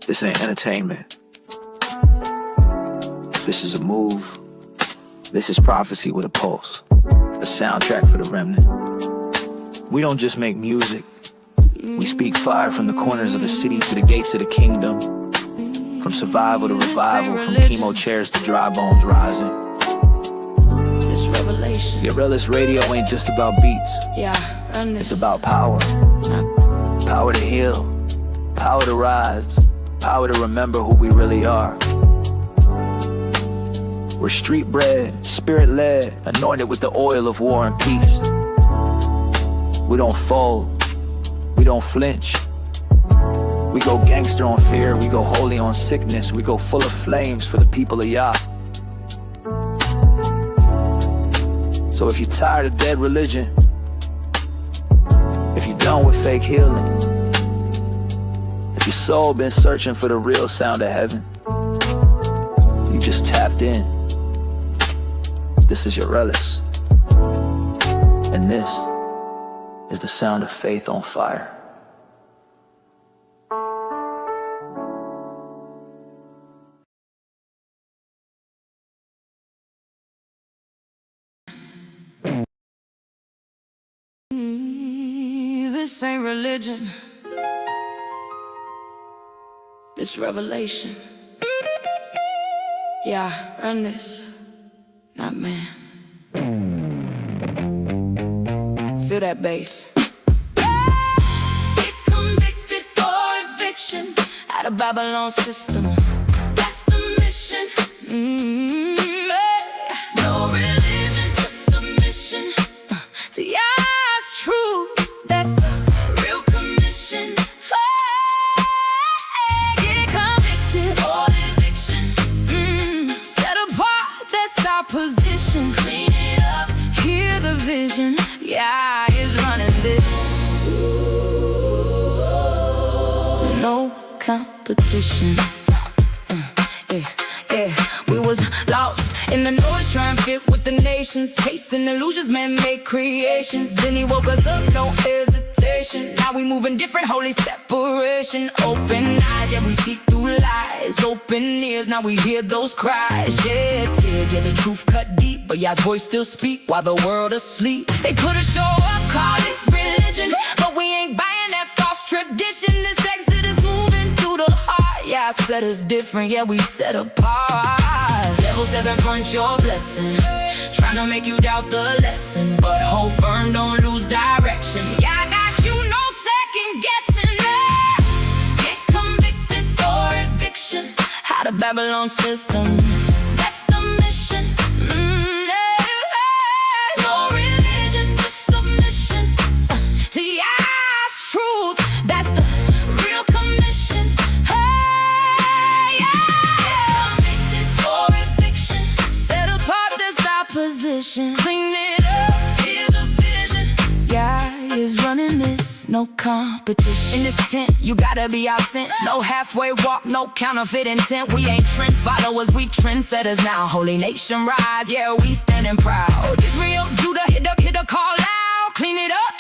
This ain't entertainment. This is a move. This is prophecy with a pulse. A soundtrack for the remnant. We don't just make music. We speak fire from the corners of the city to the gates of the kingdom. From survival to revival, from chemo chairs to dry bones rising. This revelation. Guerrillas Radio ain't just about beats. It's about power. Power to heal. Power to rise. Power to remember who we really are. We're street bred, spirit led, anointed with the oil of war and peace. We don't fold. We don't flinch. We go gangster on fear. We go holy on sickness. We go full of flames for the people of Yah. So if you're tired of dead religion, if you're done with fake healing, if your soul been searching for the real sound of heaven, you just tapped in. This is your Relis. And this is the sound of faith on fire. This ain't religion. This revelation. Run this, not man. Feel that bass. Get convicted for eviction out of Babylon system. That's the mission. No religion, just submission to Yah's truth. That's the real commission. Get convicted for eviction. Set apart, that's our position. Clean it up, hear the vision. Yah is running this. No competition. We was lost in the noise, trying to fit with the nations, chasing illusions, man-made creations. Then he woke us up, no hesitation. Now we moving different, holy separation. Open eyes, we see through lies. Open ears, now we hear those cries. Shed tears, the truth cut deep, but Yah's voice still speak while the world asleep. They put a show up, call it religion, but we ain't buying that false tradition. This exodus moving through the heart. Yah said us different, we set apart. Devils that confront your blessing, trying to make you doubt the lesson, but hold firm, don't lose direction. Yah got you, no second guessing. Get convicted for eviction out of Babylon system. That's the mission. No religion, just submission to Yah's truth. That's the real commission. Position. Clean it up, hear the vision. Yah is running this, no competition. In this tent, you gotta be out sent. No halfway walk, no counterfeit intent. We ain't trend followers, we trendsetters now. Holy nation rise, we standing proud. Israel, Judah, hit the call out. Clean it up,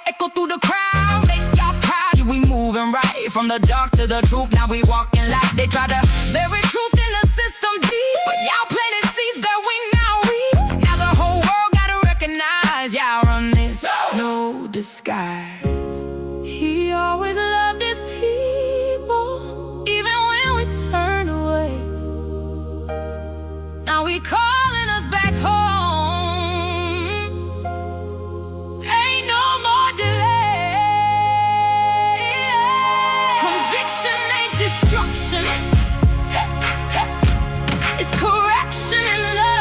echo through the crowd. Make y'all proud, we moving right. From the dark to the truth, now we walking light. They try to bury truth in the system deep, but y'all planted seeds that we now reap. Yah run this, no disguise. He always loved his people, even when we turn away. Now he calling us back home. Ain't no more delay. Conviction ain't destruction. It's correction and love.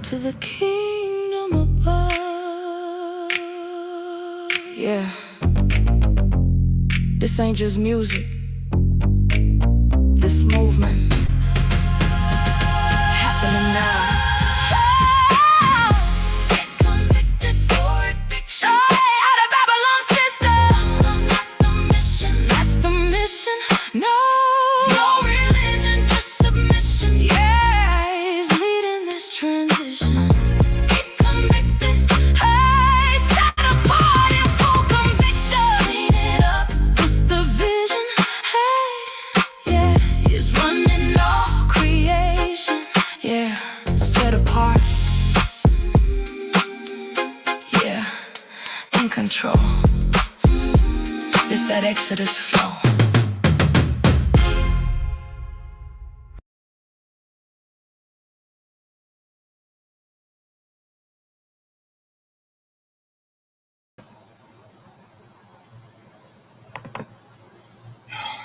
To the kingdom above. This ain't just music. This movement happening now. Get convicted for eviction out of Babylon system. That's the mission. That's the mission. No religion, just submission. He's leading this transition. Get convicted. Exodus flow.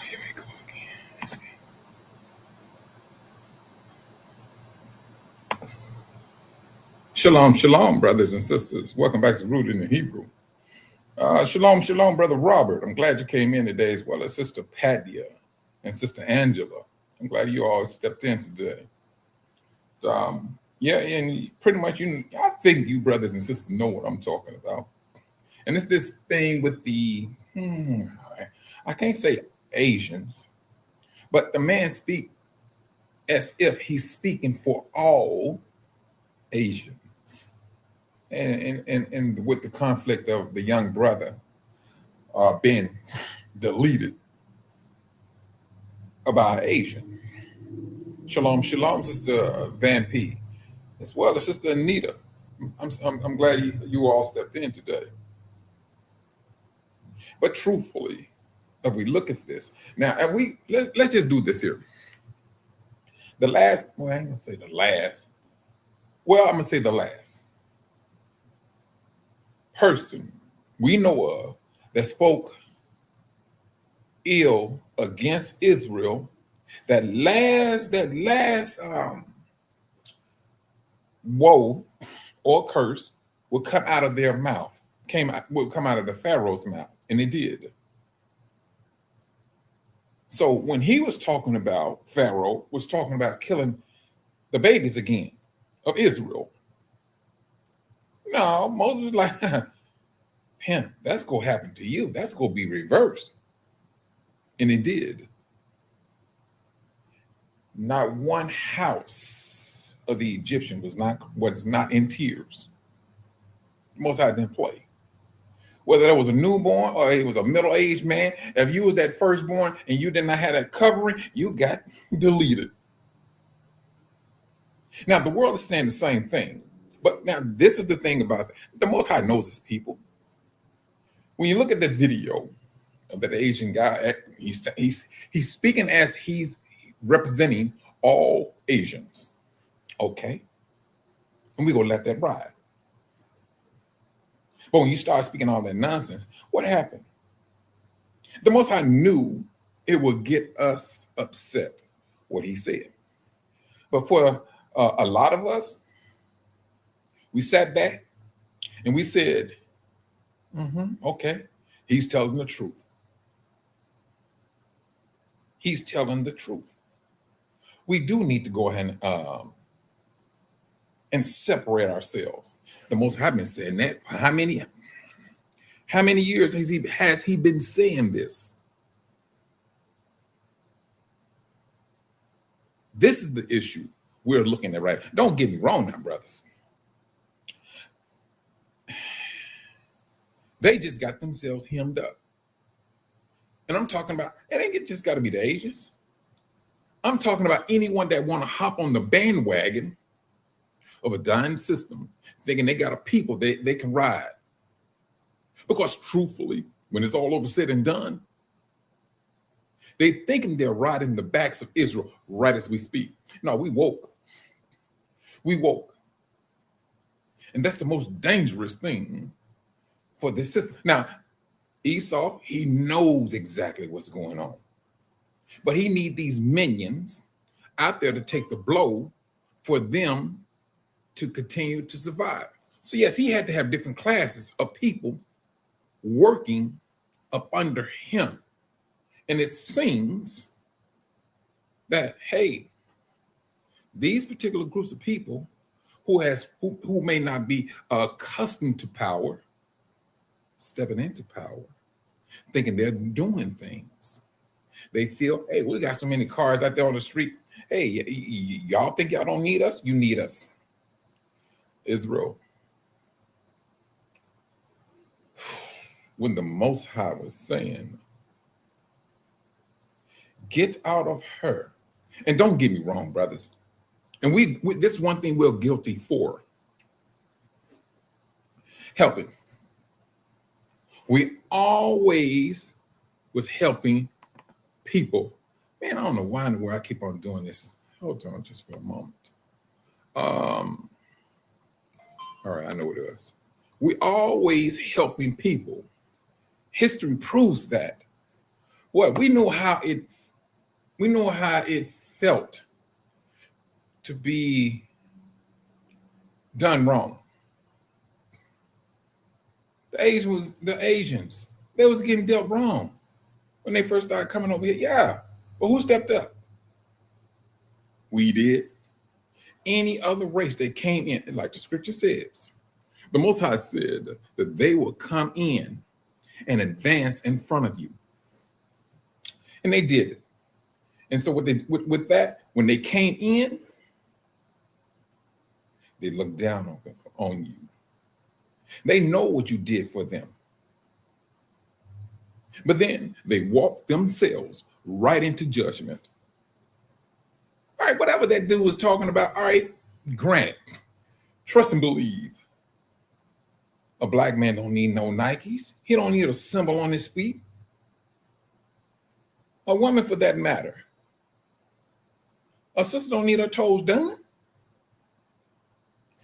Here we go again. Let's see. Shalom, shalom, brothers and sisters. Welcome back to Rooted in the Hebrew. Shalom, shalom, Brother Robert. I'm glad you came in today, as well as Sister Padia and Sister Angela. I'm glad you all stepped in today. Yeah, and pretty much, I think you brothers and sisters know what I'm talking about. And it's this thing with the, I can't say Asians, but the man speak as if he's speaking for all Asians. And with the conflict of the young brother being deleted about Asian. Shalom, shalom, Sister Van P, as well as Sister Anita. I'm glad you all stepped in today. But truthfully, if we look at this now, and let's just do this here. I ain't gonna say the last. Well, I'm gonna say the last person we know of that spoke ill against Israel, that last woe or curse would come out of their mouth, would come out of the Pharaoh's mouth, and it did. So when he was talking about, Pharaoh was talking about killing the babies again of Israel. No, Moses was like, him, that's going to happen to you. That's going to be reversed. And it did. Not one house of the Egyptian was not in tears. Most High didn't play. Whether that was a newborn or it was a middle-aged man, if you was that firstborn and you did not have that covering, you got deleted. Now, the world is saying the same thing. But now this is the thing about it. The Most High knows his people. When you look at the video of that Asian guy, he's speaking as he's representing all Asians. Okay. And we're going to let that ride. But when you start speaking all that nonsense, what happened? The Most High knew it would get us upset, what he said. But for a lot of us, we sat back and we said, okay, he's telling the truth. He's telling the truth. We do need to go ahead and separate ourselves. The Most High been saying that. How many years has he been saying this? This is the issue we're looking at, right? Don't get me wrong now, brothers. They just got themselves hemmed up. And I'm talking about, it ain't just got to be the Asians. I'm talking about anyone that want to hop on the bandwagon of a dying system, thinking they got a people they can ride. Because truthfully, when it's all over said and done, they thinking they're riding the backs of Israel right as we speak. No, we woke. We woke. And that's the most dangerous thing for this system. Now, Esau, he knows exactly what's going on. But he needs these minions out there to take the blow for them to continue to survive. So yes, he had to have different classes of people working up under him. And it seems that, hey, these particular groups of people who may not be accustomed to power, stepping into power, thinking they're doing things. They feel, hey, we got so many cars out there on the street. Hey, y'all think y'all don't need us? You need us. Israel. When the Most High was saying, get out of her. And don't get me wrong, brothers. And we this one thing we're guilty for. Helping. We always was helping people. Man, I don't know why in the world I keep on doing this. Hold on just for a moment. All right, I know what it is. We always helping people. History proves that. What we know how it felt to be done wrong. The Asians, they was getting dealt wrong when they first started coming over here. Yeah. But who stepped up? We did. Any other race that came in, like the scripture says, the Most High said that they will come in and advance in front of you. And they did it. And so with that, when they came in, they looked down on you. They know what you did for them. But then they walked themselves right into judgment. All right, whatever that dude was talking about, all right, granted, trust and believe. A black man don't need no Nikes. He don't need a symbol on his feet. A woman, for that matter. A sister don't need her toes done.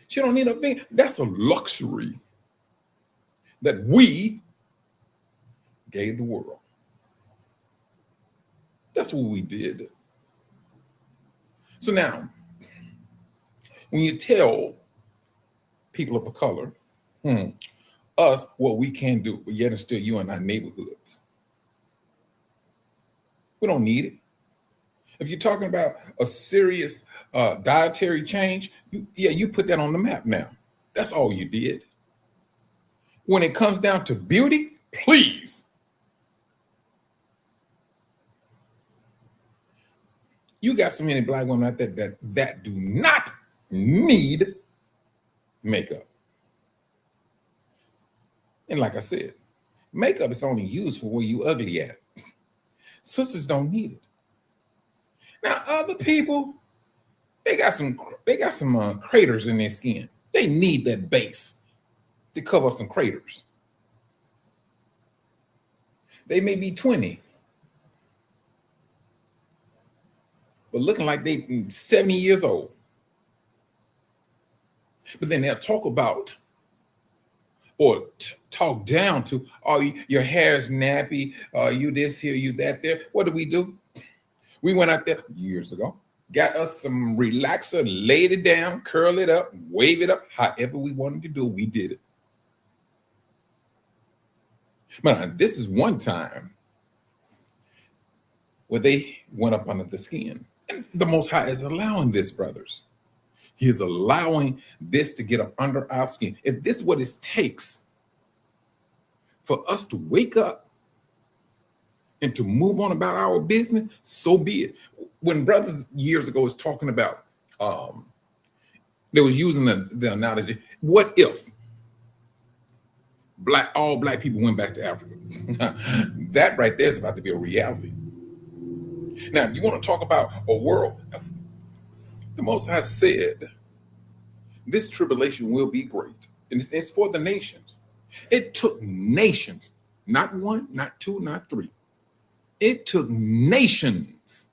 She don't need a thing. That's a luxury that we gave the world. That's what we did. So now, when you tell people of color, us what we can do, but yet and still you in our neighborhoods, we don't need it. If you're talking about a serious dietary change, you put that on the map now. That's all you did. When it comes down to beauty, please. You got so many black women out there that do not need makeup. And like I said, makeup is only used for where you ugly at. Sisters don't need it. Now, other people, they got some craters in their skin. They need that base to cover up some craters. They may be 20, but looking like they 70 years old. But then they'll talk about or talk down to, oh, your hair is nappy, you this here, you that there. What do? We went out there years ago, got us some relaxer, laid it down, curl it up, wave it up, however we wanted to do, we did it. But this is one time where they went up under the skin. And the Most High is allowing this, brothers. He is allowing this to get up under our skin. If this is what it takes for us to wake up and to move on about our business, so be it. When brothers years ago was talking about, they was using the analogy, what if all black people went back to Africa? That right there is about to be a reality. Now, you want to talk about a world, the Most High said, this tribulation will be great. And it's for the nations. It took nations, not one, not two, not three. It took nations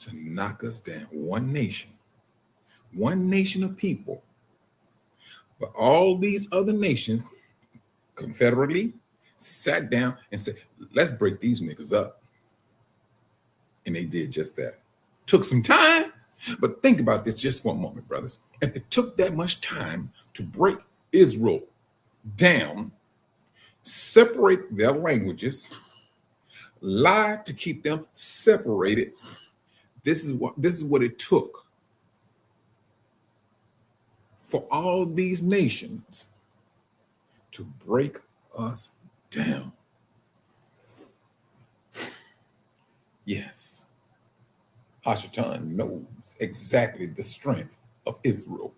to knock us down. One nation of people. But all these other nations, confederately, sat down and said, let's break these niggas up. And they did just that. Took some time, but think about this just for a moment, brothers. If it took that much time to break Israel down, separate their languages, lie to keep them separated, this is what it took for all these nations to break us down. Yes, Hashatan knows exactly the strength of Israel.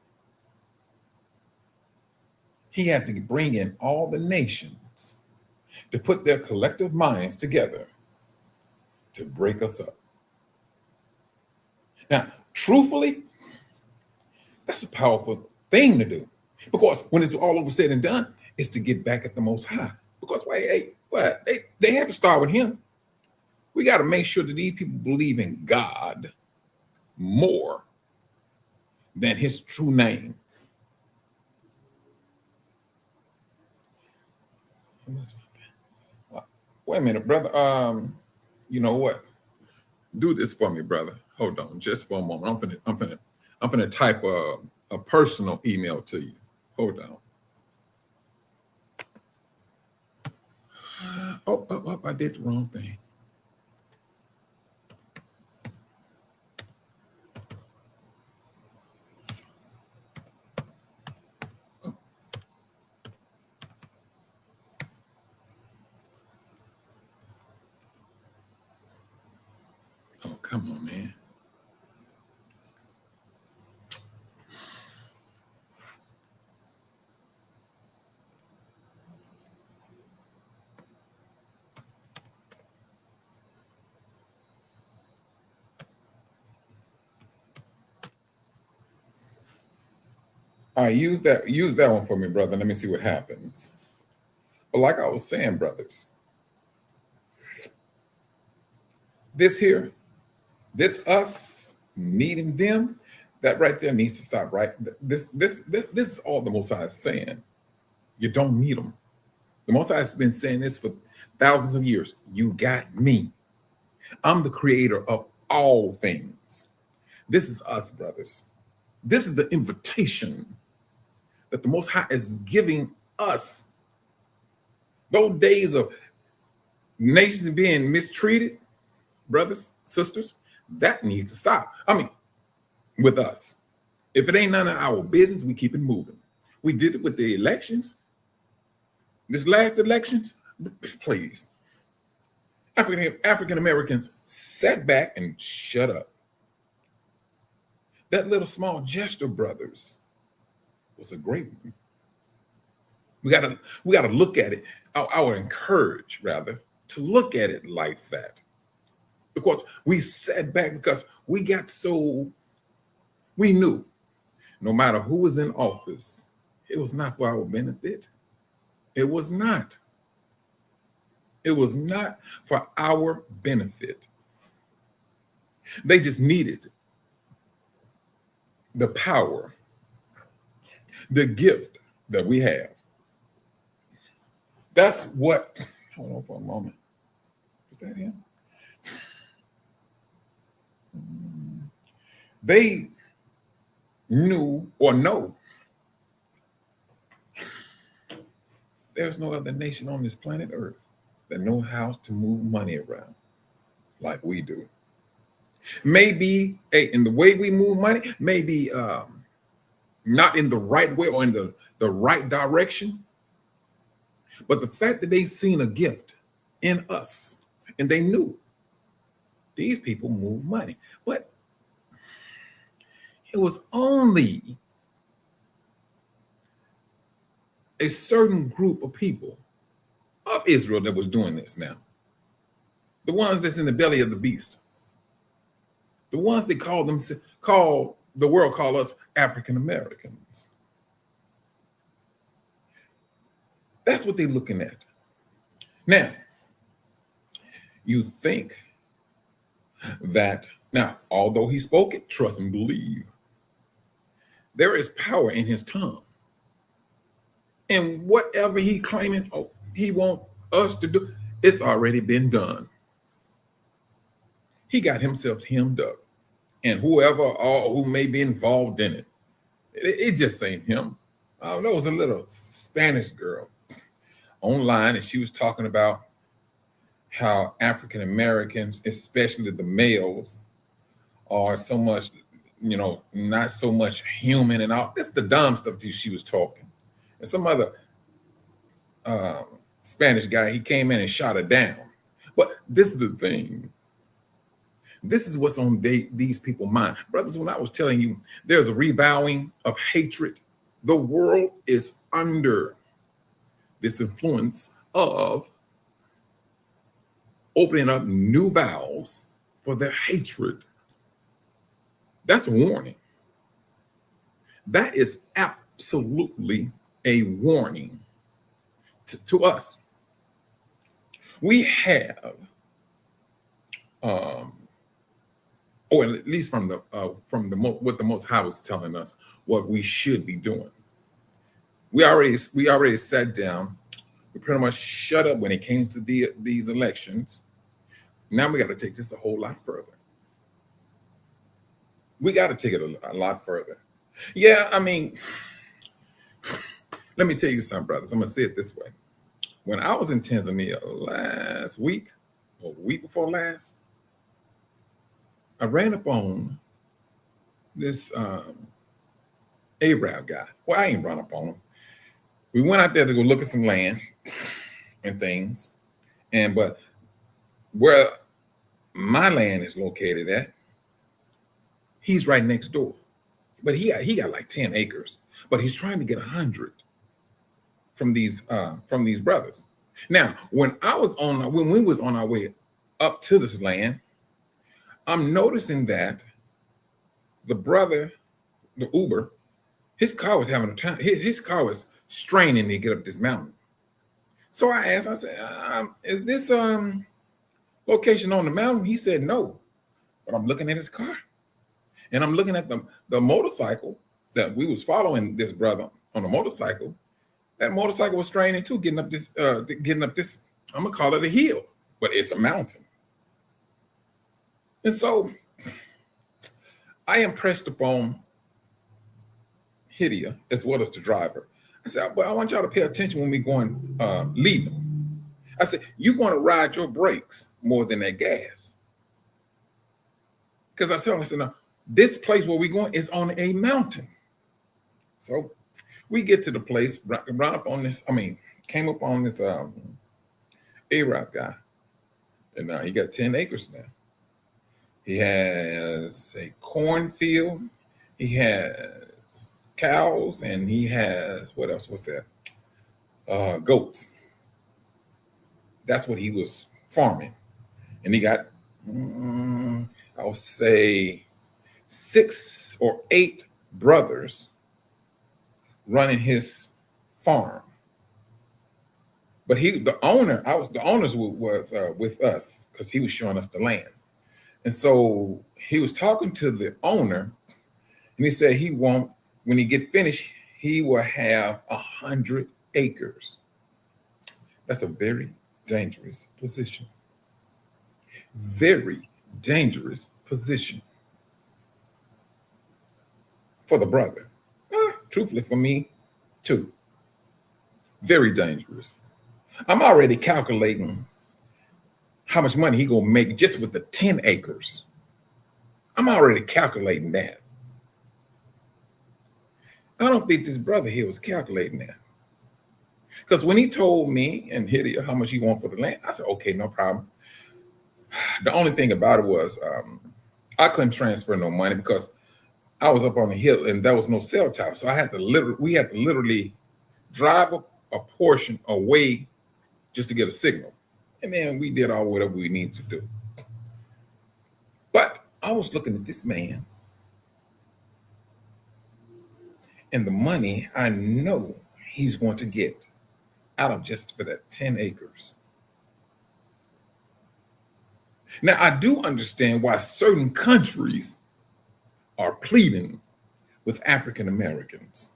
He had to bring in all the nations to put their collective minds together to break us up. Now, truthfully, that's a powerful thing to do, because when it's all over said and done, it's to get back at the Most High. Because what? They had to start with him. We got to make sure that these people believe in God more than his true name. Wait a minute, brother. You know what? Do this for me, brother. Hold on, just for a moment. I'm gonna type a personal email to you. Hold on. Oh, I did the wrong thing. Oh, come on, man. All right, use that one for me, brother. Let me see what happens. But like I was saying, brothers, this us needing them, that right there needs to stop. Right, this is all the Most High is saying. You don't need them. The Most High has been saying this for thousands of years. You got me. I'm the creator of all things. This is us, brothers. This is the invitation that the Most High is giving us. Those days of nations being mistreated, brothers, sisters, that needs to stop. I mean, with us. If it ain't none of our business, we keep it moving. We did it with the elections. This last elections, please. African Americans sat back and shut up. That little small gesture, brothers, was a great one. We gotta look at it. I would encourage, rather, to look at it like that. Because we sat back because we knew no matter who was in office, it was not for our benefit. It was not. It was not for our benefit. They just needed the power, the gift that we have. That's what, hold on for a moment. Is that him? They knew or know there's no other nation on this planet Earth that knows how to move money around like we do. Maybe in the way we move money, maybe not in the right way or in the right direction. But the fact that they seen a gift in us and they knew these people move money. But it was only a certain group of people of Israel that was doing this now. The ones that's in the belly of the beast. The ones they call the world call us African Americans. That's what they're looking at. Now, you think that, now, although he spoke it, trust and believe, there is power in his tongue. And whatever he claiming, he want us to do, it's already been done. He got himself hemmed up. And whoever or who may be involved in it just ain't him. There was a little Spanish girl online, and she was talking about how African Americans, especially the males, are so much, not so much human and all. This is the dumb stuff that she was talking. And some other Spanish guy, he came in and shot her down. But this is the thing. This is what's on these people's mind. Brothers, when I was telling you, there's a revowing of hatred. The world is under this influence of opening up new valves for their hatred. That's a warning. That is absolutely a warning to us. We have, or at least from what the Most High was telling us, what we should be doing. We already sat down. We pretty much shut up when it came to these elections. Now we got to take this a whole lot further. We got to take it a lot further. Yeah, I mean, let me tell you something, brothers. I'm gonna say it this way. When I was in Tanzania last week, or the week before last, I ran up on this Arab guy. Well, I ain't run up on him. We went out there to go look at some land and things. But where my land is located at, he's right next door. But he got like 10 acres. But he's trying to get 100 from these brothers. Now, when we was on our way up to this land, I'm noticing that the brother, the Uber, his car was having a time. His car was straining to get up this mountain. So I asked, I said, is this location on the mountain? He said no. But I'm looking at his car. And I'm looking at the motorcycle that we was following this brother on a motorcycle. That motorcycle was straining too, getting up this, I'm gonna call it a hill, but it's a mountain. And so I impressed upon Hidia as well as the driver. I said, but I want y'all to pay attention when we going leaving. I said, you're going to ride your brakes more than that gas. Because I said, no, this place where we're going is on a mountain. So we get to the place, run up on this, came up on this Arab guy. And now he got 10 acres now. He has a cornfield. He has cows, and he has, what else? What's that? Goats. That's what he was farming. And he got, I would say, 6 or 8 brothers running his farm. But the owners was with us because he was showing us the land. And so he was talking to the owner, and he said when he get finished, he will have 100 acres. That's a very dangerous position. Very dangerous position for the brother. Truthfully, for me, too. Very dangerous. I'm already calculating how much money he gonna make just with the 10 acres. I'm already calculating that. I don't think this brother here was calculating that. Because when he told me and Hidia how much he want for the land, I said, okay, no problem. The only thing about it was I couldn't transfer no money because I was up on the hill and there was no cell tower. So we had to literally drive a portion away just to get a signal. And then we did all whatever we needed to do. But I was looking at this man and the money I know he's going to get out of just for that 10 acres. Now, I do understand why certain countries are pleading with African Americans.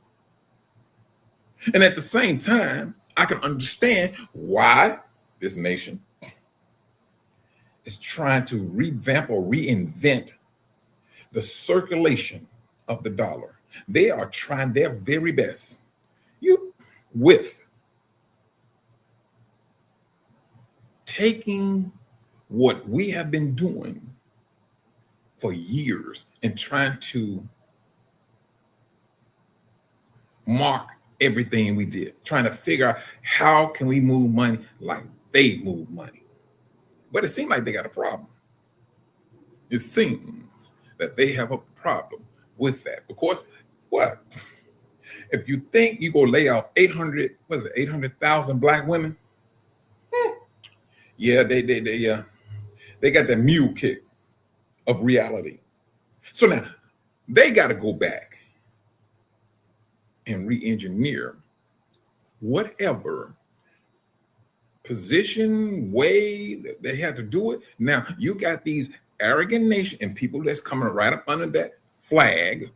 And at the same time, I can understand why this nation is trying to revamp or reinvent the circulation of the dollar. They are trying their very best with taking what we have been doing for years and trying to mark everything we did, trying to figure out how can we move money like they move money. But it seems like they got a problem. It seems that they have a problem with that. Because what? If you think you go lay off 800,000 black women, yeah, they got that mule kick of reality. So now they got to go back and re-engineer whatever position, way that they had to do it. Now you got these arrogant nation and people that's coming right up under that flag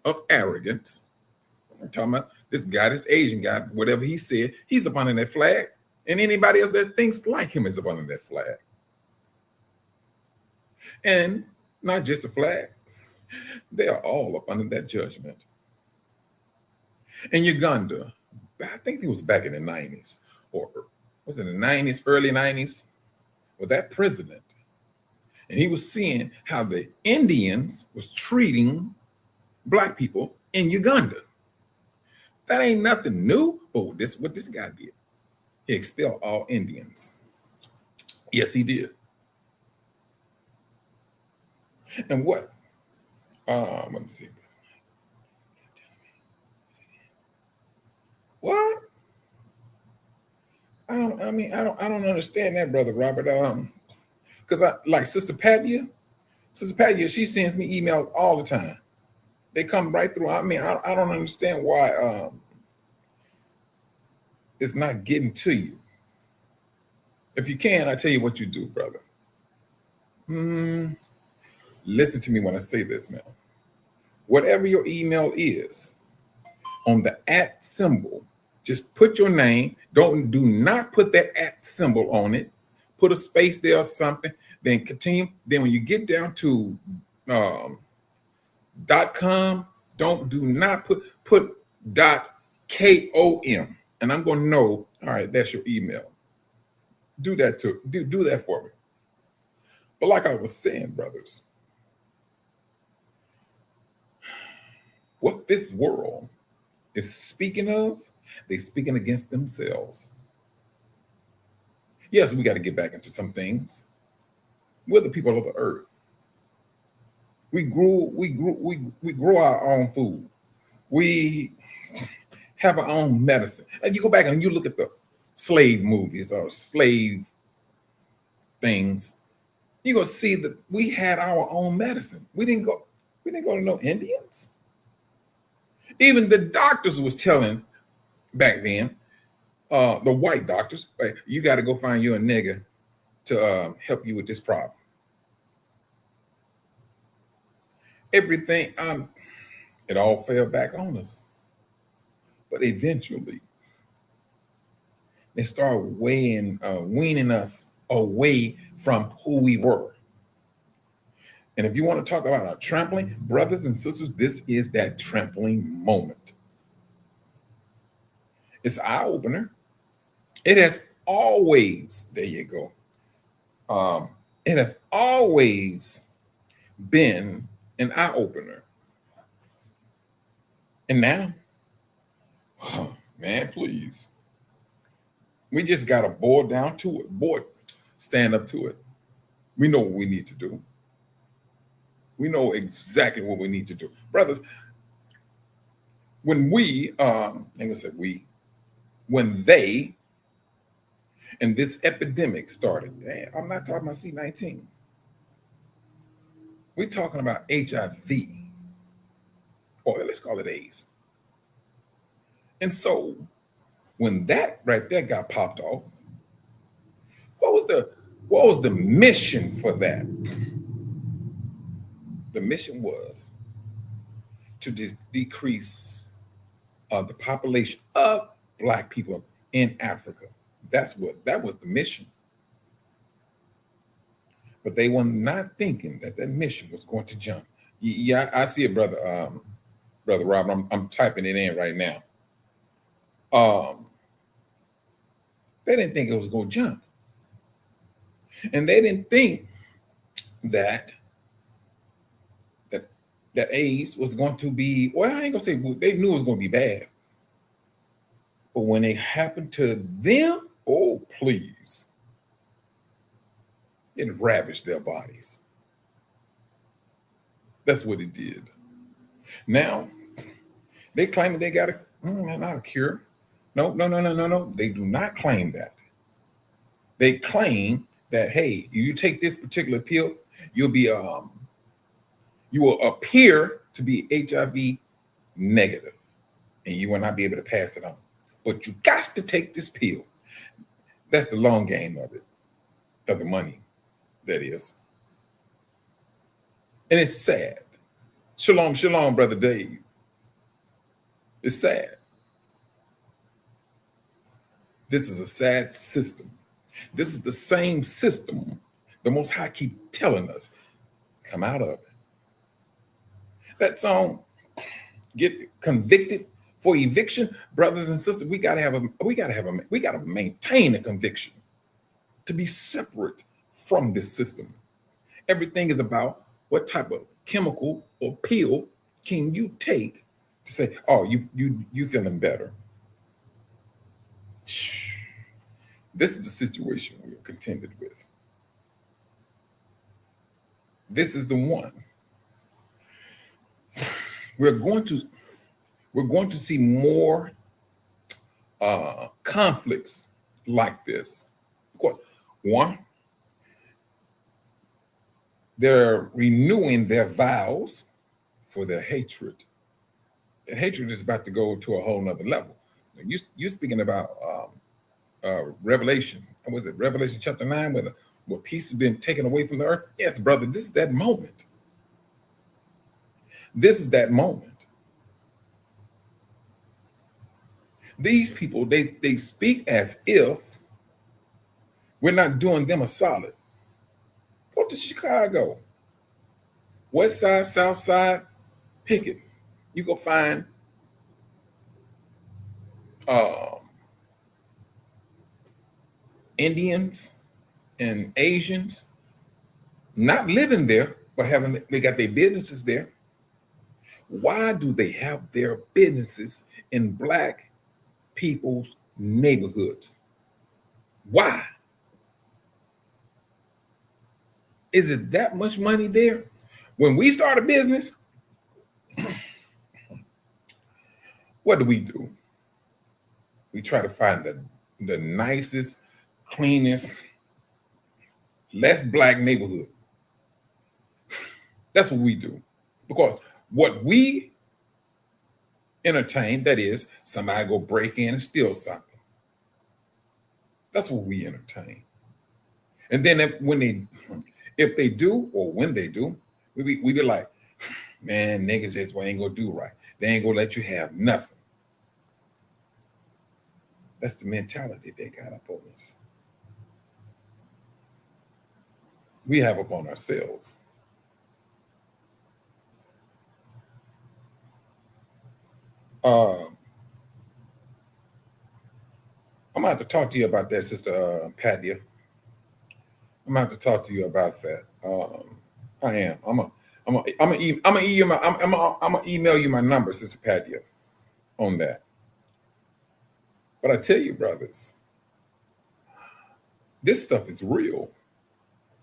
of arrogance. I'm talking about this guy, this Asian guy, whatever he said, he's up under that flag. And anybody else that thinks like him is up under that flag. And not just a flag, they are all up under that judgment. In Uganda, I think it was back in the 90s, or was it the 90s, early 90s, with that president. And he was seeing how the Indians was treating Black people in Uganda. That ain't nothing new, but this what this guy did. He expelled all Indians. Yes, he did. And what? Let me see. What? I don't understand that, Brother Robert. Because I like Sister Patia, she sends me emails all the time. They come right through. I mean, I don't understand why it's not getting to you. If you can, I tell you what you do, brother. Listen to me when I say this now. Whatever your email is, on the @ symbol, just put your name. Do not put that @ symbol on it. Put a space there or something. Then continue. Then when you get down to .com, do not put .com, and I'm going to know. All right, that's your email. Do that too. Do that for me. But like I was saying, brothers, what this world is speaking of, they're speaking against themselves. Yes, we got to get back into some things. We're the people of the earth. We grow our own food. We have our own medicine. And you go back and you look at the slave movies or slave things, you're gonna see that we had our own medicine. We didn't go to no Indians. Even the doctors was telling back then, the white doctors, hey, you got to go find you a nigger to help you with this problem. Everything, it all fell back on us. But eventually, they started weaning us away from who we were. And if you want to talk about our trampling, brothers and sisters, this is that trampling moment. It's an eye-opener. It has always, there you go. It has always been an eye-opener. And now, oh, man, please. We just got to boil down to it. Stand up to it. We know what we need to do. We know exactly what we need to do. Brothers, when we, I'm going to say we, when they, and this epidemic started, I'm not talking about C-19. We're talking about HIV, or let's call it AIDS. And so when that right there got popped off, what was the mission for that? The mission was to decrease the population of Black people in Africa. That was the mission. But they were not thinking that mission was going to jump. Yeah, I see it, brother. Brother Robert, I'm typing it in right now. They didn't think it was going to jump. And they didn't think that AIDS was going to be, well, I ain't gonna say, they knew it was going to be bad. But when it happened to them, oh, please, it ravaged their bodies. That's what it did. Now, they claim that they got not a cure. No. They do not claim that. They claim that, hey, you take this particular pill, you will appear to be HIV negative, and you will not be able to pass it on. But you got to take this pill. That's the long game of it, of the money, that is. And it's sad. Shalom, shalom, Brother Dave. It's sad. This is a sad system. This is the same system the Most High keep telling us, come out of it. That song, get convicted for eviction, brothers and sisters. We gotta maintain a conviction to be separate from this system. Everything is about what type of chemical or pill can you take to say, oh, you feeling better. This is the situation we are contended with. This is the one. We're going to see more conflicts like this. Of course, one, they're renewing their vows for their hatred. And hatred is about to go to a whole nother level. You're speaking about Revelation. Was it Revelation chapter 9, where peace has been taken away from the earth? Yes, brother, this is that moment. This is that moment. These people, they speak as if we're not doing them a solid. Go to Chicago, West Side, South Side, pick it. You go find Indians and Asians not living there, but they got their businesses there. Why do they have their businesses in Black people's neighborhoods? Why? Is it that much money there? When we start a business, what do? We try to find the nicest, cleanest, less Black neighborhood. That's what we do. Because what we entertain, that is, somebody go break in and steal something. That's what we entertain. And then if they do, or when they do, we be like, man, niggas just ain't gonna do right. They ain't gonna let you have nothing. That's the mentality they got up on us. We have up on ourselves. I'm gonna have to talk to you about that, Sister Patia. I'm gonna have to talk to you about that. I am. I'm gonna email you my number, Sister Patia, on that. But I tell you, brothers, this stuff is real.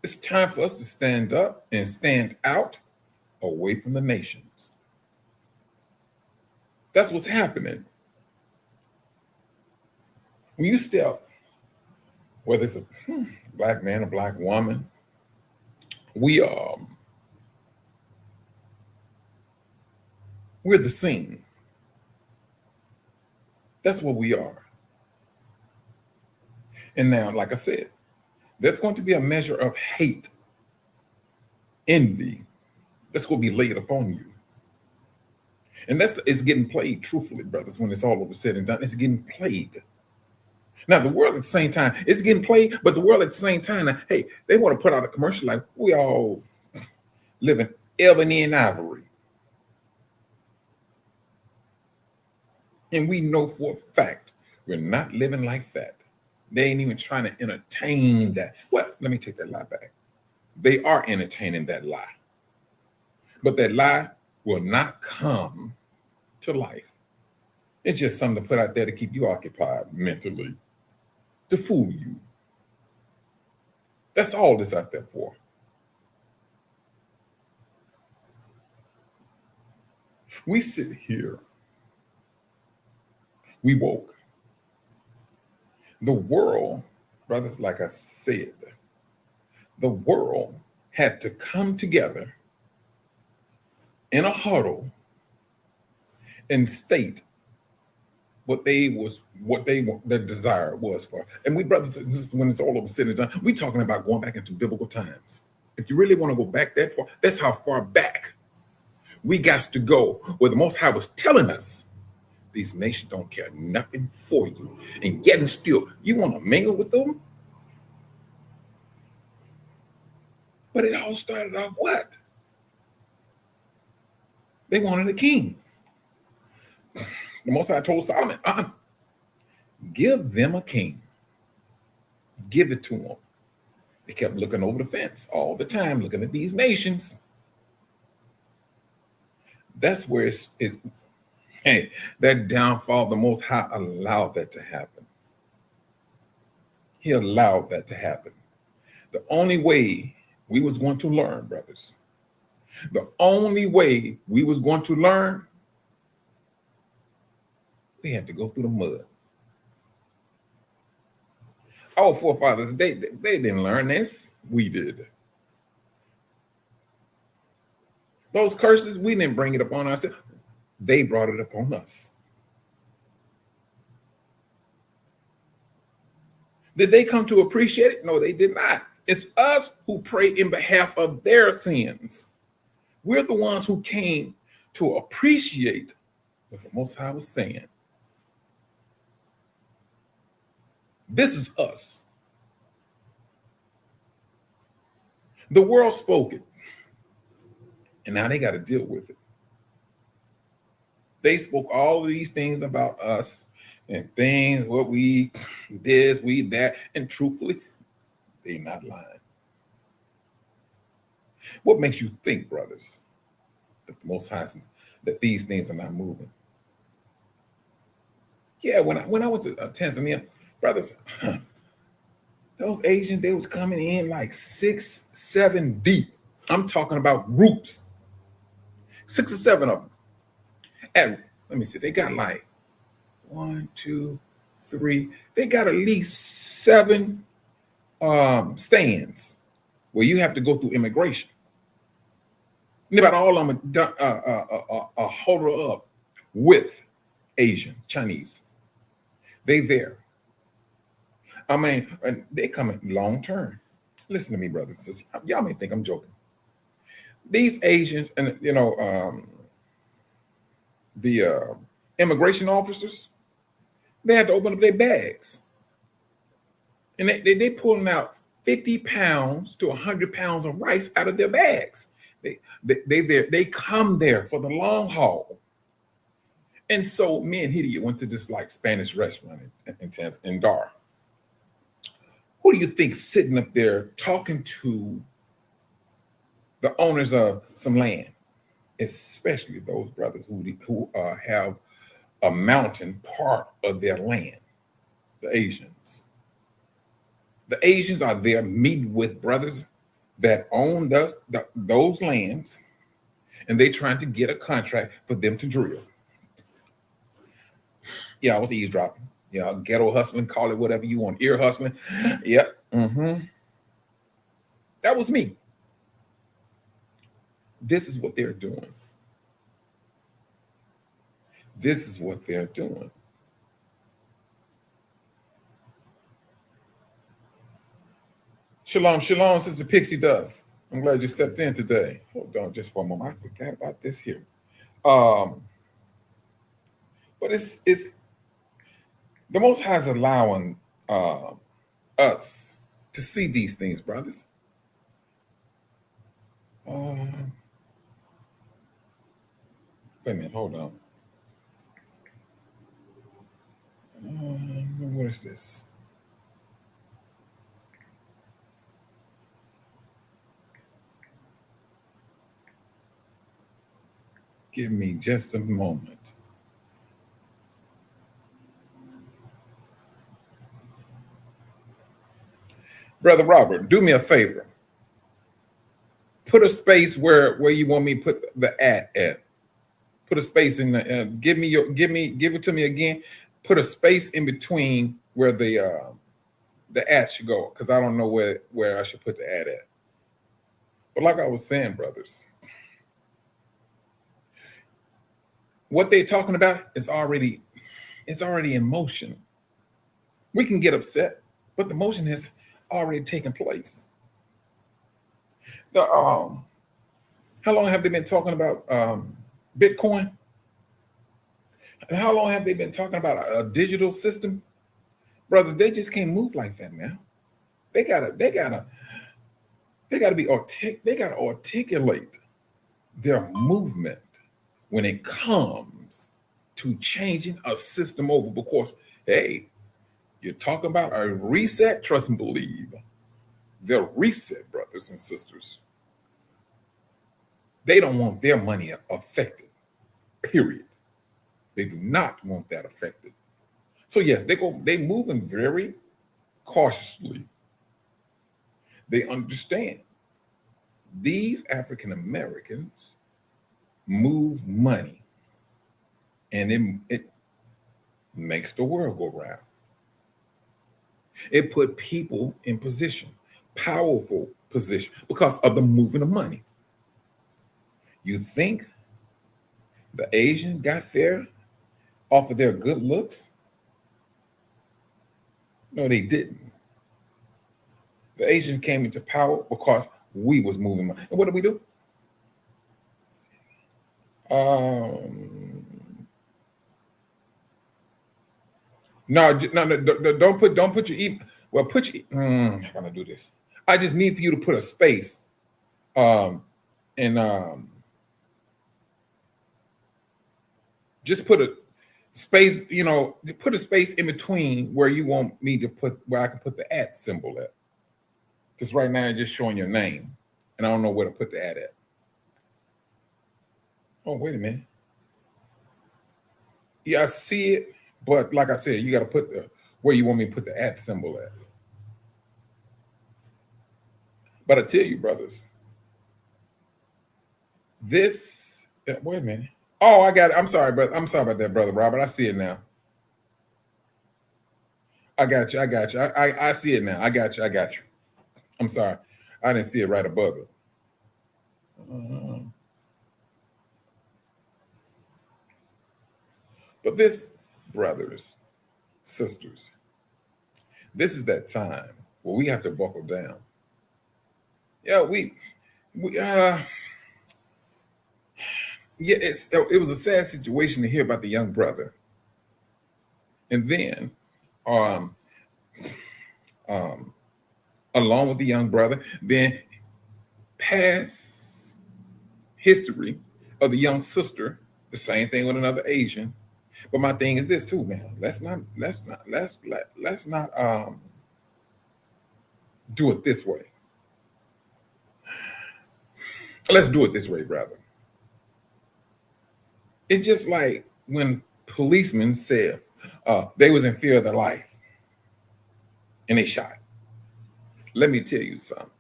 It's time for us to stand up and stand out away from the nations. That's what's happening. When you step, whether it's a Black man or Black woman, we're the scene. That's what we are. And now, like I said, there's going to be a measure of hate, envy, that's going to be laid upon you. And it's getting played, truthfully, brothers, when it's all over said and done. It's getting played. Now, the world at the same time, it's getting played, but the world at the same time, now, hey, they want to put out a commercial like we all live in ebony and ivory. And we know for a fact we're not living like that. They ain't even trying to entertain that. Well, let me take that lie back. They are entertaining that lie. But that lie will not come to life. It's just something to put out there to keep you occupied mentally, to fool you. That's all this out there for. We sit here. We woke. The world, brothers, like I said, the world had to come together in a huddle and state their desire was for. And we, brothers and sisters, when it's all over said and done, we're talking about going back into biblical times. If you really want to go back that far, that's how far back we got to go, where the Most High was telling us these nations don't care nothing for you, and yet and still you want to mingle with them. But it all started off what? They wanted a king. The Most High told Solomon, give them a king. Give it to them. They kept looking over the fence all the time, looking at these nations. That's where that downfall, the Most High allowed that to happen. He allowed that to happen. The only way we was going to learn, brothers, the only way we was going to learn, we had to go through the mud. Our forefathers, they didn't learn this. We did. Those curses, we didn't bring it upon ourselves. They brought it upon us. Did they come to appreciate it? No, they did not. It's us who pray in behalf of their sins. We're the ones who came to appreciate what the Most High was saying. This is us. The world spoke it, and now they got to deal with it. They spoke all of these things about us and things, what we this, we that, and truthfully, they're not lying. What makes you think, brothers, that the Most High, that these things are not moving? Yeah, when I went to Tanzania, brothers, those Asians, they was coming in like 6, 7 deep. I'm talking about groups, 6 or 7 of them. And let me see, they got like 1, 2, 3. They got at least 7 stands where you have to go through immigration. And about all of them are holder up with Asian, Chinese. They there. I mean, and they coming long term. Listen to me, brothers and sisters. Y'all may think I'm joking. These Asians, and the immigration officers, they had to open up their bags, and they pulling out 50 pounds to 100 pounds of rice out of their bags. They come there for the long haul. And so me and Hidia went to this like Spanish restaurant in Dar. Who do you think sitting up there talking to the owners of some land, especially those brothers who have a mountain part of their land? The Asians. The Asians are there meeting with brothers that own those lands, and they trying to get a contract for them to drill. Yeah, I was eavesdropping. Yeah, ghetto hustling, call it whatever you want. Ear hustling. Yep. That was me. This is what they're doing. This is what they're doing. Shalom, shalom, Sister Pixie Dust. I'm glad you stepped in today. Hold on just for a moment. I forgot about this here. But it's the Most High is allowing us to see these things, brothers. Wait a minute, hold on. What is this? Give me just a moment. Brother Robert, do me a favor. Put a space where you want me to put the at. Put a space in the give it to me again. Put a space in between where the at should go, because I don't know where I should put the at. But like I was saying, brothers, what they're talking about is already It's already in motion. We can get upset, but the motion has already taken place. How long have they been talking about Bitcoin? And how long have they been talking about a digital system? Brothers, they just can't move like that, man. They gotta articulate their movement when it comes to changing a system over. Because, hey, you're talking about a reset, trust and believe. They're reset, brothers and sisters. They don't want their money affected, period. They do not want that affected. So yes, they moving very cautiously. They understand these African Americans move money, and it makes the world go round. It put people in position, powerful position, because of the moving of money. You think the Asian got there off of their good looks? No, they didn't. The Asians came into power because we was moving money. And what did we do? No, don't put your how can I do this? I just need for you to put a space just put a space, put a space in between where you want me to where I can put the @ symbol at. Because right now it's just showing your name and I don't know where to put the @ at. Oh, wait a minute. Yeah, I see it, but like I said, you got to put where you want me to put the @ symbol at. But I tell you, brothers, wait a minute. Oh, I got it. I'm sorry, brother. I'm sorry about that, brother Robert. I see it now. I got you. I see it now. I got you. I'm sorry. I didn't see it right above it. But this, brothers, sisters, this is that time where we have to buckle down. Yeah, it was a sad situation to hear about the young brother. And then, along with the young brother, then past history of the young sister, the same thing with another Asian. But my thing is this too, man. Let's not do it this way. Let's do it this way, brother. It's just like when policemen said they was in fear of their life and they shot. Let me tell you something.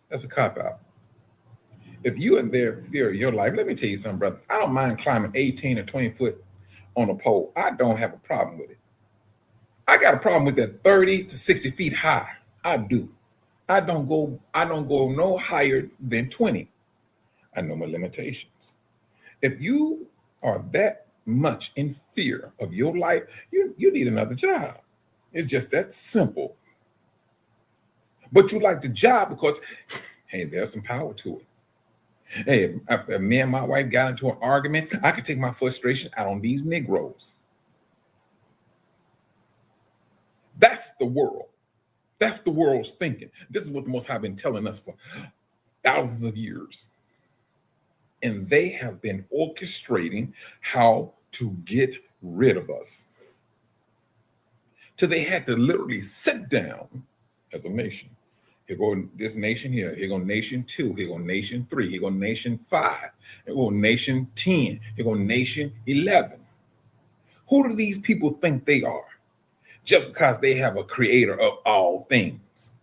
That's a cop-out. If you in there fear of your life, let me tell you something, brother. I don't mind climbing 18 or 20 foot on a pole. I don't have a problem with it. I got a problem with that 30 to 60 feet high. I do. I don't go no higher than 20. I know my limitations. If you are that much in fear of your life, you need another job. It's just that simple. But you like the job because, hey, there's some power to it. Hey, if me and my wife got into an argument, I could take my frustration out on these Negroes. That's the world. That's the world's thinking. This is what the Most High been telling us for thousands of years. And they have been orchestrating how to get rid of us. Till they had to literally sit down as a nation. Here go this nation here. Here go nation 2. Here go nation 3. Here go nation 5. Here go nation 10. Here go nation 11. Who do these people think they are? Just because they have a creator of all things.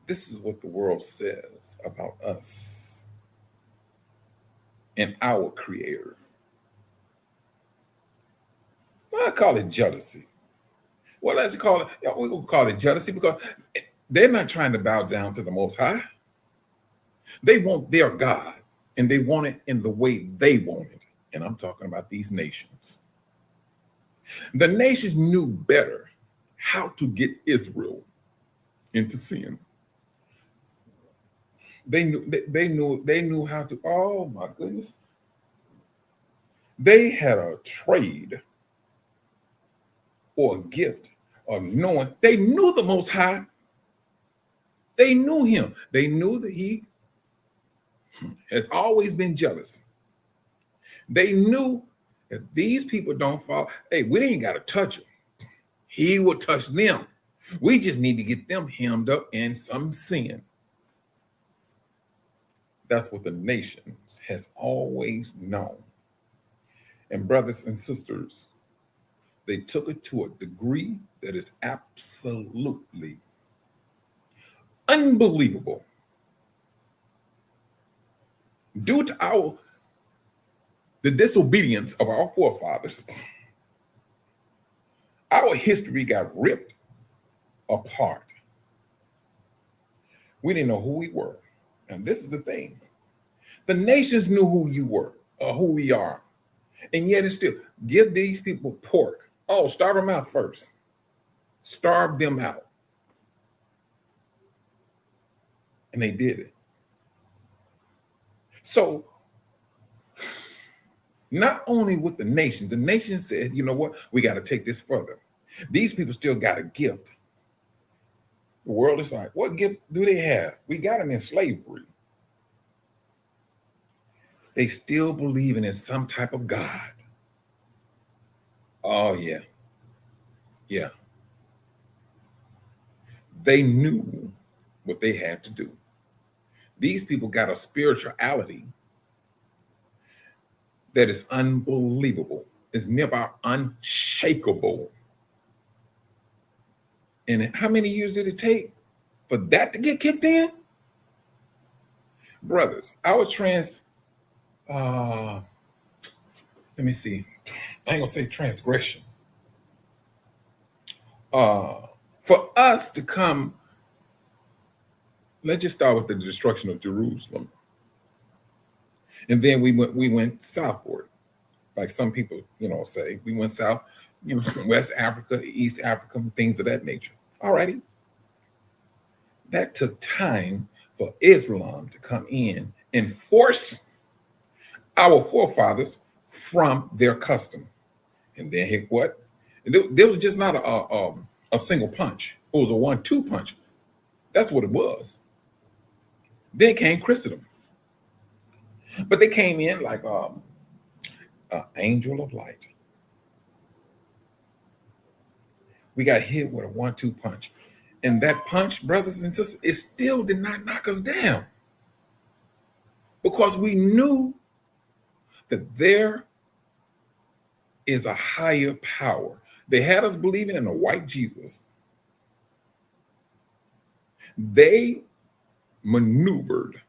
This is what the world says about us and our creator. Well, I call it jealousy. Well, let's call it, we're going to call it jealousy because they're not trying to bow down to the Most High. They want their God, and they want it in the way they want it. And I'm talking about these nations. The nations knew better how to get Israel into sin. They knew how to, oh my goodness. They had a trade or a gift of knowing. They knew the Most High. They knew him. They knew that he has always been jealous. They knew that these people don't fall. Hey, we ain't got to touch him. He will touch them. We just need to get them hemmed up in some sin. That's what the nations has always known. And brothers and sisters, they took it to a degree that is absolutely unbelievable. Due to the disobedience of our forefathers, our history got ripped apart. We didn't know who we were. And this is the thing. The nations knew who you were, or who we are. And yet it's still, give these people pork. Oh, starve them out first. Starve them out. And they did it. So, not only with the nation said, you know what, we got to take this further. These people still got a gift. The world is like, what gift do they have? We got them in slavery. They still believing in some type of God. Oh, yeah. Yeah. They knew what they had to do. These people got a spirituality that is unbelievable. It's nearby unshakable. And how many years did it take for that to get kicked in? Brothers, let me see. I ain't gonna say transgression. For us to come, let's just start with the destruction of Jerusalem. And then we went southward. Like some people, say, we went south, West Africa, East Africa, things of that nature. All righty. That took time for Islam to come in and force our forefathers from their custom. And then hit what? And there was just not a single punch. It was a 1-2 punch. That's what it was. Then came Christendom. But they came in like an angel of light. We got hit with a 1-2 punch. And that punch, brothers and sisters, it still did not knock us down. Because we knew that there is a higher power. They had us believing in a white Jesus. They maneuvered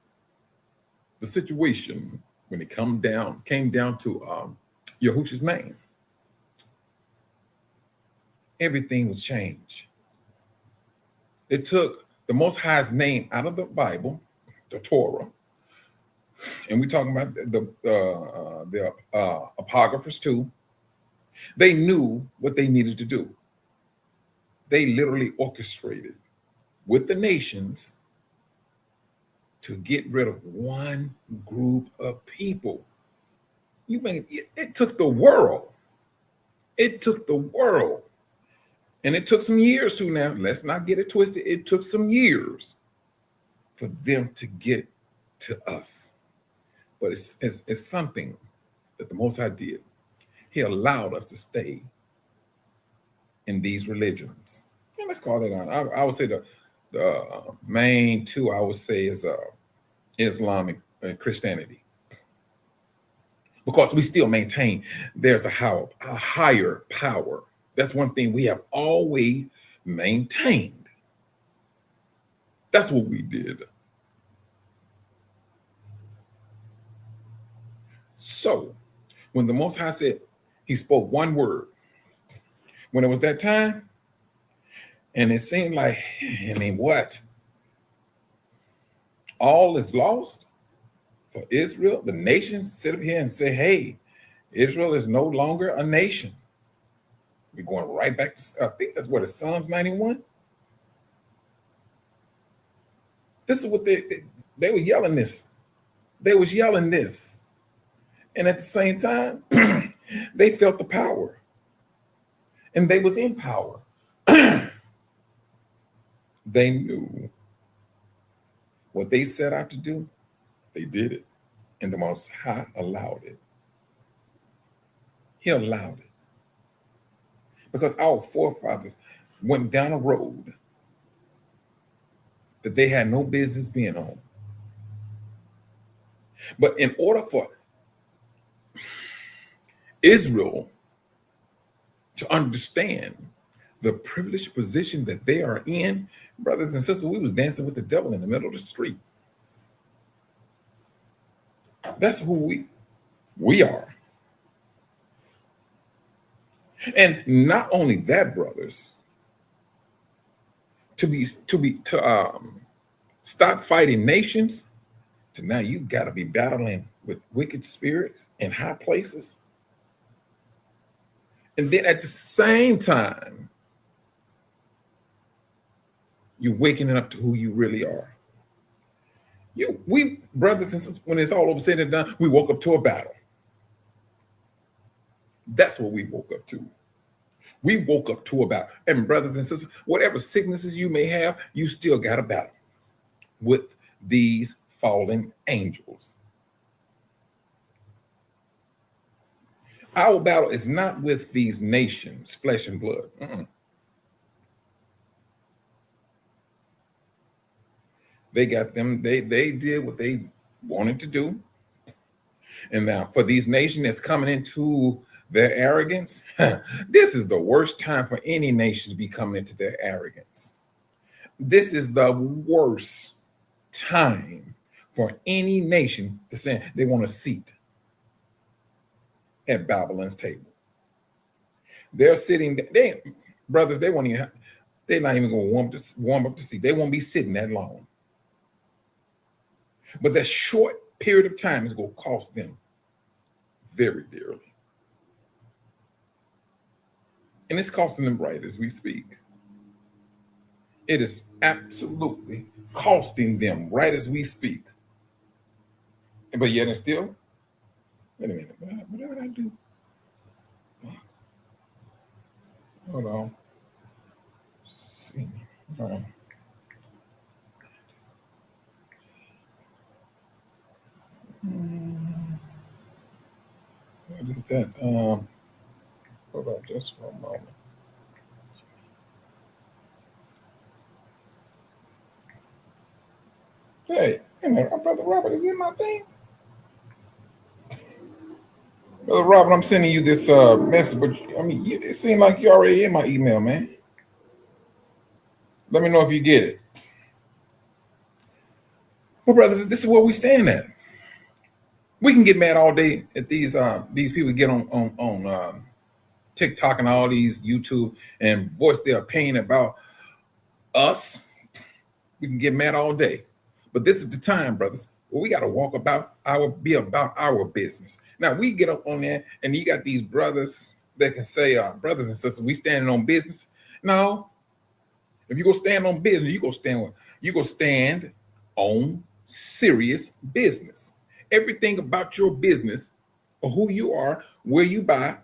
the situation when it came down to Yahushua's name. Everything was changed. It took the Most High's name out of the Bible, the Torah, and we're talking about the apocryphers too. They knew what they needed to do. They literally orchestrated with the nations to get rid of one group of people. It took the world. It took the world. And it took some years too now. Let's not get it twisted. It took some years for them to get to us. But it's something that the Most High did. He allowed us to stay in these religions. And let's call it I would say the main two I would say is Islam and Christianity. Because we still maintain there's a higher power. That's one thing we have always maintained. That's what we did. So when the Most High said, he spoke one word. When it was that time, and it seemed like, what? All is lost for Israel. The nations sit up here and say, hey, Israel is no longer a nation. We're going right back to, I think that's what it's Psalms 91. This is what they were yelling this. They was yelling this. And at the same time, they felt the power. And they was in power. They knew what they set out to do. They did it. And the Most High allowed it. He allowed it. Because our forefathers went down a road that they had no business being on. But in order for Israel to understand the privileged position that they are in, brothers and sisters, we was dancing with the devil in the middle of the street. That's who we are. And not only that, brothers, to stop fighting nations, to now you got to be battling with wicked spirits in high places. And then at the same time, you're waking up to who you really are. We brothers and sisters, when it's all over said and done, we woke up to a battle. That's what we woke up to. We woke up to a battle. And brothers and sisters, whatever sicknesses you may have, you still got a battle with these fallen angels. Our battle is not with these nations, flesh and blood. They got them, they did what they wanted to do. And now for these nations that's coming into their arrogance, this is the worst time for any nation to be coming into their arrogance. This is the worst time for any nation to say they want a seat at Babylon's table. They're sitting, brothers, they're not even going to warm up to seat. They won't be sitting that long. But that short period of time is going to cost them very dearly. And it's costing them right as we speak. It is absolutely costing them right as we speak. But yet and still, wait a minute, what did I do? Hold on. Let's see. All right. What is that? Hold on just for a moment. Hey, Brother Robert is in my thing. Brother Robert, I'm sending you this message, but I mean, it seems like you're already in my email, man. Let me know if you get it. Well, brothers, this is where we stand at. We can get mad all day at these people get on TikTok and all these YouTube and voice their opinion about us. We can get mad all day, but this is the time, brothers, where we got to be about our business. Now we get up on there, and you got these brothers that can say, brothers and sisters, we standing on business. No, if you go stand on business, you go stand on serious business. Everything about your business or who you are, where you buy,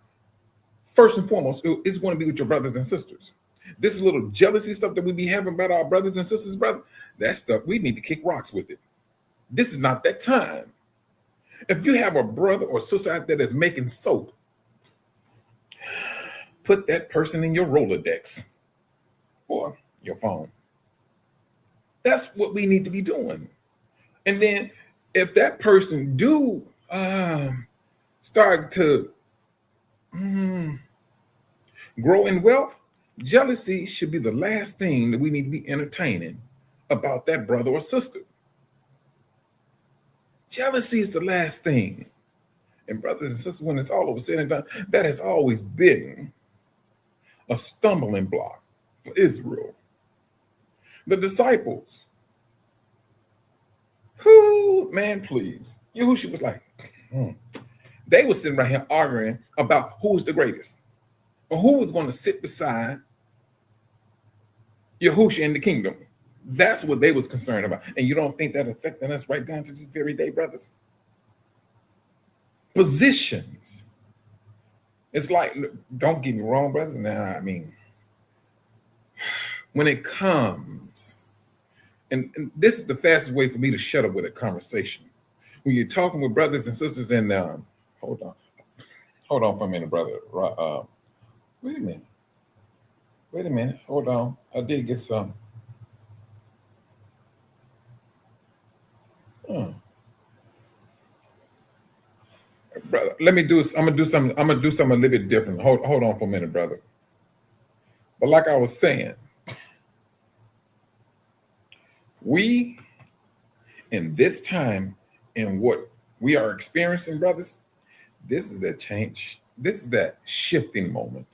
first and foremost, is going to be with your brothers and sisters. This little jealousy stuff that we be having about our brothers and sisters, brother, that stuff, we need to kick rocks with it. This is not that time. If you have a brother or sister out there that's making soap, put that person in your Rolodex or your phone. That's what we need to be doing. And then if that person do start to grow in wealth, jealousy should be the last thing that we need to be entertaining about that brother or sister. Jealousy is the last thing. And brothers and sisters, when it's all over said and done, that has always been a stumbling block for Israel. The disciples, who, man, please, Yahushua was like, They were sitting right here arguing about who was the greatest or who was going to sit beside Yahushua in the kingdom. That's what they was concerned about. And you don't think that affecting us right down to this very day, brothers? Positions. It's like, don't get me wrong, brothers. Now, I mean, when it comes, and this is the fastest way for me to shut up with a conversation. When you're talking with brothers and sisters, and hold on for a minute, brother. Wait a minute, hold on. I did get some. Brother, I'm gonna do something a little bit different. Hold on for a minute, brother. But like I was saying, we in this time in what we are experiencing, brothers, this is that change. This is that shifting moment.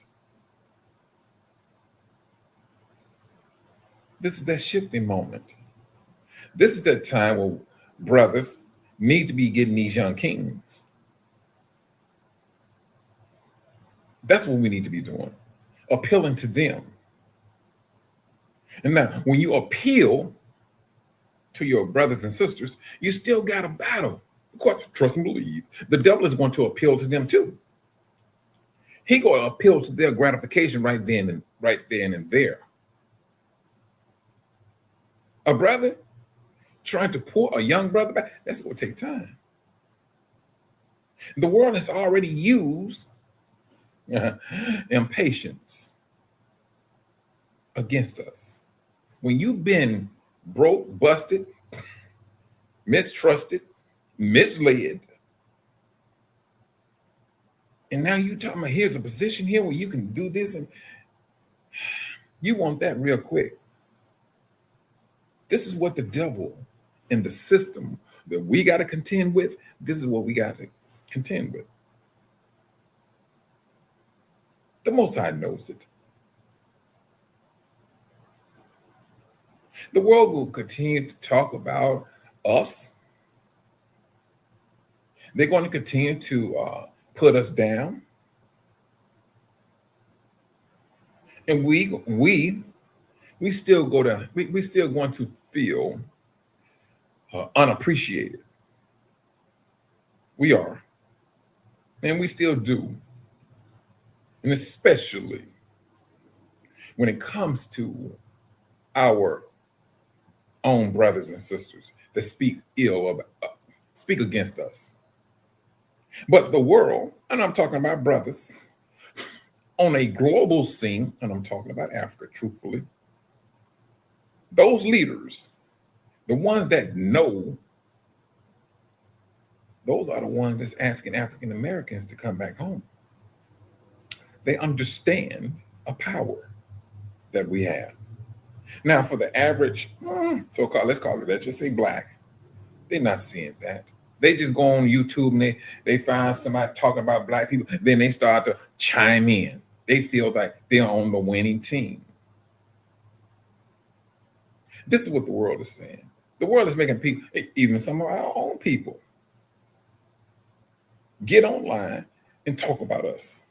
This is that shifting moment. This is that time where brothers need to be getting these young kings. That's what we need to be doing, appealing to them. And now, when you appeal to your brothers and sisters, you still got a battle. Of course, trust and believe. The devil is going to appeal to them too. He going to appeal to their gratification right then and there. A brother trying to pull a young brother back, that's going to take time. The world has already used impatience against us. When you've been broke, busted, mistrusted, misled, and now you talking about here's a position here where you can do this, and you want that real quick. This is what the devil and the system that we got to contend with, this is what we got to contend with. The Most High knows it. The world will continue to talk about us. They're going to continue to put us down. And we still go down. We still going to feel unappreciated. We are. And we still do. And especially when it comes to our own brothers and sisters that speak speak against us. But the world, and I'm talking about brothers, on a global scene, and I'm talking about Africa, truthfully, those leaders, the ones that know, those are the ones that's asking African Americans to come back home. They understand a power that we have. Now, for the average so-called, let's call it, let's just say black, they're not seeing that. They just go on YouTube and they find somebody talking about black people. Then they start to chime in. They feel like they're on the winning team. This is what the world is saying. The world is making people, even some of our own people, get online and talk about us.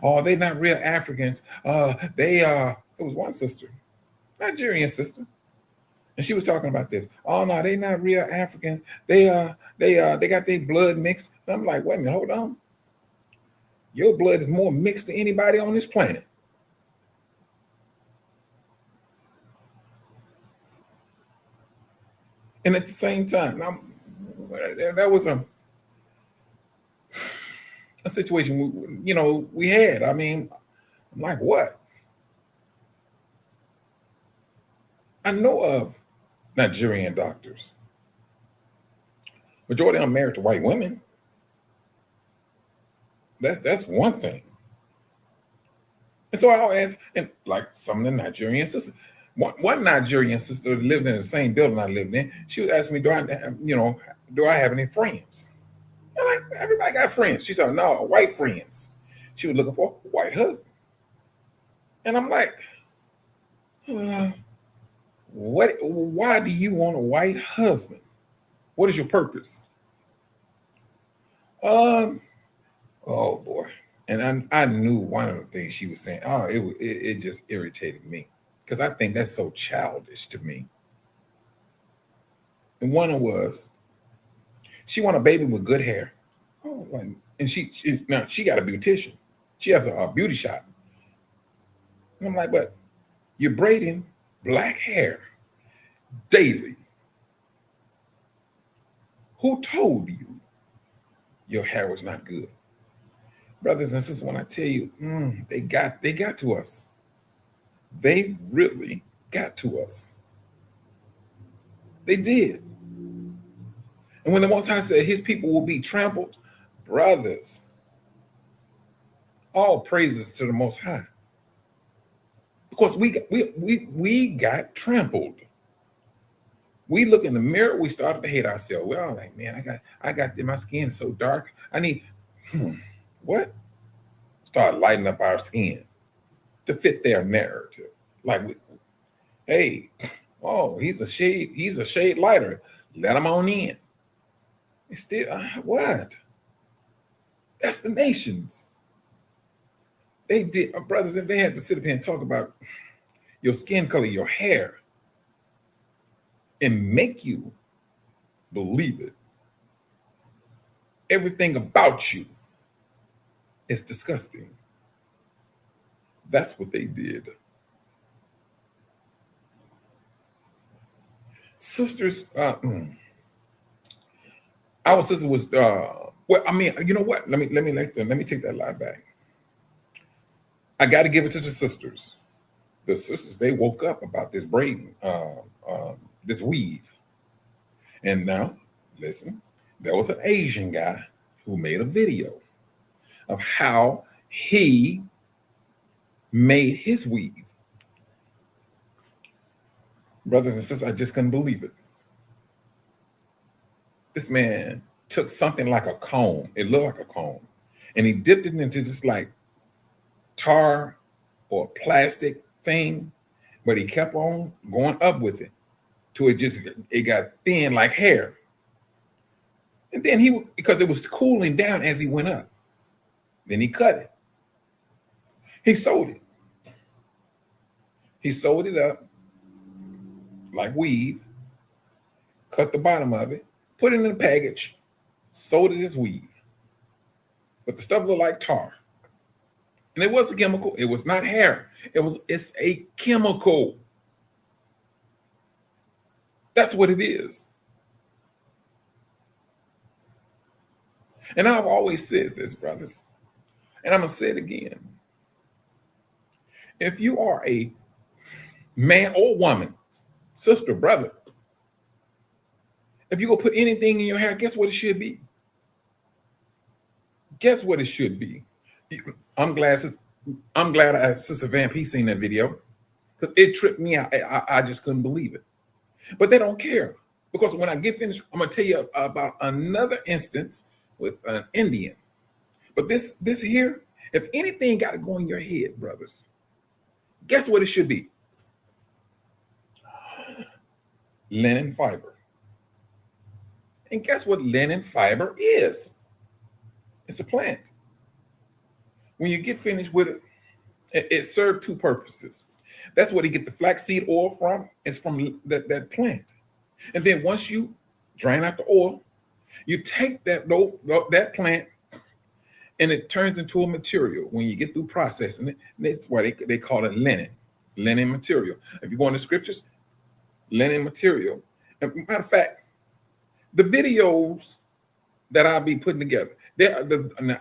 Oh, they're not real Africans. It was one sister, Nigerian sister, and she was talking about this. Oh no, they not real African. They got their blood mixed. And I'm like, wait a minute, hold on. Your blood is more mixed than anybody on this planet. And at the same time, that was a situation we had. I mean, I'm like, what? I know of Nigerian doctors. Majority of them married to white women. That's one thing. And so I'll ask, and like some of the Nigerian sisters, one Nigerian sister lived in the same building I lived in. She was asking me, do I have any friends? And like, everybody got friends. She said, no, white friends. She was looking for a white husband. And I'm like, why do you want a white husband? What is your purpose? Oh boy. And I knew one of the things she was saying. Oh, it just irritated me because I think that's so childish to me. And one was she want a baby with good hair. Oh, like, and now she got a beautician. She has a beauty shop. And I'm like, but you're braiding black hair daily. Who told you your hair was not good? Brothers and sisters, when I tell you, they got to us. They really got to us. They did. And when the Most High said his people will be trampled, brothers, all praises to the Most High. Because we got trampled. We look in the mirror, we started to hate ourselves. We're all like, man, I got my skin is so dark. I need what? Start lighting up our skin to fit their narrative. Like, hey, oh, he's a shade lighter. Let him on in. It's still what? That's the nations. They did, brothers, if they had to sit up here and talk about your skin color, your hair, and make you believe it. Everything about you is disgusting. That's what they did. Sisters, our sister was well, I mean, you know what? Let me take that lie back. I got to give it to the sisters. The sisters, they woke up about this braiding, this weave. And now, listen, there was an Asian guy who made a video of how he made his weave. Brothers and sisters, I just couldn't believe it. This man took something like a comb. It looked like a comb. And he dipped it into just like tar or plastic thing, but he kept on going up with it till it got thin like hair. And then because it was cooling down as he went up, then he cut it. He sewed it. He sewed it up like weave, cut the bottom of it, put it in a package, sewed it as weave. But the stuff looked like tar. And it was a chemical. It was not hair. It's a chemical. That's what it is. And I've always said this, brothers, and I'm going to say it again. If you are a man or woman, sister, brother, if you go put anything in your hair, guess what it should be? Guess what it should be? I'm glad Sister Van P seen that video because it tripped me out. I just couldn't believe it. But they don't care because when I get finished, I'm going to tell you about another instance with an Indian. But this here, if anything got to go in your head, brothers, guess what it should be? Linen fiber. And guess what linen fiber is? It's a plant. When you get finished with it, it served two purposes. That's where they get the flaxseed oil from. It's from that plant. And then once you drain out the oil, you take that plant and it turns into a material. When you get through processing it, that's why they call it linen material. If you go in the scriptures, linen material. And matter of fact, the videos that I'll be putting together,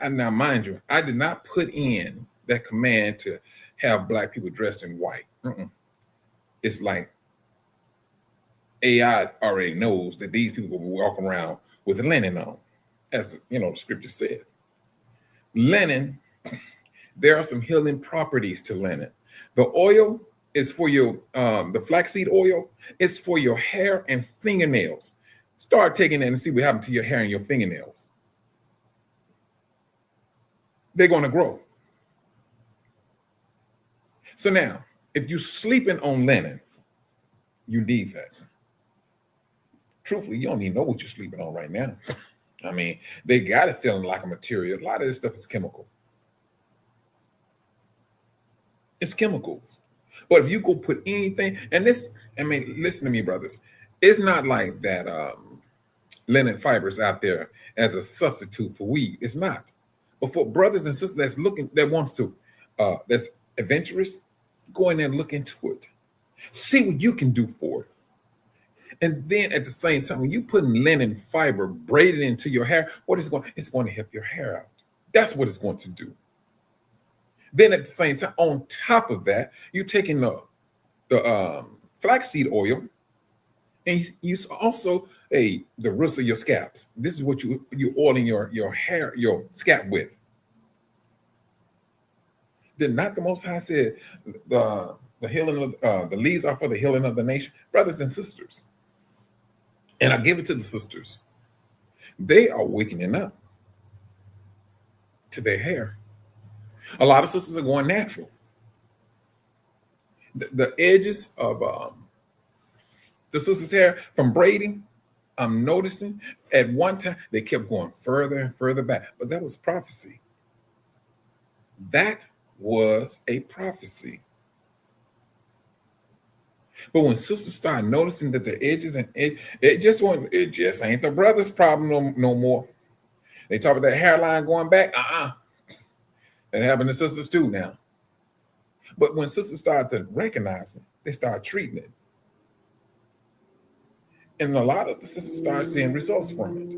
now mind you, I did not put in that command to have black people dressed in white. It's like AI already knows that these people will be walking around with linen on, as the scripture said. Linen, there are some healing properties to linen. The oil is for your the flaxseed oil is for your hair and fingernails. Start taking that and see what happens to your hair and your fingernails. They're going to grow. So now, if you're sleeping on linen, you need that. Truthfully, you don't even know what you're sleeping on right now. I mean, they got it feeling like a material. A lot of this stuff is chemical. It's chemicals. But if you go put anything, and this, I mean, listen to me, brothers. It's not like that linen fibers out there as a substitute for weed. It's not. But for brothers and sisters that's looking, that wants to, that's adventurous, go in there and look into it. See what you can do for it. And then at the same time, when you put linen fiber braided into your hair, what is it going? It's going to help your hair out. That's what it's going to do. Then at the same time, on top of that, you're taking the flaxseed oil, and you also the roots of your scalps. This is what you oiling your hair, your scalp with. Did not the Most High said the healing of the leaves are for the healing of the nation, brothers and sisters. And I give it to the sisters. They are wakening up to their hair. A lot of sisters are going natural. The edges of the sister's hair from braiding, I'm noticing at one time they kept going further and further back. But that was prophecy. That was a prophecy. But when sisters start noticing that the edges and it just ain't the brother's problem no more. They talk about that hairline going back. That happened to sisters too now. But when sisters start to recognize it, they start treating it. And a lot of the sisters start seeing results from it.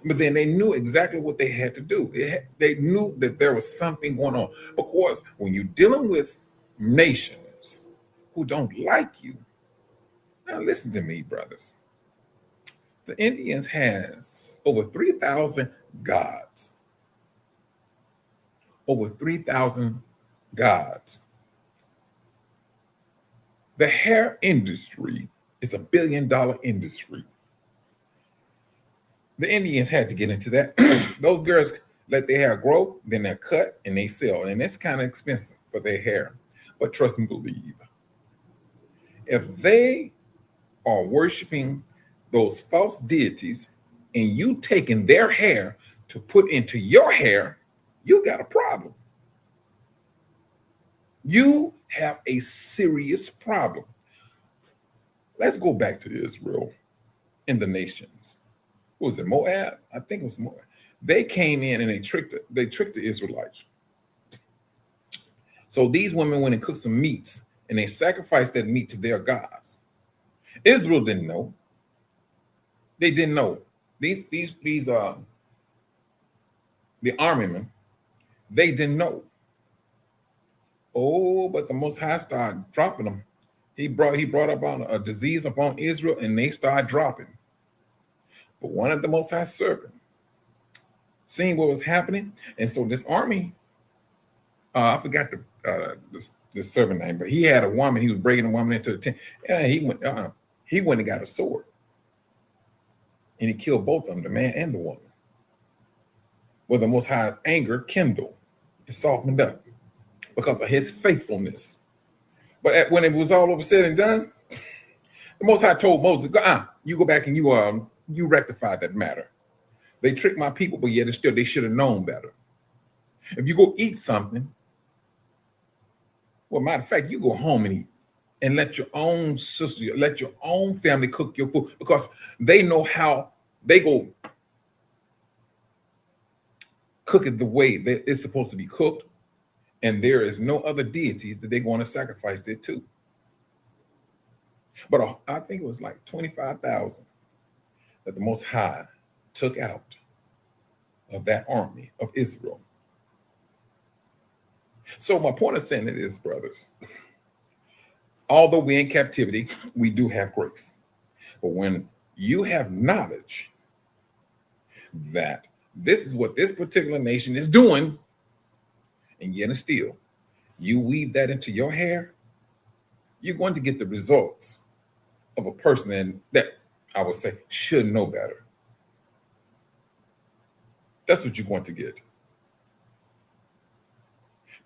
But then they knew exactly what they had to do. They knew that there was something going on. Because when you're dealing with nations who don't like you, now listen to me, brothers. The Indians has over 3,000 gods. Over 3,000 gods. The hair industry is $1 billion industry. The Indians had to get into that. Those girls let their hair grow, then they're cut and they sell. And it's kind of expensive for their hair. But trust and believe, if they are worshiping those false deities and you taking their hair to put into your hair, you got a problem. You have a serious problem. Let's go back to Israel and the nations. What was it, Moab? I think it was Moab. They came in and they tricked the Israelites. So these women went and cooked some meat and they sacrificed that meat to their gods. Israel didn't know. They didn't know. These the armymen, they didn't know. Oh, but the Most High started dropping them. He brought upon a disease upon Israel, and they started dropping. But one of the Most High servant, seeing what was happening, and so this army, I forgot the servant name, but he had a woman. He was breaking a woman into the tent. Yeah, he went and got a sword, and he killed both of them, the man and the woman. Well, the Most High's anger kindled, it softened up because of his faithfulness. But when it was all over said and done, the Most High told Moses, you go back and you rectify that matter. They tricked my people, but yet still they should have known better. If you go eat something, well, matter of fact, you go home and eat and let your own sister, let your own family cook your food because they know how they go cook it the way that it's supposed to be cooked. And there is no other deities that they're going to sacrifice it to. But I think it was like 25,000 that the Most High took out of that army of Israel. So my point of saying it is, brothers, although we're in captivity, we do have grace. But when you have knowledge that this is what this particular nation is doing, and yet and still, you weave that into your hair, you're going to get the results of a person that I would say should know better. That's what you're going to get.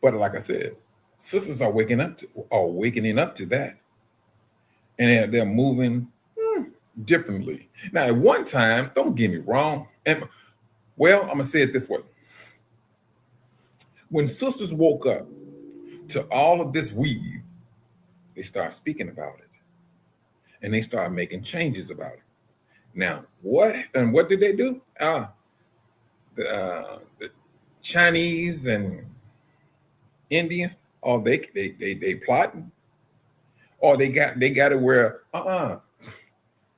But like I said, sisters are waking up to that. And they're moving differently. Now, at one time, don't get me wrong, and Well, I'm gonna say it this way. When sisters woke up to all of this weave, they started speaking about it. And they started making changes about it. Now, what did they do? The Chinese and Indians, oh, they plotting, or they got it where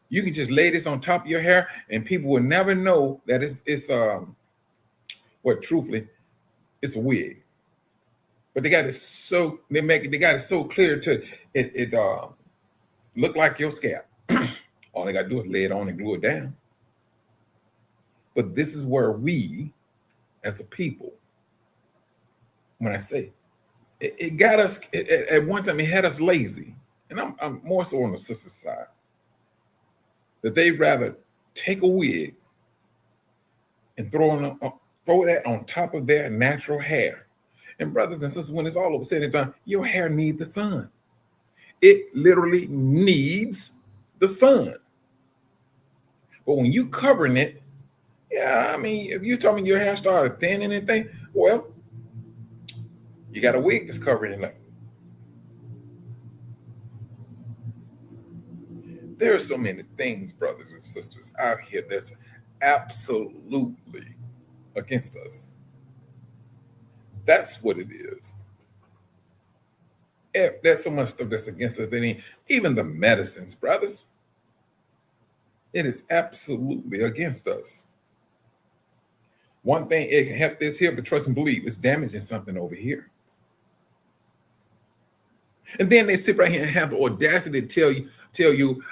you can just lay this on top of your hair and people will never know that truthfully, it's a wig. But they got it so clear to it look like your scalp. All they got to do is lay it on and glue it down. But this is where we, as a people, when I say it got us at one time, it had us lazy, and I'm more so on the sister side, that they'd rather take a wig and throw that on top of their natural hair. And brothers and sisters, when it's all over said and done, your hair needs the sun. It literally needs the sun. But when you covering it, yeah, I mean, if you told me your hair started thinning and thing, well, you got a wig that's covering it up. There are so many things, brothers and sisters, out here that's absolutely against us. That's what it is. There's so much stuff that's against us. Even the medicines, brothers, it is absolutely against us. One thing, it can help this here, but trust and believe, it's damaging something over here. And then they sit right here and have the audacity to tell you,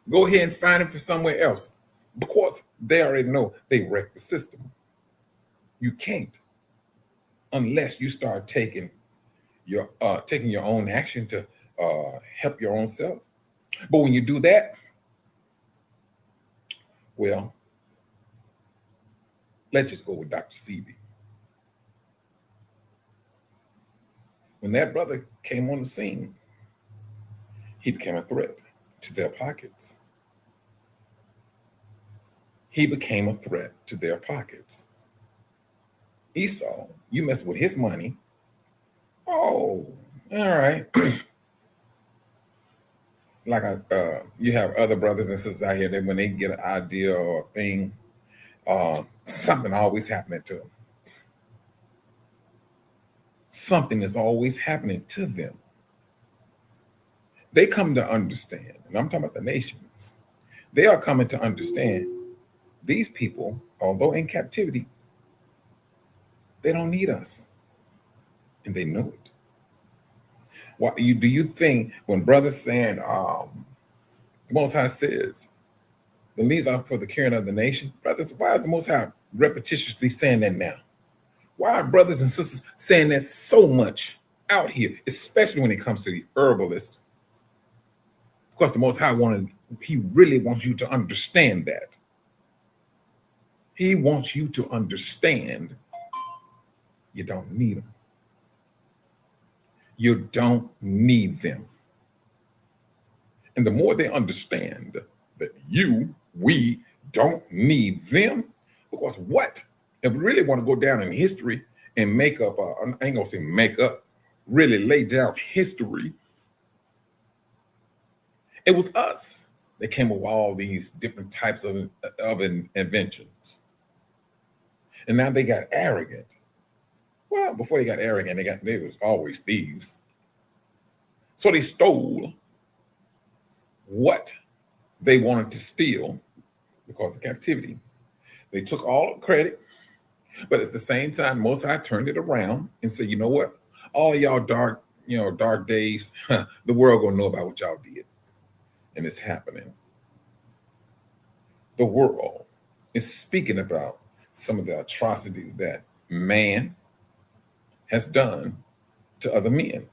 go ahead and find it for somewhere else, because they already know they wrecked the system. You can't, unless you start taking your own action to help your own self. But when you do that, well, let's just go with Dr. Sebi. When that brother came on the scene, he became a threat to their pockets. He became a threat to their pockets. Esau, you mess with his money. Oh, all right. Like you have other brothers and sisters out here that when they get an idea or a thing, something always happening to them. Something is always happening to them. They come to understand, and I'm talking about the nations, they are coming to understand these people, although in captivity, they don't need us. And they know it. What do you think when brothers saying, the Most High says, the leaves are for the curing of the nation? Brothers, why is the Most High repetitiously saying that now? Why are brothers and sisters saying that so much out here, especially when it comes to the herbalist? Because the Most High he really wants you to understand that. He wants you to understand you don't need them. You don't need them. And the more they understand that we don't need them, because what? If we really want to go down in history and make up, I ain't gonna say make up, really lay down history, it was us that came up with all these different types of inventions. And now they got arrogant. Well, before they got arrogant, they was always thieves. So they stole what they wanted to steal because of captivity. They took all the credit, but at the same time, Most High turned it around and said, you know what? All y'all dark days, the world gonna know about what y'all did. And it's happening. The world is speaking about some of the atrocities that man has done to other men.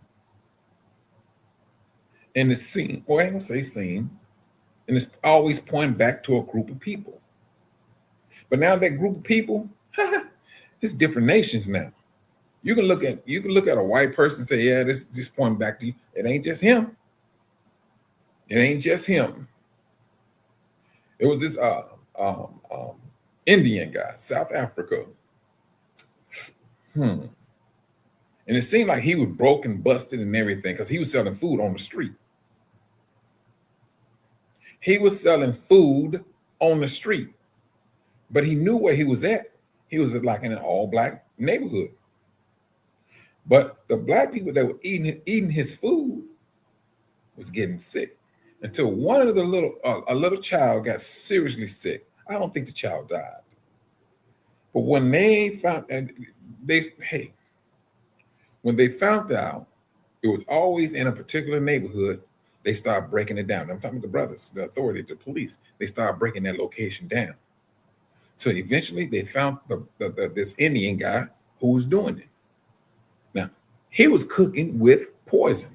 And it's seen, or I ain't gonna say seen, and it's always pointing back to a group of people. But now that group of people, it's different nations now. You can look at a white person and say, yeah, this pointing back to you. It ain't just him. It ain't just him. It was this Indian guy, South Africa. And it seemed like he was broken, busted, and everything because he was selling food on the street. He was selling food on the street, but he knew where he was at. He was like in an all-black neighborhood. But the black people that were eating his food was getting sick until one of the a little child got seriously sick. I don't think the child died. But when they found when they found out it was always in a particular neighborhood, they started breaking it down. I'm talking about the brothers, the authority, the police. They started breaking that location down. So eventually they found this Indian guy who was doing it. Now, he was cooking with poison.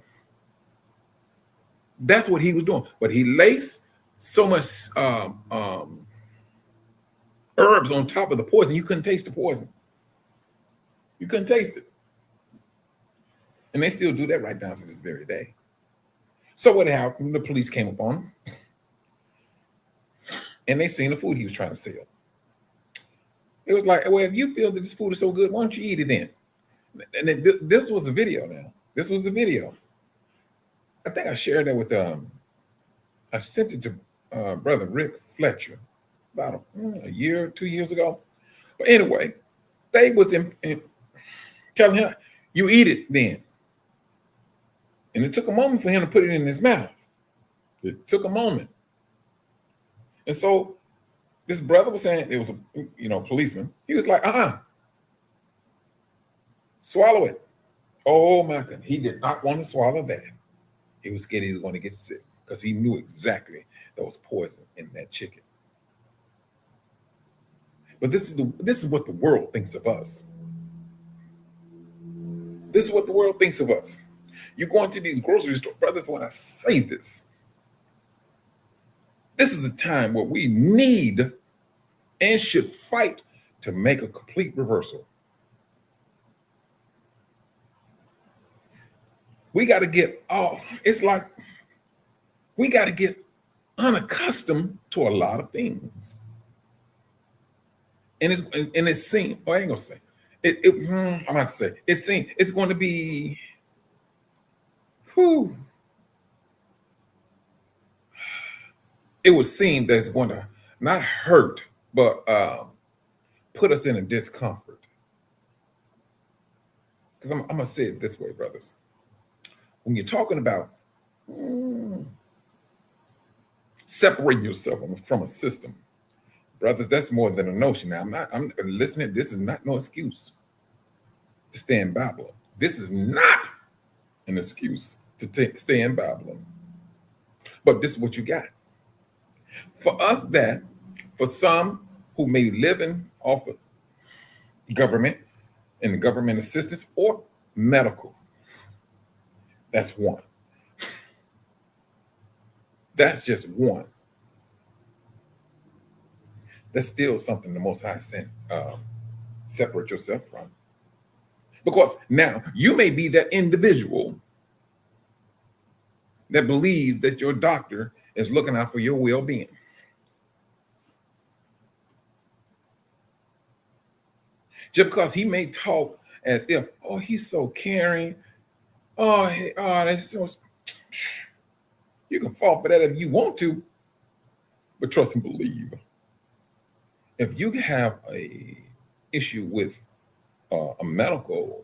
That's what he was doing. But he laced so much herbs on top of the poison, you couldn't taste the poison. You couldn't taste it. And they still do that right down to this very day. So what happened? The police came upon him and they seen the food he was trying to sell. It was like, well, if you feel that this food is so good, why don't you eat it then? And this was a video now. This was a video. I think I shared that with, I sent it to Brother Rick Fletcher about a year, 2 years ago. But anyway, they was telling him, you eat it then. And it took a moment for him to put it in his mouth. It took a moment. And so this brother was saying, it was a policeman. He was like, swallow it. Oh my goodness. He did not want to swallow that. He was scared he was going to get sick because he knew exactly there was poison in that chicken. But this is what the world thinks of us. This is what the world thinks of us. You go into these grocery stores, brothers, when I say this is a time where we need and should fight to make a complete reversal. We got to get, it's like we got to get unaccustomed to a lot of things. And it seems, I ain't gonna say it. I'm gonna have to say it seems it's going to be. It would seem that it's going to not hurt, but put us in a discomfort. Because I'm gonna say it this way, brothers. When you're talking about separating yourself from a system, brothers, that's more than a notion. Now, I'm listening. This is not no excuse to stay in Babylon. This is not an excuse to stay in Babylon. But this is what you got. For us, for some who may be living off of government and the government assistance or medical, that's one. That's just one. That's still something the Most High said, separate yourself from. Because now you may be that individual that believes that your doctor is looking out for your well-being. Just because he may talk as if, he's so caring. That's so. You can fall for that if you want to, but trust and believe. If you have a issue with a medical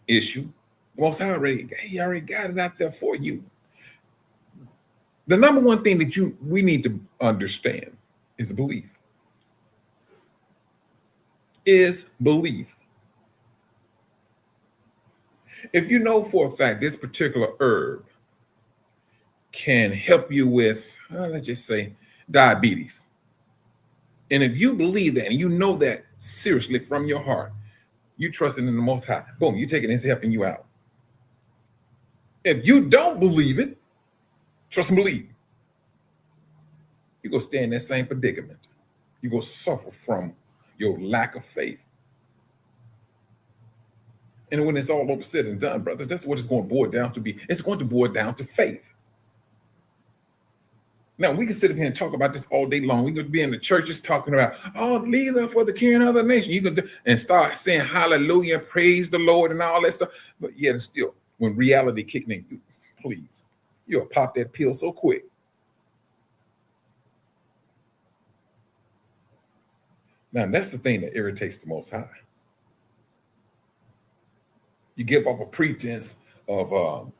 issue, the Most High he already got it out there for you. The number one thing that we need to understand is belief. Is belief. If you know for a fact this particular herb can help you with, let's just say, diabetes, and if you believe that and you know that seriously from your heart, you trust in the Most High, boom, you take it and it's helping you out. If you don't believe it, trust and believe, you go stay in that same predicament. You go suffer from your lack of faith. And when it's all over said and done, brothers, that's what it's going to boil down to be. It's going to boil down to faith. Now, we can sit up here and talk about this all day long. We could be in the churches talking about, oh, these are for the king of the nation. You could and start saying hallelujah, praise the Lord, and all that stuff. But yet, still, when reality kicked in, please, you'll pop that pill so quick. Now, that's the thing that irritates the Most High. You give up a pretense of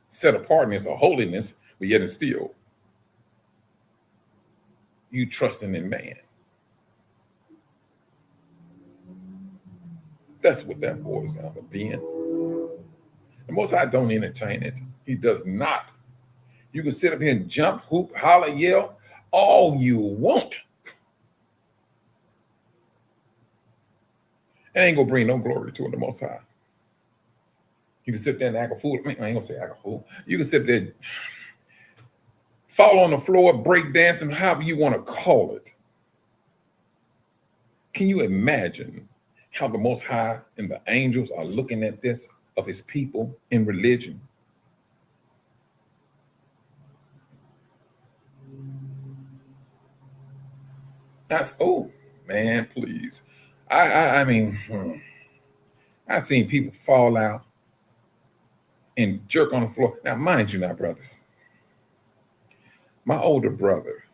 set apartness or holiness, but yet it's still you trusting in man. That's what that boils down to being. The Most High don't entertain it. He does not. You can sit up here and jump, hoop, holler, yell, all you want. It ain't gonna bring no glory to it, the Most High. You can sit there and act a fool. I ain't gonna say act a fool. You can sit there, fall on the floor, break dancing, however you want to call it. Can you imagine how the Most High and the angels are looking at this of his people in religion? That's, oh man, please. I mean, I've seen people fall out and jerk on the floor. Now, mind you now, brothers, my older brother,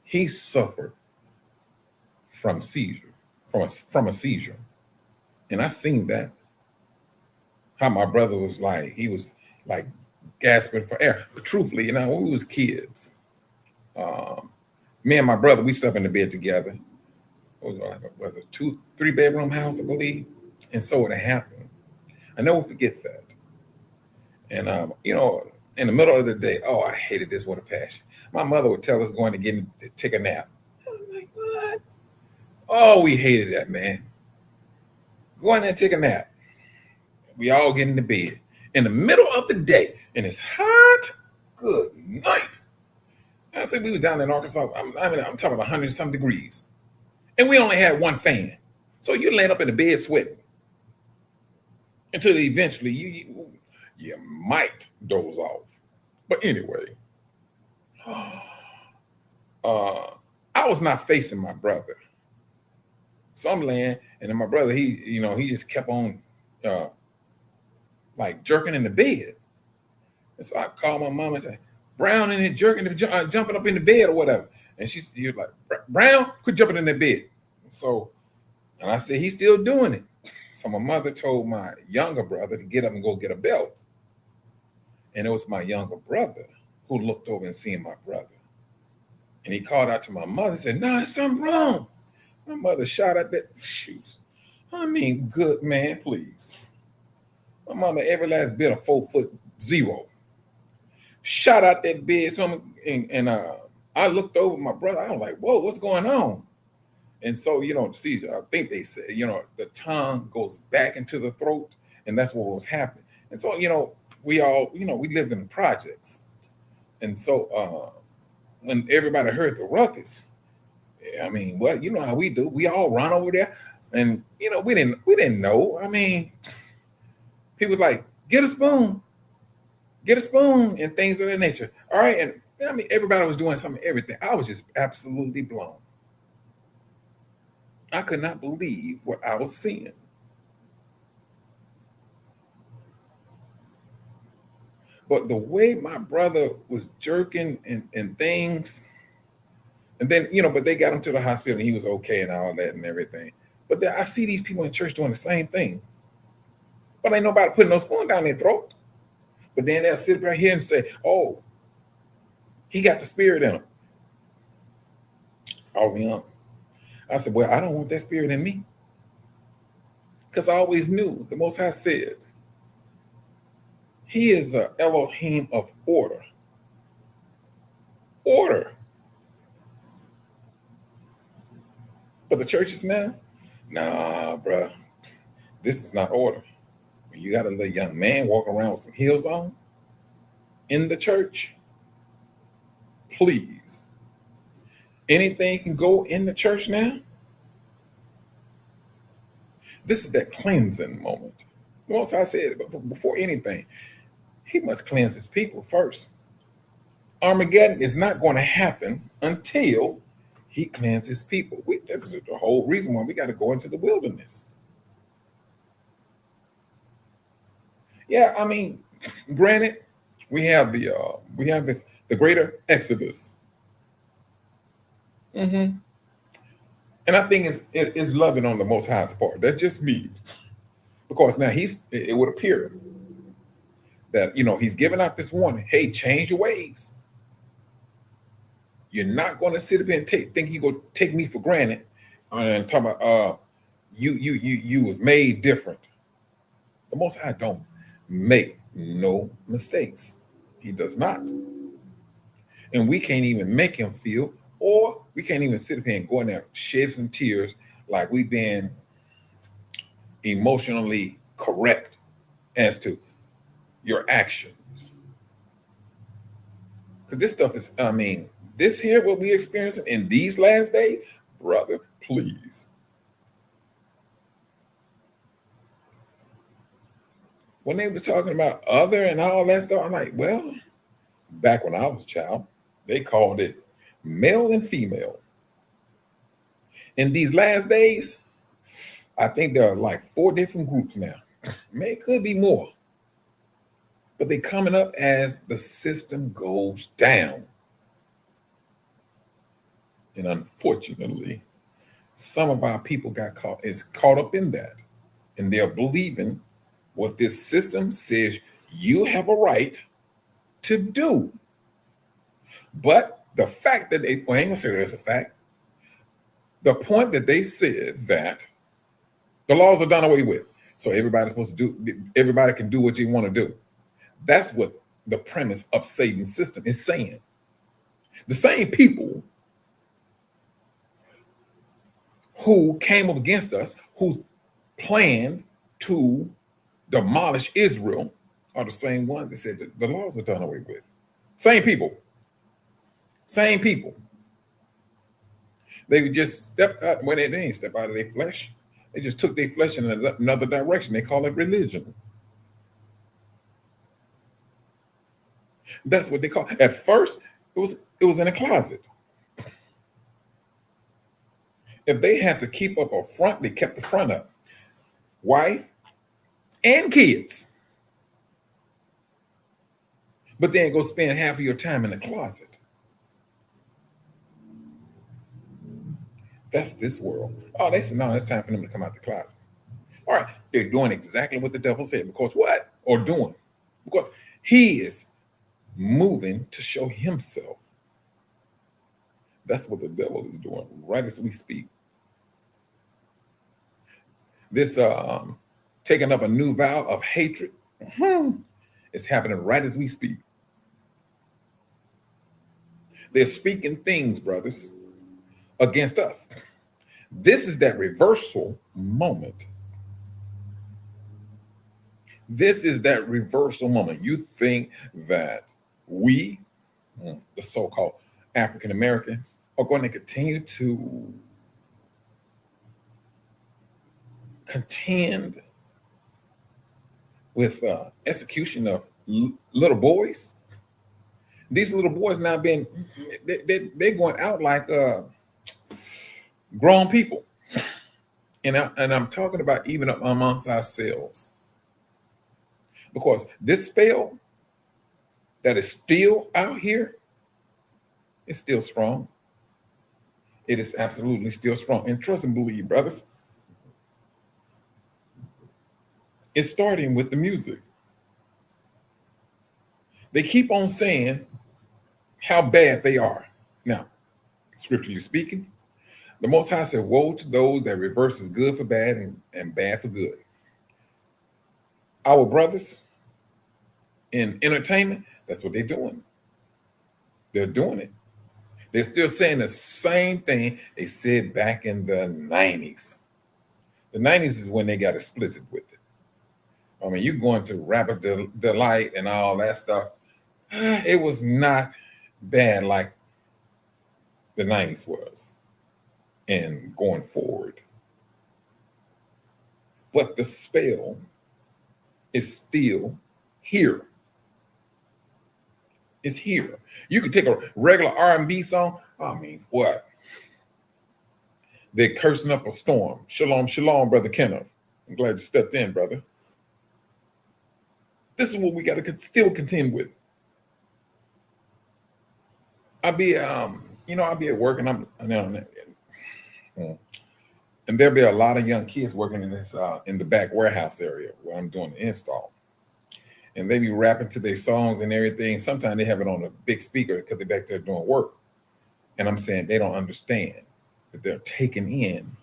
he suffered from seizure, from a seizure. And I seen that. How my brother was like, he was like gasping for air. But truthfully, you know, when we was kids, me and my brother, we slept in the bed together. It was like a 2-3 bedroom house, I believe. And so it happened. I never forget that. And, you know, in the middle of the day, oh, I hated this with a passion. My mother would tell us going to take a nap. I'm like, what? Oh, we hated that, man. Go in there and take a nap. We all get in the bed in the middle of the day, and it's hot. Good night. I said we were down in Arkansas. I'm talking about 100-some degrees. And we only had one fan. So you laying up in the bed sweating until eventually you might doze off. But anyway, I was not facing my brother. So I'm laying, and then my brother, he just kept on like jerking in the bed. And so I called my mom and said, Brown in it jerking, jumping up in the bed or whatever. And she was like, Brown, quit jumping in the bed. And I said, he's still doing it. So my mother told my younger brother to get up and go get a belt. And it was my younger brother who looked over and seen my brother. And he called out to my mother and said, no, there's something wrong. My mother shot at that. Shoot. I mean, good man, please. My mama, every last bit of 4'0". Shot out that bed and I looked over my brother. I was like, whoa, what's going on? And so, see, I think they said, the tongue goes back into the throat, and that's what was happening. And so, we all, we lived in the projects. And so when everybody heard the ruckus, I mean, well, you know how we do. We all run over there. And, we didn't know. I mean, people like, get a spoon, and things of that nature. All right. And I mean, everybody was doing something, everything. I was just absolutely blown. I could not believe what I was seeing. But the way my brother was jerking and things, and then, but they got him to the hospital and he was okay and all that and everything. But then I see these people in church doing the same thing. But ain't nobody putting no spoon down their throat. But then they'll sit right here and say, oh, he got the spirit in him. I was young. I said, well, I don't want that spirit in me. Because I always knew the Most High said, he is an Elohim of order. Order. But the churches now, nah, bruh, this is not order. When you got a little young man walking around with some heels on in the church, please. Anything can go in the church now. This is that cleansing moment. Most I said, but before anything, he must cleanse his people first. Armageddon is not going to happen until he cleanses his people. That's the whole reason why we got to go into the wilderness. Yeah, I mean, granted, we have the greater Exodus. And I think it's loving on the Most High's part. That's just me, because now it would appear that he's giving out this warning. Hey, change your ways. You're not going to sit up here and think you go take me for granted and talk about you was made different. The Most High don't make no mistakes. He does not. And we can't even make him feel, or we can't even sit up here and go in there, shed some tears like we've been emotionally correct as to your actions. Because this stuff is, this here, what we experiencing in these last days, brother, please. When they were talking about other and all that stuff, I'm like, well, back when I was a child, they called it male and female. In these last days, I think there are like 4 different groups now. It could be more. But they're coming up as the system goes down. And unfortunately, some of our people is caught up in that. And they're believing what this system says you have a right to do. But the fact that I ain't gonna say there's a fact. The point that they said that the laws are done away with, so everybody can do what they want to do. That's what the premise of Satan's system is saying. The same people who came up against us, who planned to demolish Israel, are the same ones that said that the laws are done away with. Same people. Same people. They just stepped out, when they didn't step out of their flesh. They just took their flesh in another direction. They call it religion. That's what they call it. At first, it was in a closet. If they had to keep up a front, they kept the front up. Wife and kids. But then go spend half of your time in the closet. That's this world. Oh, they said, no, it's time for them to come out the closet. All right, they're doing exactly what the devil said. Because what? Or doing. Because he is moving to show himself. That's what the devil is doing right as we speak. This taking up a new vow of hatred is happening right as we speak. They're speaking things, brothers, against us. This is that reversal moment. This is that reversal moment. You think that we, the so-called African Americans, are going to continue to contend with execution of little boys? These little boys now they're going out like grown people. And I'm talking about even amongst ourselves. Because this spell that is still out here is still strong. It is absolutely still strong. And trust and believe, brothers, it's starting with the music. They keep on saying how bad they are. Now, scripturally speaking, the Most High said, woe to those that reverses good for bad and bad for good. Our brothers in entertainment, that's what they're doing. They're doing it. They're still saying the same thing they said back in the 90s. The 90s is when they got explicit with it. I mean, you're going to Rapid Delight and all that stuff. It was not bad like the 90s was and going forward. But the spell is still here. It's here. You could take a regular R&B song. I mean, what? They're cursing up a storm. Shalom, shalom, Brother Kenneth. I'm glad you stepped in, brother. This is what we got to still contend with. I'll be at work and and there'll be a lot of young kids working in this in the back warehouse area where I'm doing the install. And they be rapping to their songs and everything. Sometimes they have it on a big speaker because they're back there doing work. And I'm saying they don't understand that they're taking in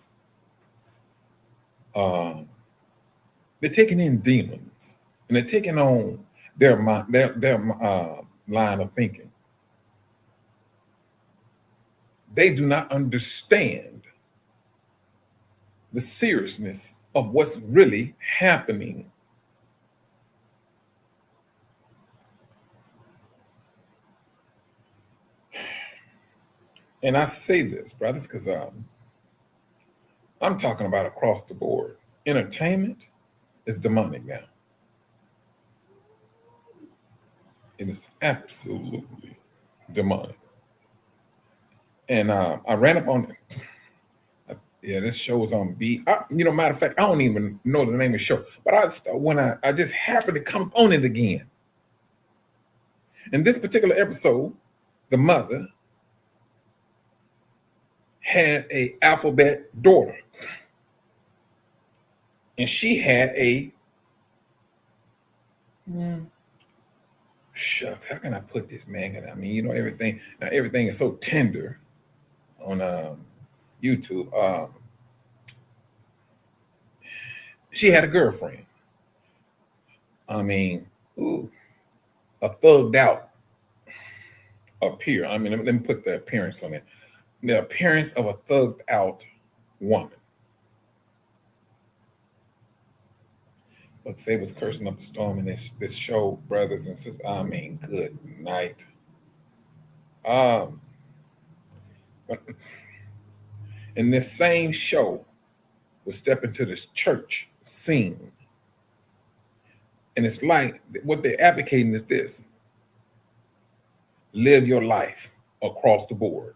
demons, and they're taking on their mind, their line of thinking. They do not understand the seriousness of what's really happening. And I say this, brothers, because I'm talking about across the board. Entertainment is demonic now. It is absolutely demonic. And I ran up on it. Yeah, this show was on matter of fact, I don't even know the name of the show, but I just happened to come on it again. In this particular episode, the mother had a alphabet daughter, and she had a shucks. How can I put this, man? I mean, everything. Now everything is so tender on YouTube. She had a girlfriend. I mean, a thugged out appear. I mean, let me put the appearance on it. The appearance of a thugged out woman. But they was cursing up a storm in this show, brothers and sisters. I mean, good night. In this same show, we step into this church scene. And it's like what they're advocating is this: live your life across the board.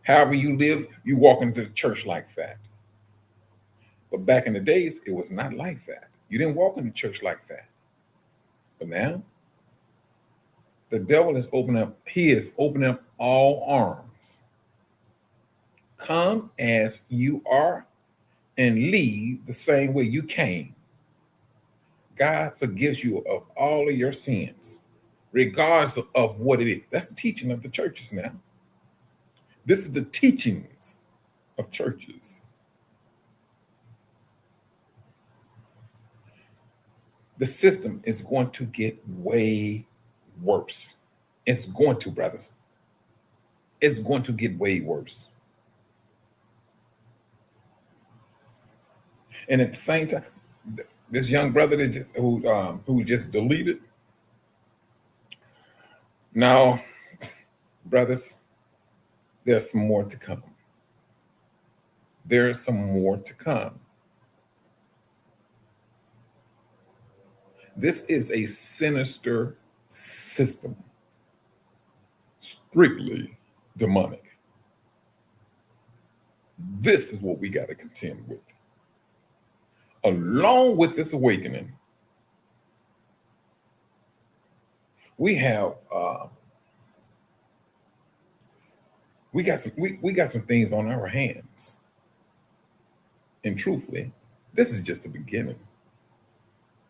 However you live, you walk into the church like that. But back in the days, it was not like that. You didn't walk into church like that. But now, the devil is opening up all arms. Come as you are and leave the same way you came. God forgives you of all of your sins, regardless of what it is. That's the teaching of the churches now. This is the teachings of churches. The system is going to get way worse. It's going to, brothers. It's going to get way worse. And at the same time, this young brother who just deleted. Now, brothers, there's some more to come. There's some more to come. This is a sinister system, strictly demonic. This is what we got to contend with. Along with this awakening, we have we got some things on our hands. And truthfully, this is just the beginning.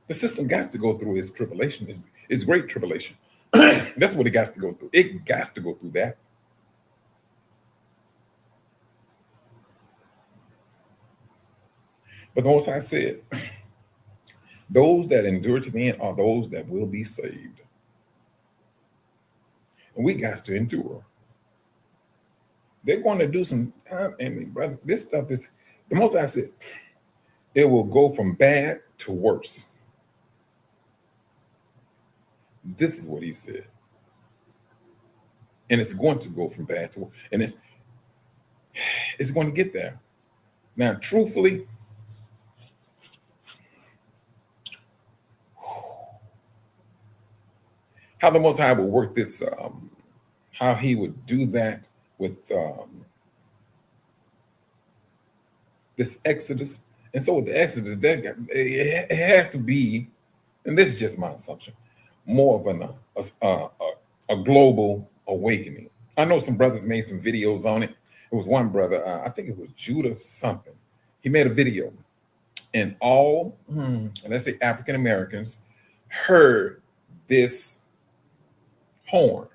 The system got to go through its tribulation, its great tribulation. That's what it got to go through. It got to go through that. But the Most High said, those that endure to the end are those that will be saved. And we got to endure. They're going to do some, brother, this stuff is, the Most High said, it will go from bad to worse. This is what he said. And it's going to go from bad to worse. And it's going to get there. Now, truthfully, how the Most High would work this, how he would do that with this Exodus. And so with the Exodus, it has to be, and this is just my assumption, more of a global awakening. I know some brothers made some videos on it. It was one brother, I think it was Judah something. He made a video, and all, let's say African Americans heard this horn,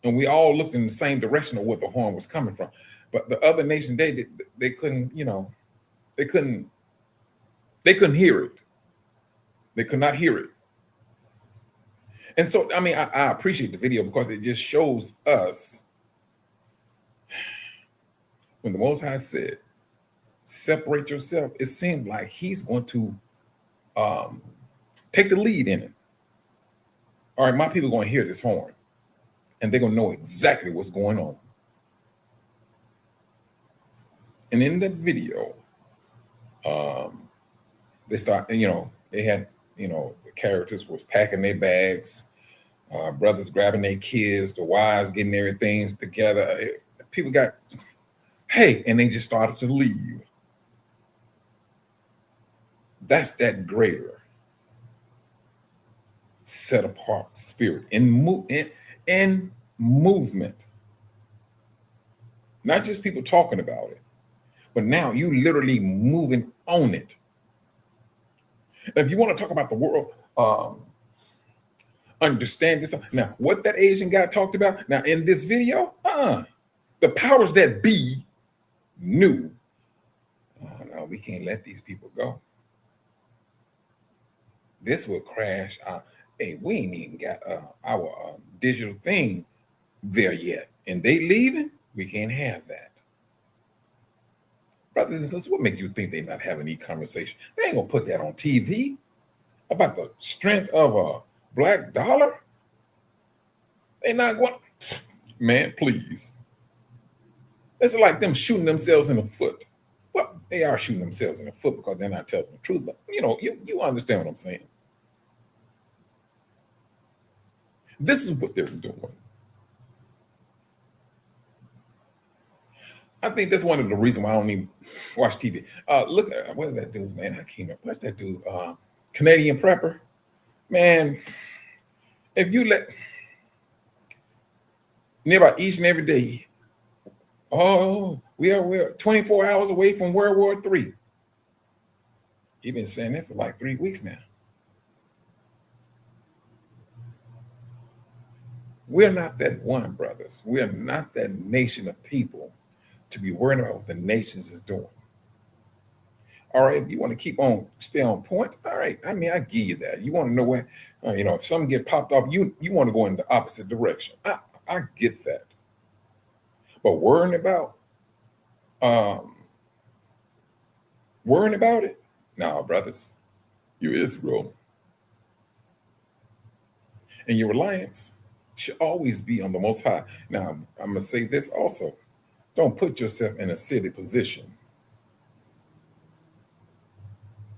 and we all looked in the same direction of what the horn was coming from. But the other nation, they couldn't, they couldn't hear it. They could not hear it. And so, I mean, I appreciate the video because it just shows us when the Most High said, separate yourself, it seemed like he's going to take the lead in it. All right, my people are going to hear this horn, and they're going to know exactly what's going on. And in that video, they start, they had, the characters was packing their bags, brothers grabbing their kids, the wives getting everything together. People got, hey, and they just started to leave. That's that greater set apart spirit in movement. Not just people talking about it, but now you literally moving on it. If you want to talk about the world, understand this. Now, what that Asian guy talked about, now in this video, the powers that be knew, no, we can't let these people go. This will crash. Hey, we ain't even got our digital thing there yet. And they leaving, we can't have that. Brothers and sisters, what make you think they're not having any conversation? They ain't gonna put that on TV about the strength of a black dollar. They not going, man, please. It's like them shooting themselves in the foot. Well, they are shooting themselves in the foot because they're not telling the truth, but you understand what I'm saying. This is what they're doing. I think that's one of the reasons why I don't even watch TV. Look at, what is that dude, man? I can't remember. What's that dude? Canadian Prepper. Man, if you let nearby each and every day, we're 24 hours away from World War III. He's been saying that for like 3 weeks now. We're not that one, brothers. We're not that nation of people to be worrying about what the nations is doing. All right, if you want to stay on point, all right. I mean, I give you that. You want to know when, if something get popped off, you want to go in the opposite direction. I get that. But worrying about it? No, brothers. You Israel. And your reliance should always be on the Most High. Now, I'm going to say this also. Don't put yourself in a silly position.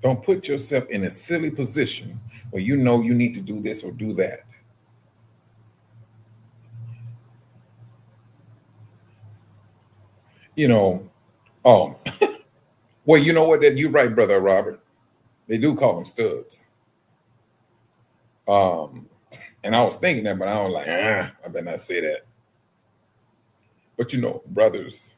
Don't put yourself in a silly position where you know you need to do this or do that. Well, you know what? You're right, Brother Robert. They do call them studs. And I was thinking that, but I was like, I better not say that. But brothers,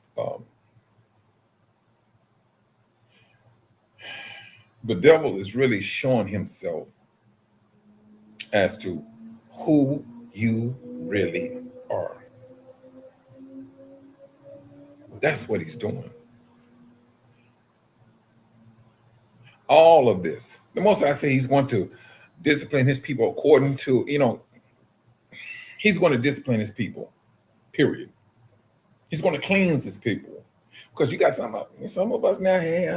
the devil is really showing himself as to who you really are. That's what he's doing. All of this. The most I say he's going to discipline his people according to, he's going to discipline his people, period. He's going to cleanse his people. Because you got some of us now, hey,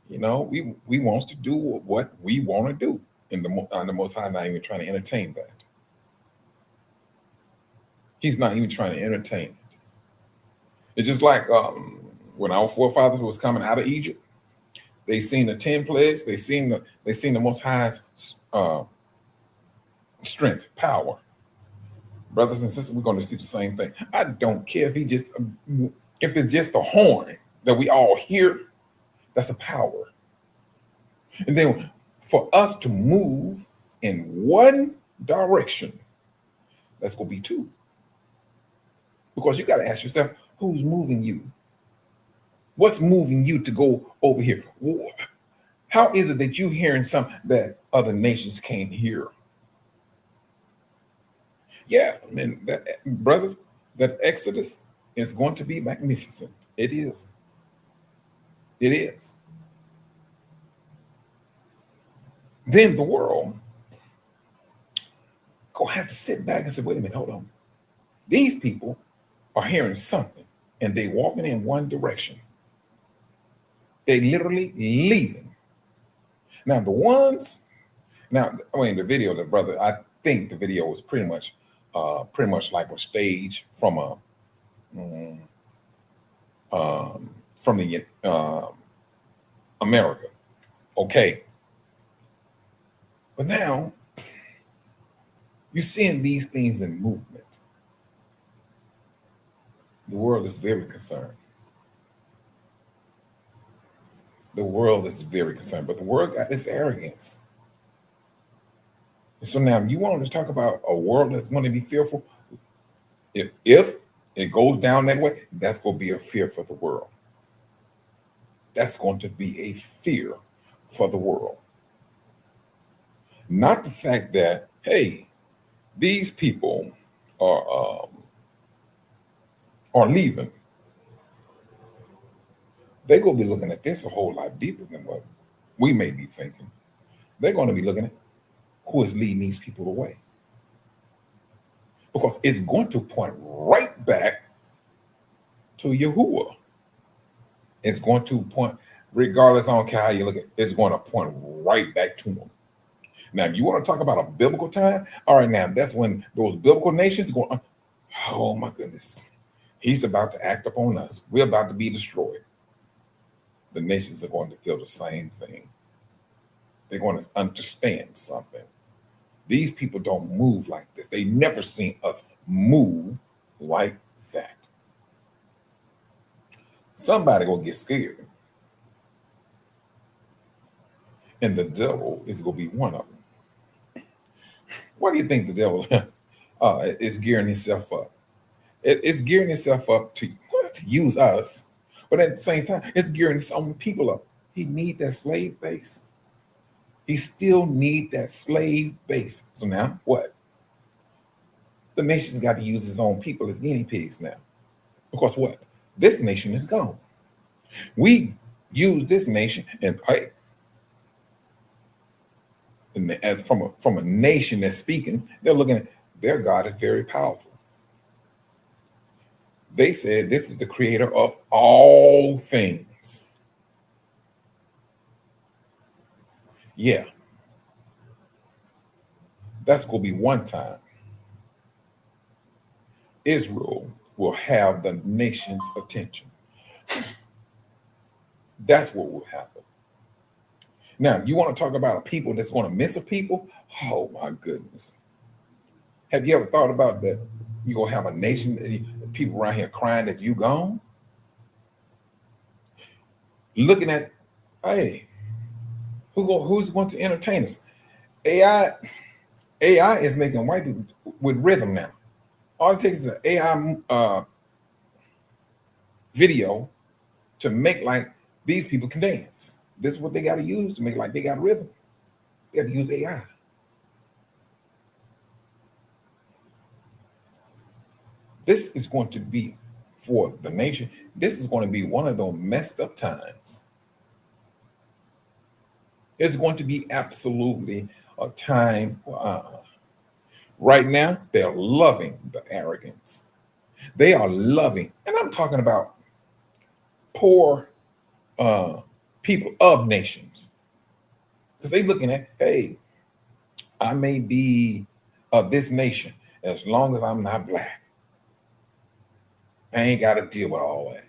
we want to do what we want to do. And the Most High not even trying to entertain that. He's not even trying to entertain it. It's just like when our forefathers was coming out of Egypt, they seen the 10 plagues. They seen the Most High's strength, power. Brothers and sisters, we're going to see the same thing. I don't care if it's just a horn that we all hear, that's a power. And then for us to move in one direction, that's going to be two. Because you got to ask yourself, who's moving you? What's moving you to go over here? How is it that you're hearing something that other nations can't hear? Yeah, man, brothers, that Exodus is going to be magnificent. It is. It is. Then the world gonna have to sit back and say, wait a minute, hold on. These people are hearing something and they walking in one direction. They literally leaving. Now the video, the brother, I think the video was pretty much like a stage from the America. Okay. But now you're seeing these things in movement. The world is very concerned. The world is very concerned, but the world got this arrogance. And so now you want to talk about a world that's going to be fearful? If it goes down that way, that's going to be a fear for the world. That's going to be a fear for the world. Not the fact that, hey, these people are leaving. They're going to be looking at this a whole lot deeper than what we may be thinking. They're going to be looking at who is leading these people away. Because it's going to point right back to Yahuwah. It's going to point, regardless, I don't care how you look at it, it's going to point right back to him. Now, if you want to talk about a biblical time, all right, now that's when those biblical nations are going, oh my goodness, he's about to act upon us. We're about to be destroyed. The nations are going to feel the same thing. They're going to understand something. These people don't move like this. They never seen us move like that. Somebody will get scared. And the devil is going to be one of them. What do you think the devil is gearing himself up? It's gearing itself up to use us, but at the same time, it's gearing its own people up. He need that slave base. He still need that slave base. So now what? The nation's got to use his own people as guinea pigs now. Because what? This nation is gone. We use this nation and from a nation that's speaking, they're looking at their God is very powerful. They said this is the creator of all things. Yeah. That's going to be one time Israel will have the nation's attention. That's what will happen. Now, you want to talk about a people that's going to miss a people? Oh, my goodness. Have you ever thought about that? You're going to have a nation, people around here crying that you gone? Looking at, hey, who's going to entertain us? AI is making white people with rhythm now. All it takes is an AI video to make like these people can dance. This is what they got to use to make like they got rhythm. They got to use AI. This is going to be for the nation. This is going to be one of those messed up times. It's going to be absolutely a time. Right now, they're loving the arrogance. They are loving, and I'm talking about poor people of nations. Because they're looking at, hey, I may be of this nation as long as I'm not black. I ain't got to deal with all that.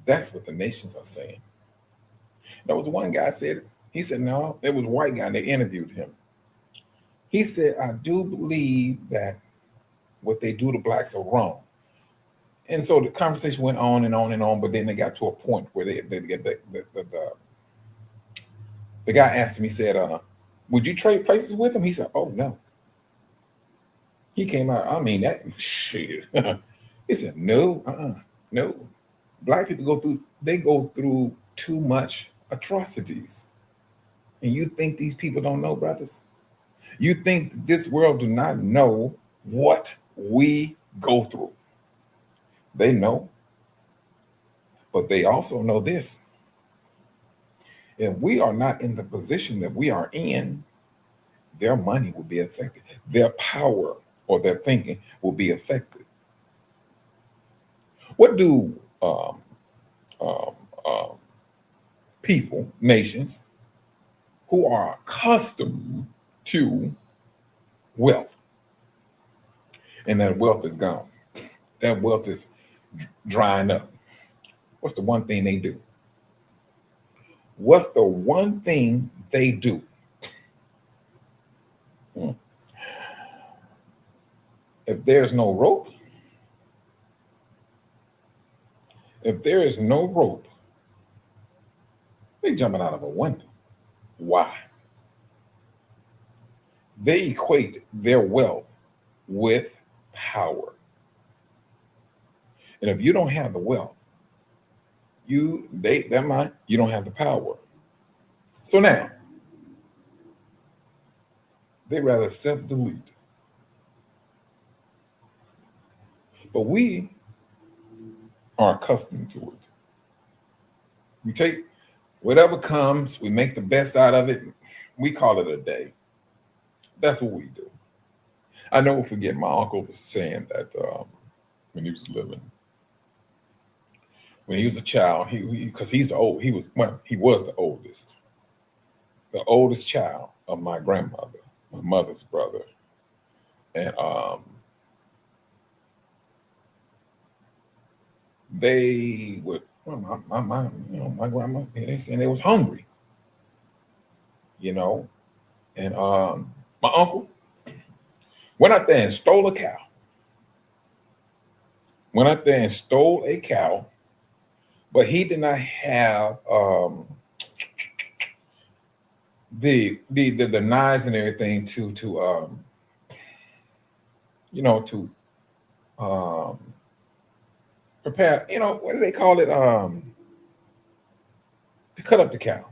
That's what the nations are saying. There was one guy said, he said, no, it was a white guy, and they interviewed him. He said, I do believe that what they do to blacks are wrong. And so the conversation went on and on and on, but then they got to a point where the guy asked him, he said, would you trade places with him? He said, oh, no. He came out, I mean, that shit. He said, no, no. Black people go through too much atrocities. And you think these people don't know, brothers? You think this world do not know what we go through? They know. But they also know this. If we are not in the position that we are in, their money will be affected. Their power or their thinking will be affected. What do people, nations, who are accustomed to wealth, and that wealth is gone, that wealth is drying up, what's the one thing they do? What's the one thing they do? If there's no rope, they're jumping out of a window. Why? They equate their wealth with power. And if you don't have the wealth, you don't have the power. So now, they rather self-delete. But we are accustomed to it. We take whatever comes, we make the best out of it. We call it a day. That's what we do. I never forget my uncle was saying that when he was living, when he was a child, because he was the oldest child of my grandmother, my mother's brother. And they would, my grandma, they saying they was hungry, and my uncle went out there and stole a cow. But he did not have the knives and everything to prepare, what do they call it? To cut up the cow.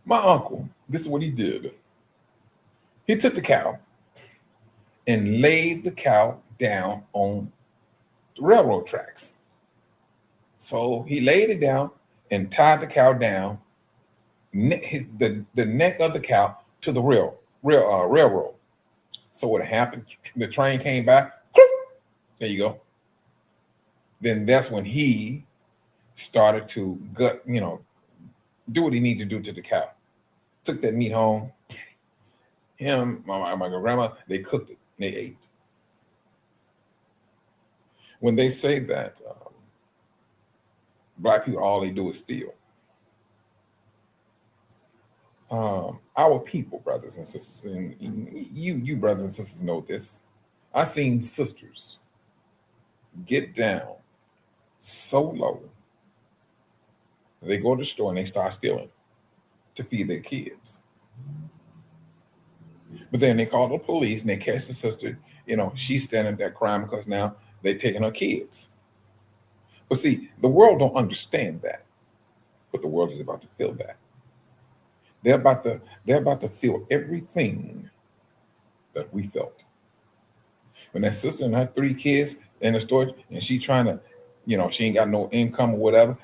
My uncle, this is what he did. He took the cow and laid the cow down on the railroad tracks. So he laid it down and tied the cow down, the neck of the cow to the railroad. So what happened? The train came by. There you go. Then that's when he started to do what he needed to do to the cow. Took that meat home. Him, my grandma, they cooked it. And they ate. When they say that Black people, all they do is steal. Our people, brothers and sisters, and you brothers and sisters know this. I've seen sisters get down so low, they go to the store and they start stealing to feed their kids. But then they call the police and they catch the sister. She's standing there crying because now they're taking her kids. But see, the world don't understand that. But the world is about to feel that. They're about to feel everything that we felt. When that sister and her 3 kids in the store, and she trying to, she ain't got no income or whatever,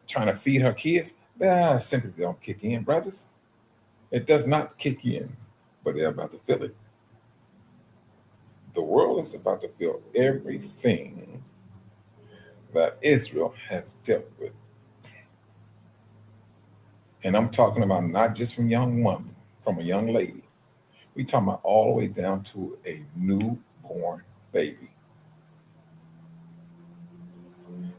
trying to feed her kids, sympathy don't kick in, brothers. It does not kick in, but they're about to feel it. The world is about to feel everything that Israel has dealt with. And I'm talking about not just from a young woman, from a young lady. We talking about all the way down to a newborn baby.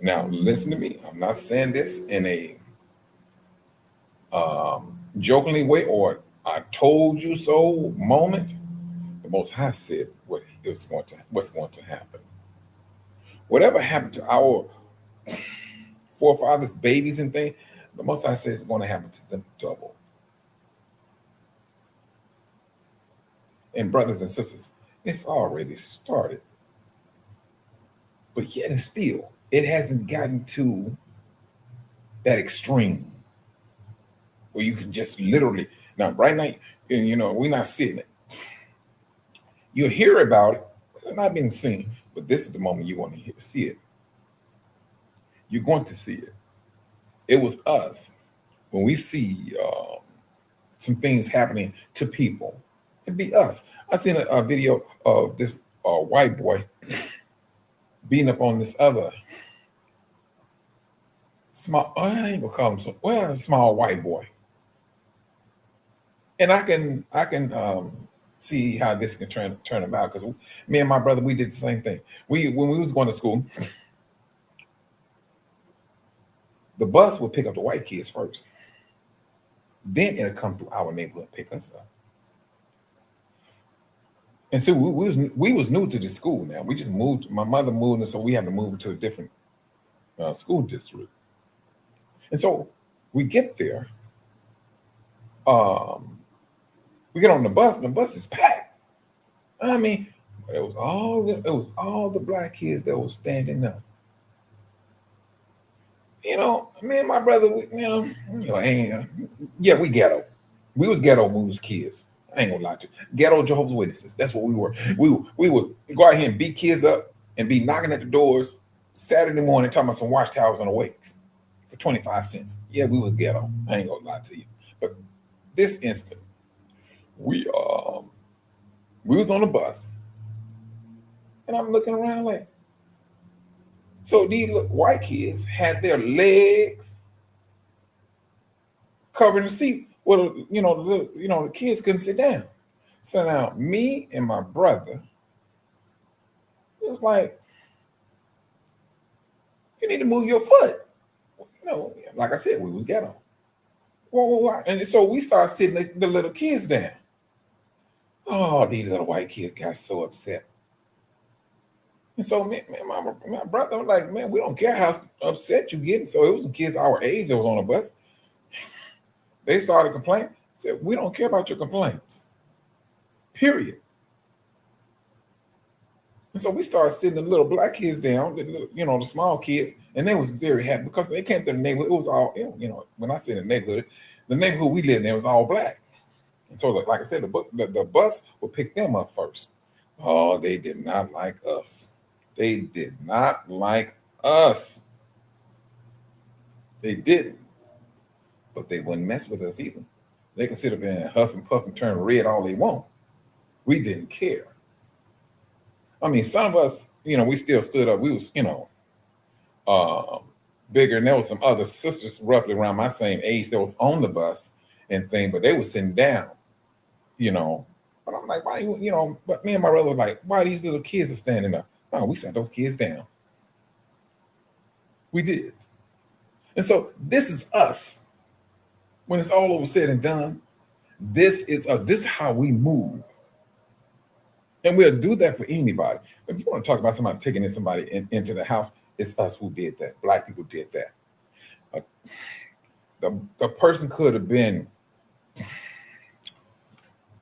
Now, listen to me. I'm not saying this in a jokingly way or I told you so moment, the Most High said what's going to happen. Whatever happened to our forefathers, babies, and things, the Most High says it's going to happen to them double. And brothers and sisters, it's already started. But yet and still, it hasn't gotten to that extreme where you can just literally, now right now, we're not seeing it. You hear about it, it's not being seen, but this is the moment you want to see it. You're going to see it. It was us when we see some things happening to people. It'd be us. I seen a video of this white boy beating up on this other small, I ain't gonna call him small white boy. And I can see how this can turn about, because me and my brother, we did the same thing. When we was going to school, the bus would pick up the white kids first. Then it'll come through our neighborhood and pick us up. And so we was new to the school now. We just moved. My mother moved, and so we had to move to a different school district. And so we get there. We get on the bus, and the bus is packed. I mean, it was all the black kids that was standing up. Me and my brother, yeah, we ghetto. We was ghetto when we was kids. I ain't gonna lie to you. Ghetto Jehovah's Witnesses. That's what we were. We would go out here and beat kids up and be knocking at the doors Saturday morning talking about some watchtowers on the wakes for 25 cents. Yeah, we was ghetto. I ain't gonna lie to you. But this instant, we was on the bus, and I'm looking around like, so these white kids had their legs covering the seat. Well, the kids couldn't sit down. So now me and my brother, it was like, you need to move your foot. Like I said, we was ghetto. Well, and so we started sitting the little kids down. Oh, these little white kids got so upset. And so me and my brother was like, man, we don't care how upset you get. So it was some kids our age that was on the bus. They started complaining. Said, we don't care about your complaints. Period. And so we started sitting the little black kids down, the small kids, and they was very happy because they came to the neighborhood. It was all, when I say the neighborhood we lived in was all black. And so, like I said, the bus would pick them up first. Oh, they did not like us. They did not like us. They didn't. But they wouldn't mess with us either. They can sit up there and huff and puff and turn red all they want. We didn't care. I mean, some of us, we still stood up. We was, bigger. And there was some other sisters roughly around my same age that was on the bus and thing, but they were sitting down, But I'm like, why, but me and my brother were like, why these little kids are standing up? No, we sat those kids down. We did. And so this is us. When it's all over said and done, this is us. This is how we move. And we'll do that for anybody. If you want to talk about somebody taking in somebody into the house, it's us who did that. Black people did that. The person could have been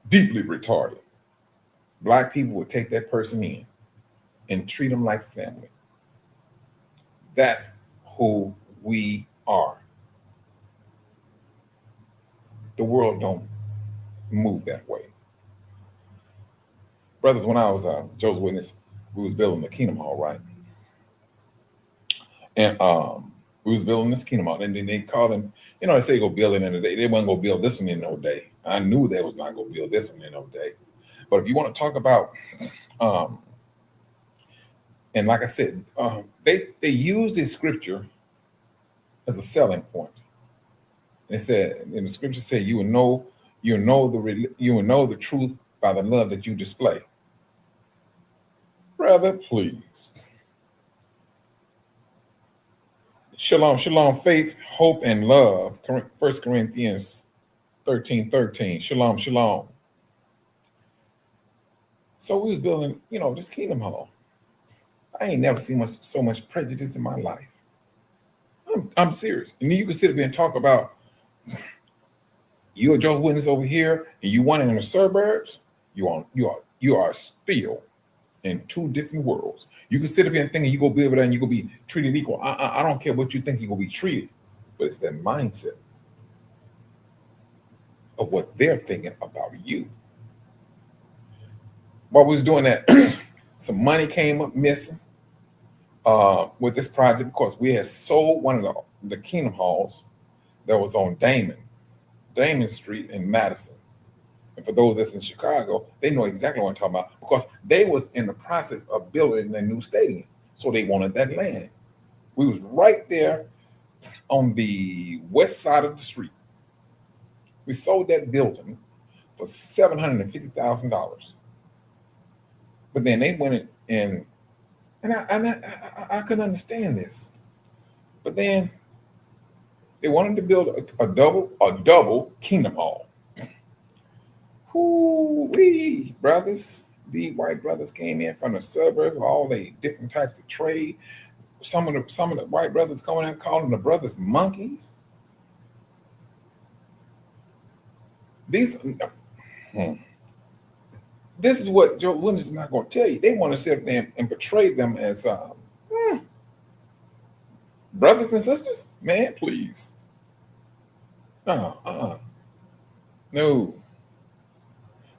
deeply retarded. Black people would take that person in and treat them like family. That's who we are. The world don't move that way. Brothers, when I was Jehovah's Witness, we was building the Kingdom Hall, right? And we was building this Kingdom Hall, and then they called them, they say go build it in a day. They wasn't gonna build this one in no day. I knew they was not gonna build this one in no day. But if you want to talk about, and like I said, they used this scripture as a selling point. They said, and the scripture said, you will know the truth by the love that you display. Brother, please. Shalom, shalom, faith, hope, and love. 1 Corinthians 13:13. Shalom, shalom. So we was building, this Kingdom Hall. I ain't never seen so much prejudice in my life. I'm serious. And then you can sit up here and talk about you're a Jehovah's Witness over here, and you want it in the suburbs. You are still in two different worlds. You can sit up here and think you go be over there and you go be treated equal. I don't care what you think you're gonna be treated, but it's that mindset of what they're thinking about you. While we was doing that, some money came up missing with this project because we had sold one of the Kingdom Halls that was on Damon Street in Madison. And for those that's in Chicago, they know exactly what I'm talking about because they was in the process of building their new stadium. So they wanted that land. We was right there on the west side of the street. We sold that building for $750,000. But then they went in, and I couldn't understand this. But then they wanted to build a double Kingdom Hall. Whoo-wee, brothers. The white brothers came in from the suburbs, all the different types of trade. Some of the white brothers coming in calling the brothers monkeys. This is what Joe Witness is not going to tell you. They want to sit there and portray them as brothers and sisters. Man, please. No.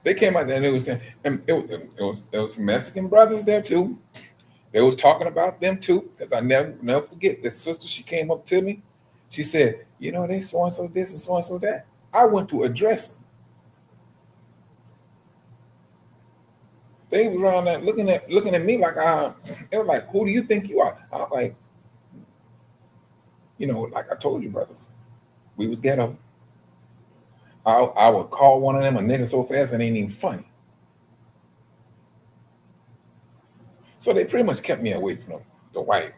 They came out there and they were saying, and there was some Mexican brothers there too. They were talking about them too, because I never forget this sister. She came up to me. She said, they so and so this and so and so that. I went to address them. They were around that looking at me like they were like, who do you think you are? I was like, like I told you, brothers, we was ghetto. I would call one of them a nigga so fast it ain't even funny. So they pretty much kept me away from the white.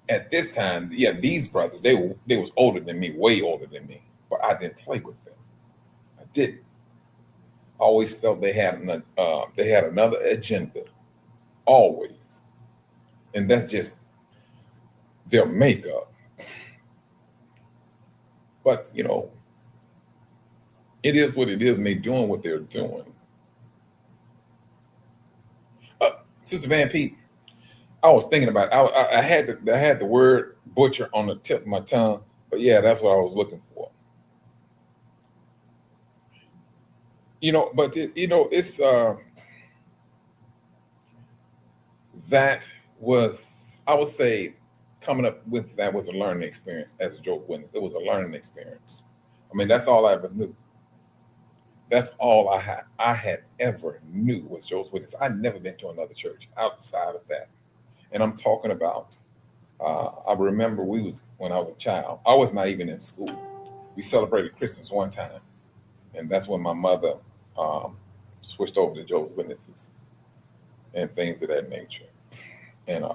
At this time, these brothers, they was older than me, way older than me, but I didn't play with them. I didn't. I always felt they had another agenda, always, and that's just their makeup. But it is what it is, and they're doing what they're doing. Sister Van Pete, I was thinking about it. I had the word butcher on the tip of my tongue, but yeah, that's what I was looking for. But it's that was, I would say, coming up with that was a learning experience as a Jehovah's Witness. It was a learning experience. I mean, that's all I ever knew. That's all I had ever knew was Jehovah's Witness. I'd never been to another church outside of that. And I'm talking about, I remember when I was a child, I was not even in school. We celebrated Christmas one time. And that's when my mother switched over to Jehovah's Witnesses and things of that nature. And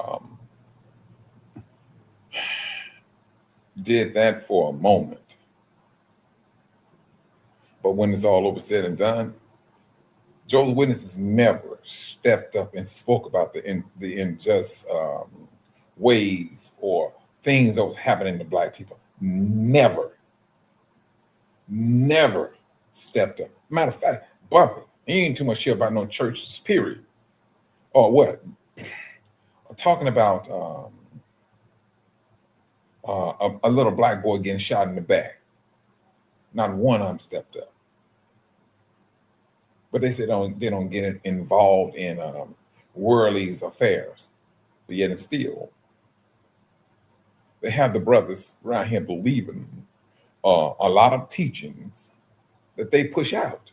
did that for a moment. But when it's all over said and done, Jehovah's Witnesses never stepped up and spoke about the unjust ways or things that was happening to Black people. Never stepped up. Matter of fact, Bumpy, he ain't too much shit about no churches, period. Or what? I'm talking about a little Black boy getting shot in the back. Not one of them stepped up. But they said they don't get involved in worldly affairs. But yet and still, they have the brothers around here believing a lot of teachings that they push out.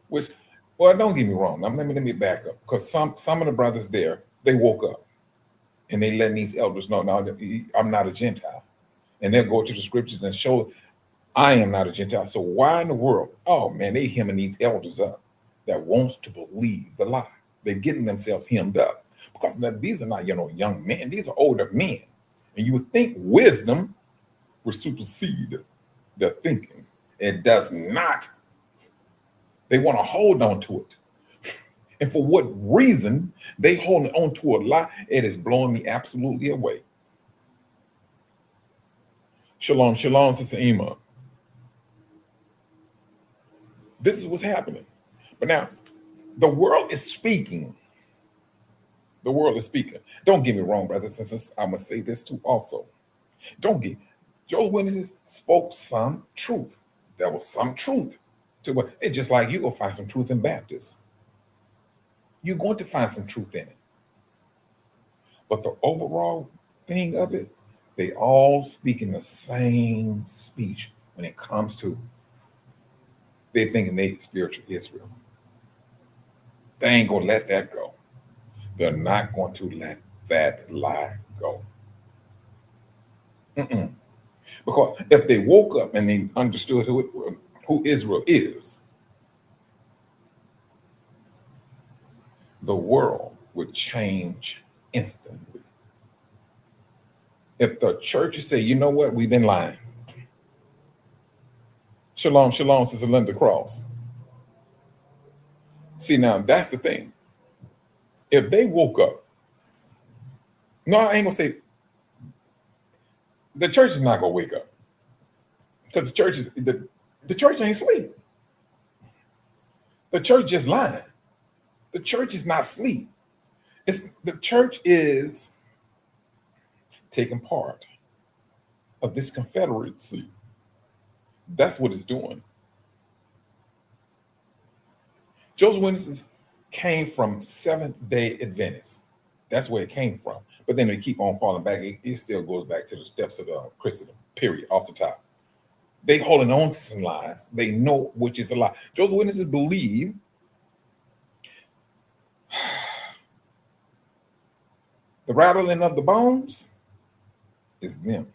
Which, well, don't get me wrong. Now, let me back up. Because some of the brothers there, they woke up. And they letting these elders know, no, I'm not a Gentile. And they'll go to the scriptures and show I am not a Gentile. So why in the world? Oh, man, they hemming these elders up that wants to believe the lie. They're getting themselves hemmed up. Because these are not, young men. These are older men. And you would think wisdom would supersede They're thinking. It does not. They want to hold on to it. And for what reason they holding on to a lie, it is blowing me absolutely away. Shalom, shalom, Sister Ema. This is what's happening. But now, the world is speaking. The world is speaking. Don't get me wrong, brothers and sisters. I must say this too also. Joel Witnesses spoke some truth. There was some truth to what. It's just like you go find some truth in Baptists. You're going to find some truth in it. But the overall thing of it, they all speak in the same speech when it comes to they thinking they spiritual Israel. They ain't gonna let that go. They're not going to let that lie go. Because if they woke up and they understood who Israel is, the world would change instantly. If the churches say, you know what, we've been lying. Shalom, shalom, Sister Linda Cross. See, now that's the thing. If they woke up, no, I ain't gonna say the church is not gonna wake up. Because the church ain't asleep. The church just lying. The church is not asleep. The church is taking part of this confederacy. That's what it's doing. Jehovah's Witnesses came from Seventh-day Adventists. That's where it came from. But then they keep on falling back. It still goes back to the steps of Christendom, period, off the top. They holding on to some lies. They know which is a lie. Jehovah's Witnesses believe the rattling of the bones is them.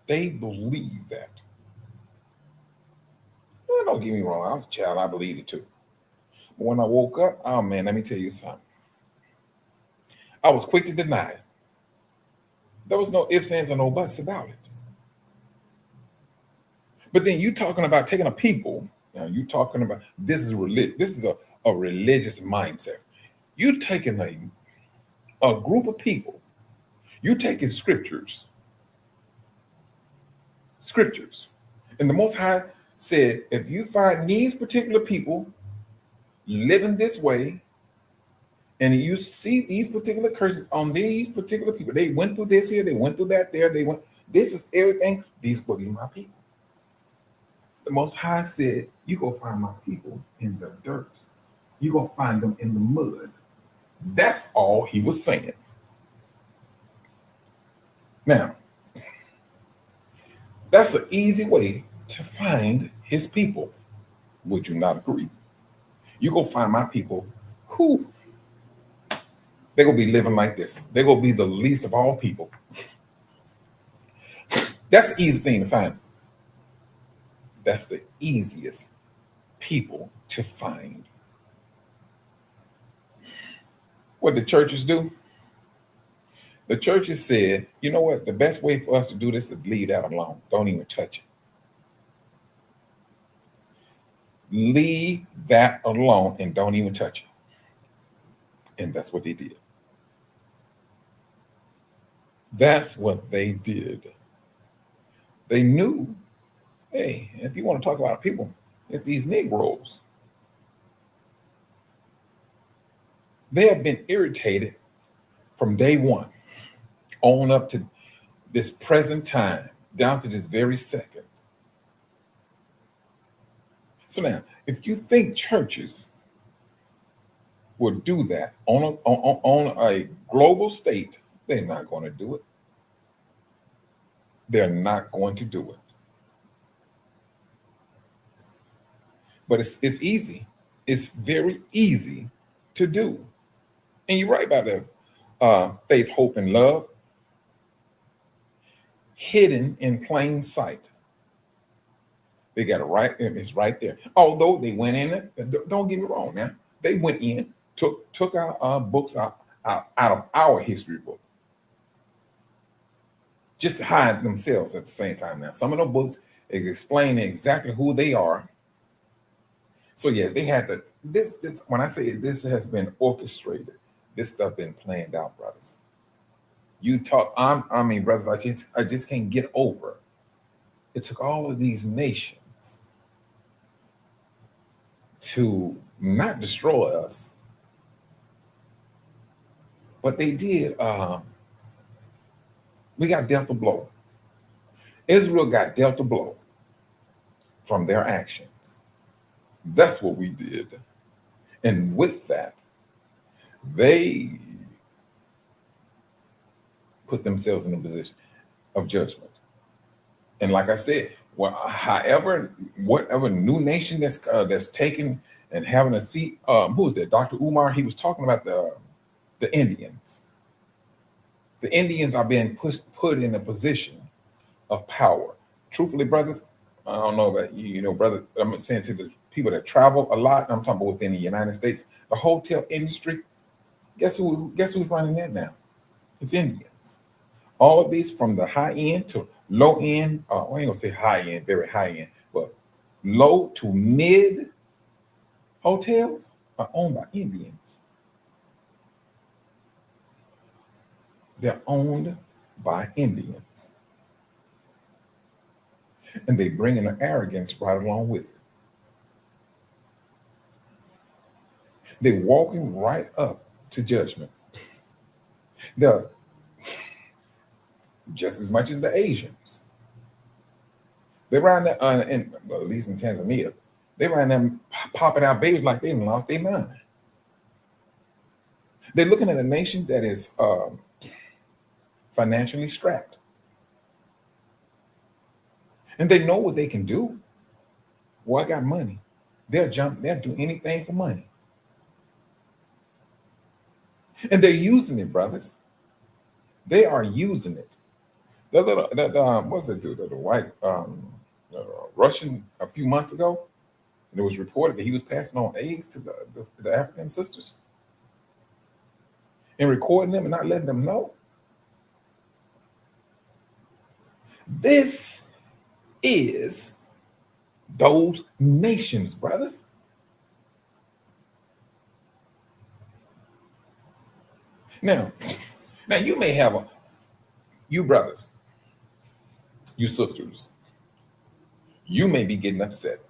They believe that. Well, don't get me wrong. I was a child. I believed it too. But when I woke up, oh man, let me tell you something. I was quick to deny it. There was no ifs, ands, or no buts about it. But then you talking about taking a people. Now you talking about this is a religious mindset. You taking a group of people. You taking scriptures. And the Most High said, if you find these particular people living this way, and you see these particular curses on these particular people, they went through this here, they went through that there, this is everything, these will be my people. The Most High said, you go find my people in the dirt. You go find them in the mud. That's all he was saying. Now, that's an easy way to find his people. Would you not agree? You go find my people who they're going to be living like this. They're going to be the least of all people. That's the easy thing to find. That's the easiest people to find. What the churches do? The churches said, you know what? The best way for us to do this is leave that alone. Don't even touch it. Leave that alone and don't even touch it. And that's what they did. That's what they did. They knew, hey, if you want to talk about people, it's these Negroes. They have been irritated from day one on up to this present time, down to this very second. So now, if you think churches would do that on a global state, they're not going to do it. They're not going to do it. But it's easy. It's very easy to do. And you're right about that. Faith, hope, and love. Hidden in plain sight. They got it right. It's right there. Although they went in it, don't get me wrong now. They went in, took our books out of our history book. just to hide themselves at the same time. Now, some of those books is explaining exactly who they are. So yes, they had to. This when I say this has been orchestrated, this stuff been planned out, brothers. You talk. I mean, brothers, I just can't get over. It took all of these nations to not destroy us, but they did. We got dealt a blow. Israel got dealt a blow from their actions. That's what we did. And with that, they put themselves in a position of judgment. And like I said, well, whatever new nation that's taken and having a seat, who was that? Dr. Umar, he was talking about the Indians. The Indians are being put in a position of power. Truthfully, brothers, I don't know about you, brother. I'm saying to the people that travel a lot. I'm talking about within the United States, the hotel industry. Guess who's running that now? It's Indians. All of these, from the high end to low end. I ain't gonna say high end, very high end, but low to mid hotels are owned by Indians. They're owned by Indians. And they bring in the arrogance right along with it. They're walking right up to judgment. They're just as much as the Asians. They ran there, well, at least in Tanzania, they ran them popping out babies like they lost their mind. They're looking at a nation that is financially strapped. And they know what they can do. Well, I got money. They'll do anything for money. And they're using it, brothers. They are using it. What's it do? The white Russian a few months ago, and it was reported that he was passing on AIDS to the African sisters and recording them and not letting them know. This is those nations, brothers. Now you may have you brothers, you sisters, you may be getting upset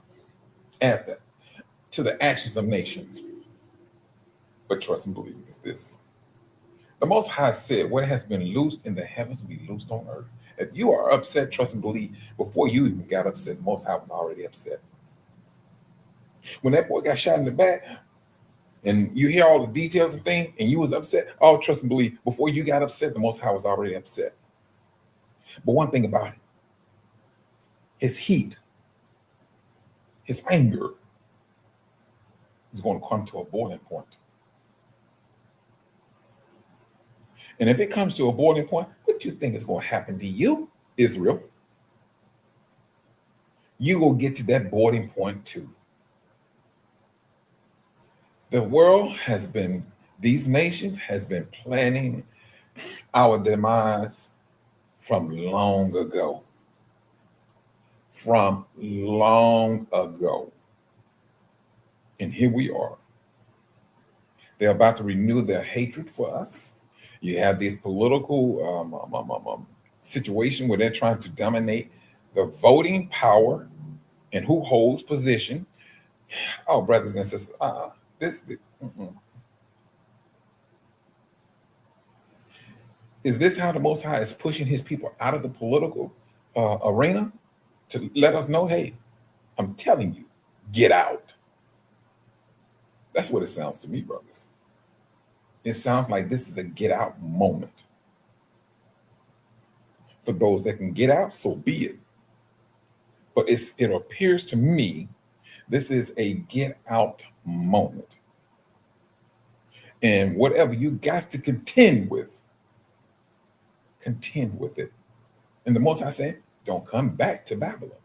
to the actions of nations. But trust and believe is this. The Most High said, what has been loosed in the heavens will be loosed on earth. If you are upset, trust and believe, before you even got upset, the Most High was already upset. When that boy got shot in the back, and you hear all the details and things, and you was upset, oh, trust and believe, before you got upset, the Most High was already upset. But one thing about it, his heat, his anger is going to come to a boiling point. And if it comes to a boiling point, what do you think is going to happen to you, Israel? You will get to that boiling point too. The world these nations has been planning our demise from long ago. From long ago. And here we are. They're about to renew their hatred for us. You have this political situation where they're trying to dominate the voting power and who holds position. Oh, brothers and sisters, Is this how the Most High is pushing his people out of the political arena to let us know, hey, I'm telling you, get out. That's what it sounds to me, brothers. It sounds like this is a get out moment. For those that can get out, so be it. But it appears to me this is a get out moment. And whatever you got to contend with it. And the Most High said, don't come back to Babylon.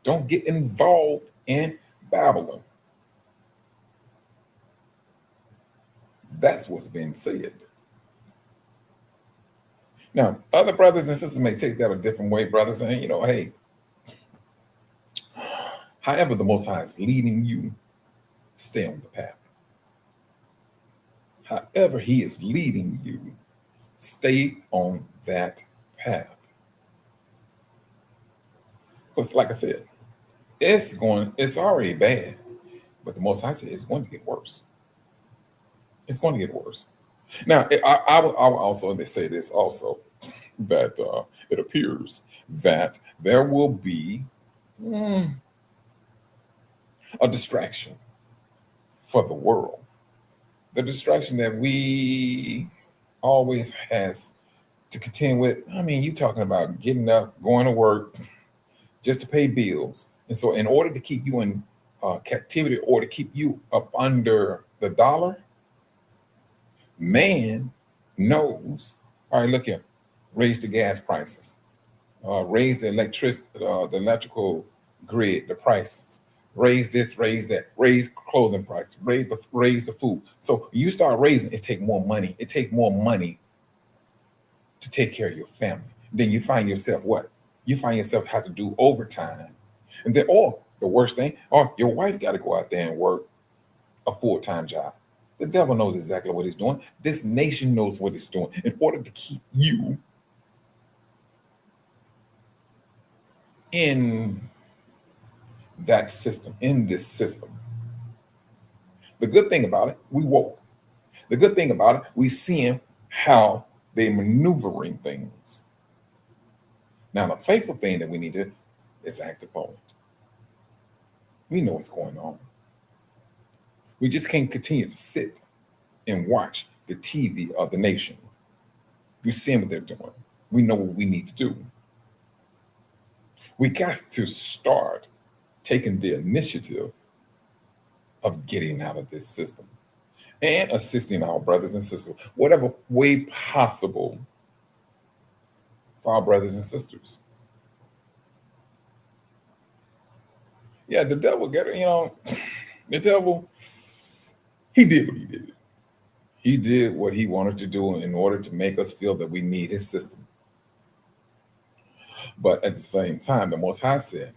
Don't get involved in Babylon. That's what's being said. Now, other brothers and sisters may take that a different way, brothers, and hey, however the Most High is leading you, stay on the path. However He is leading you, stay on that path. Because, like I said, it's already bad, but the Most High said it's going to get worse. It's going to get worse. Now, I will also say this also, that it appears that there will be a distraction for the world. The distraction that we always has to contend with. I mean, you talking about getting up, going to work just to pay bills. And so in order to keep you in captivity, or to keep you up under the dollar, man knows, all right, look here, raise the gas prices, raise the electrical grid, the prices, raise this, raise that, raise clothing prices, raise the food. So you start raising, it take more money. It take more money to take care of your family. Then you find yourself what? You find yourself have to do overtime. And then, or the worst thing, or your wife got to go out there and work a full-time job. The devil knows exactly what he's doing. This nation knows what it's doing in order to keep you in that system, in this system. The good thing about it, we woke. The good thing about it, we seeing how they're maneuvering things. Now, the faithful thing that we need to is act upon it. We know what's going on. We just can't continue to sit and watch the TV of the nation. We see what they're doing. We know what we need to do. We got to start taking the initiative of getting out of this system and assisting our brothers and sisters, whatever way possible for our brothers and sisters. Yeah, the devil the devil, he did what he did. He did what he wanted to do in order to make us feel that we need his system. But at the same time, the Most High said,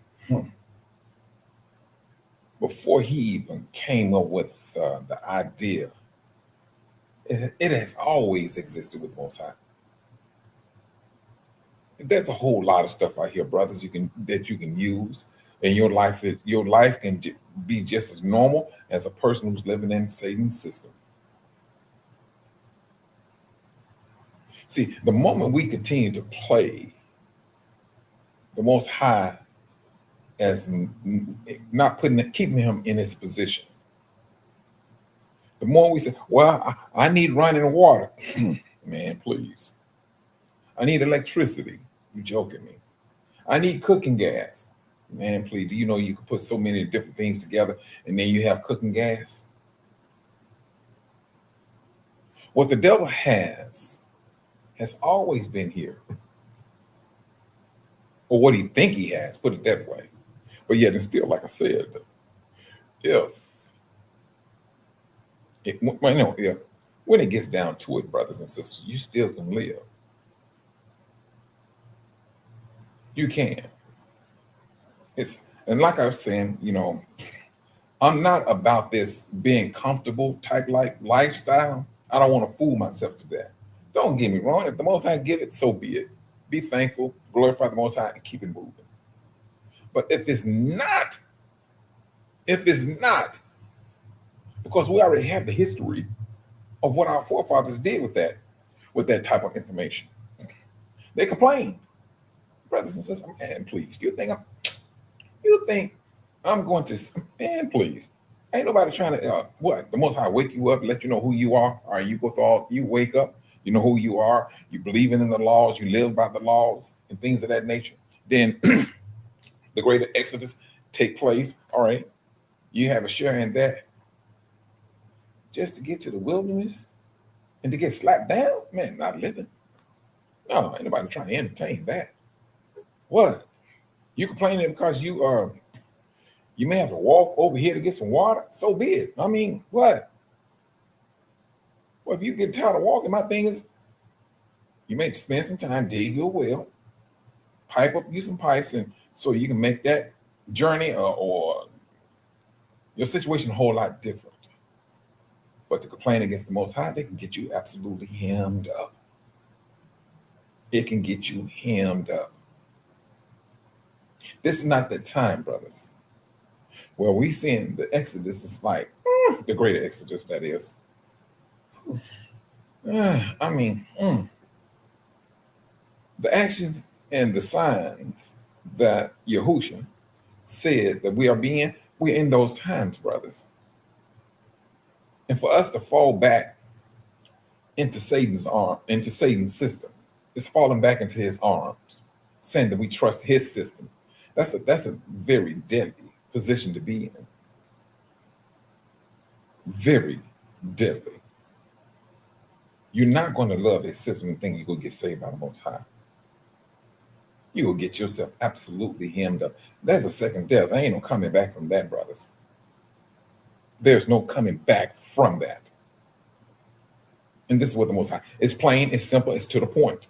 before he even came up with the idea, it has always existed with the Most High. There's a whole lot of stuff out here, brothers, that you can use in your life. Your life can be just as normal as a person who's living in Satan's system. See, the moment we continue to play the Most High as not keeping him in his position, the more we say, well, I need running water. Man, please. I need electricity. You joking me. I need cooking gas. Man, please. Do you know you can put so many different things together and then you have cooking gas? What the devil has always been here. Or what he think he has, put it that way. But yet and still, like I said, when it gets down to it, brothers and sisters, you still can live. You can. And like I was saying, I'm not about this being comfortable type like lifestyle. I don't want to fool myself to that. Don't get me wrong. If the Most High give it, so be it. Be thankful, glorify the Most High, and keep it moving. But if it's not, because we already have the history of what our forefathers did with that type of information. They complained. Brothers and sisters, man, please. You think I'm going to, man, please. Ain't nobody trying to, what? The Most High wake you up, let you know who you are. All right, you wake up, you know who you are. You believe in the laws, you live by the laws and things of that nature. Then the greater Exodus take place. All right, you have a share in that. Just to get to the wilderness and to get slapped down, man, not living. No, ain't nobody trying to entertain that. What? You complaining because you may have to walk over here to get some water? So be it. I mean, what? Well, if you get tired of walking, my thing is, You may spend some time, dig your well, pipe up you some pipes, and so you can make that journey or your situation a whole lot different. But to complain against the Most High, they can get you absolutely hemmed up. It can get you hemmed up. This is not the time, brothers. Well, we seeing the Exodus is like the greater Exodus, that is. I mean, the actions and the signs that Yahushua said that we're in those times, brothers. And for us to fall back into Satan's arm, into Satan's system, it's falling back into his arms, saying that we trust his system. That's a very deadly position to be in. Very deadly. You're not going to love his system and think you're going to get saved by the Most High. You will get yourself absolutely hemmed up. There's a second death. There ain't no coming back from that, brothers. There's no coming back from that. And this is what the Most High. It's plain, it's simple, it's to the point.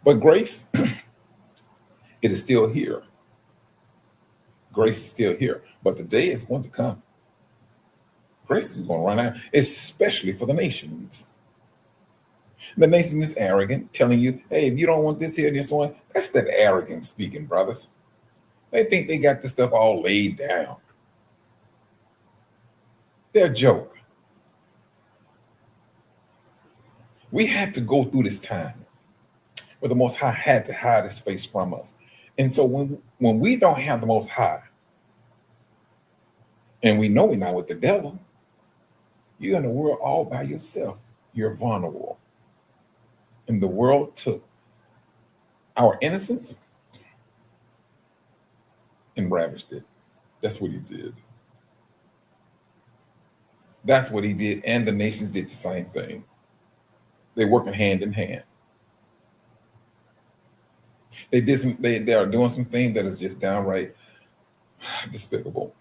But grace, it is still here. Grace is still here. But the day is going to come. Grace is going to run out, especially for the nations. The nation is arrogant, telling you, hey, if you don't want this here and this one, that's that arrogant speaking, brothers. They think they got this stuff all laid down. They're a joke. We had to go through this time where the Most High had to hide his face from us. And so when we don't have the Most High, and we know we're not with the devil, you're in the world all by yourself. You're vulnerable. And the world took our innocence and ravished it. That's what he did. That's what he did. And the nations did the same thing. They're working hand in hand. They are doing some things that is just downright despicable.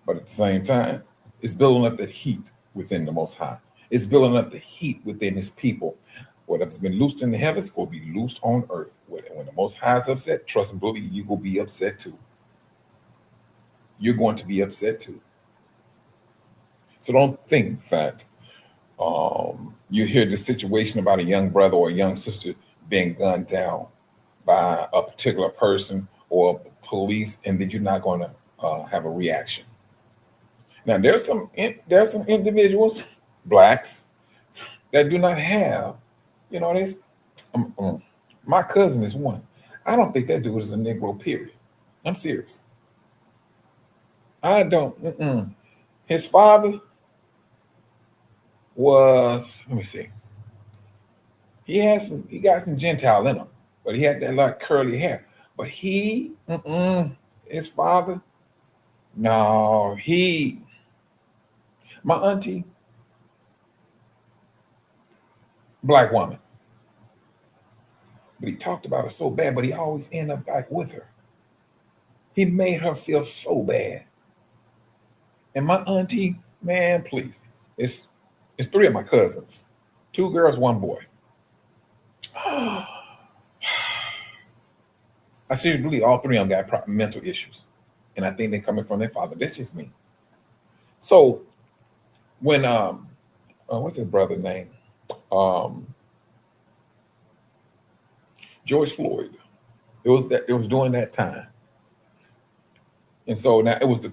But at the same time, it's building up the heat within the Most High. It's building up the heat within his people. Whatever's been loosed in the heavens will be loosed on earth. When the Most High is upset, trust and believe you will be upset too. You're going to be upset too. So don't think that you hear the situation about a young brother or a young sister being gunned down by a particular person or police, and then you're not going to have a reaction. Now, there's some individuals, blacks, that do not have, this. My cousin is one. I don't think that dude is a Negro, period. I'm serious. I don't. His father was, let me see. He got some Gentile in him, but he had that like curly hair. But his father, no, my auntie, black woman. But he talked about her so bad, but he always ended up back with her. He made her feel so bad. And my auntie, man, please. It's three of my cousins. 2 girls, 1 boy. I seriously believe all 3 of them got mental issues. And I think they're coming from their father. That's just me. So when what's his brother's name? George Floyd. It was during that time. And so now it was the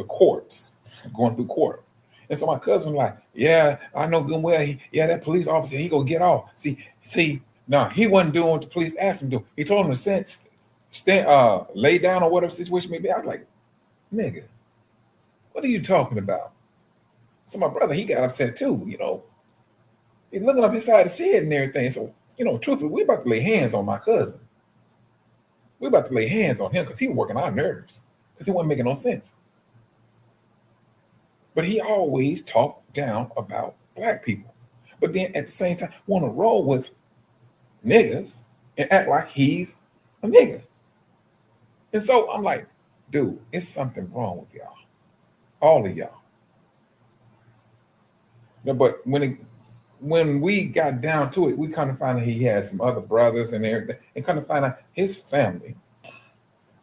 courts going through court. And so my cousin was like, yeah, I know good and well. That police officer, he gonna get off. See, no, he wasn't doing what the police asked him to do. He told him to stand, lay down or whatever situation may be. I was like, nigga, what are you talking about? So my brother, he got upset too, He's looking up his side of the shed and everything. So, truthfully, we about to lay hands on my cousin. We're about to lay hands on him because he was working our nerves because he wasn't making no sense. But he always talked down about black people. But then at the same time, want to roll with niggas and act like he's a nigga. And so I'm like, dude, it's something wrong with y'all. All of y'all. No, but when we got down to it, we kind of found out he had some other brothers and everything, and kind of find out his family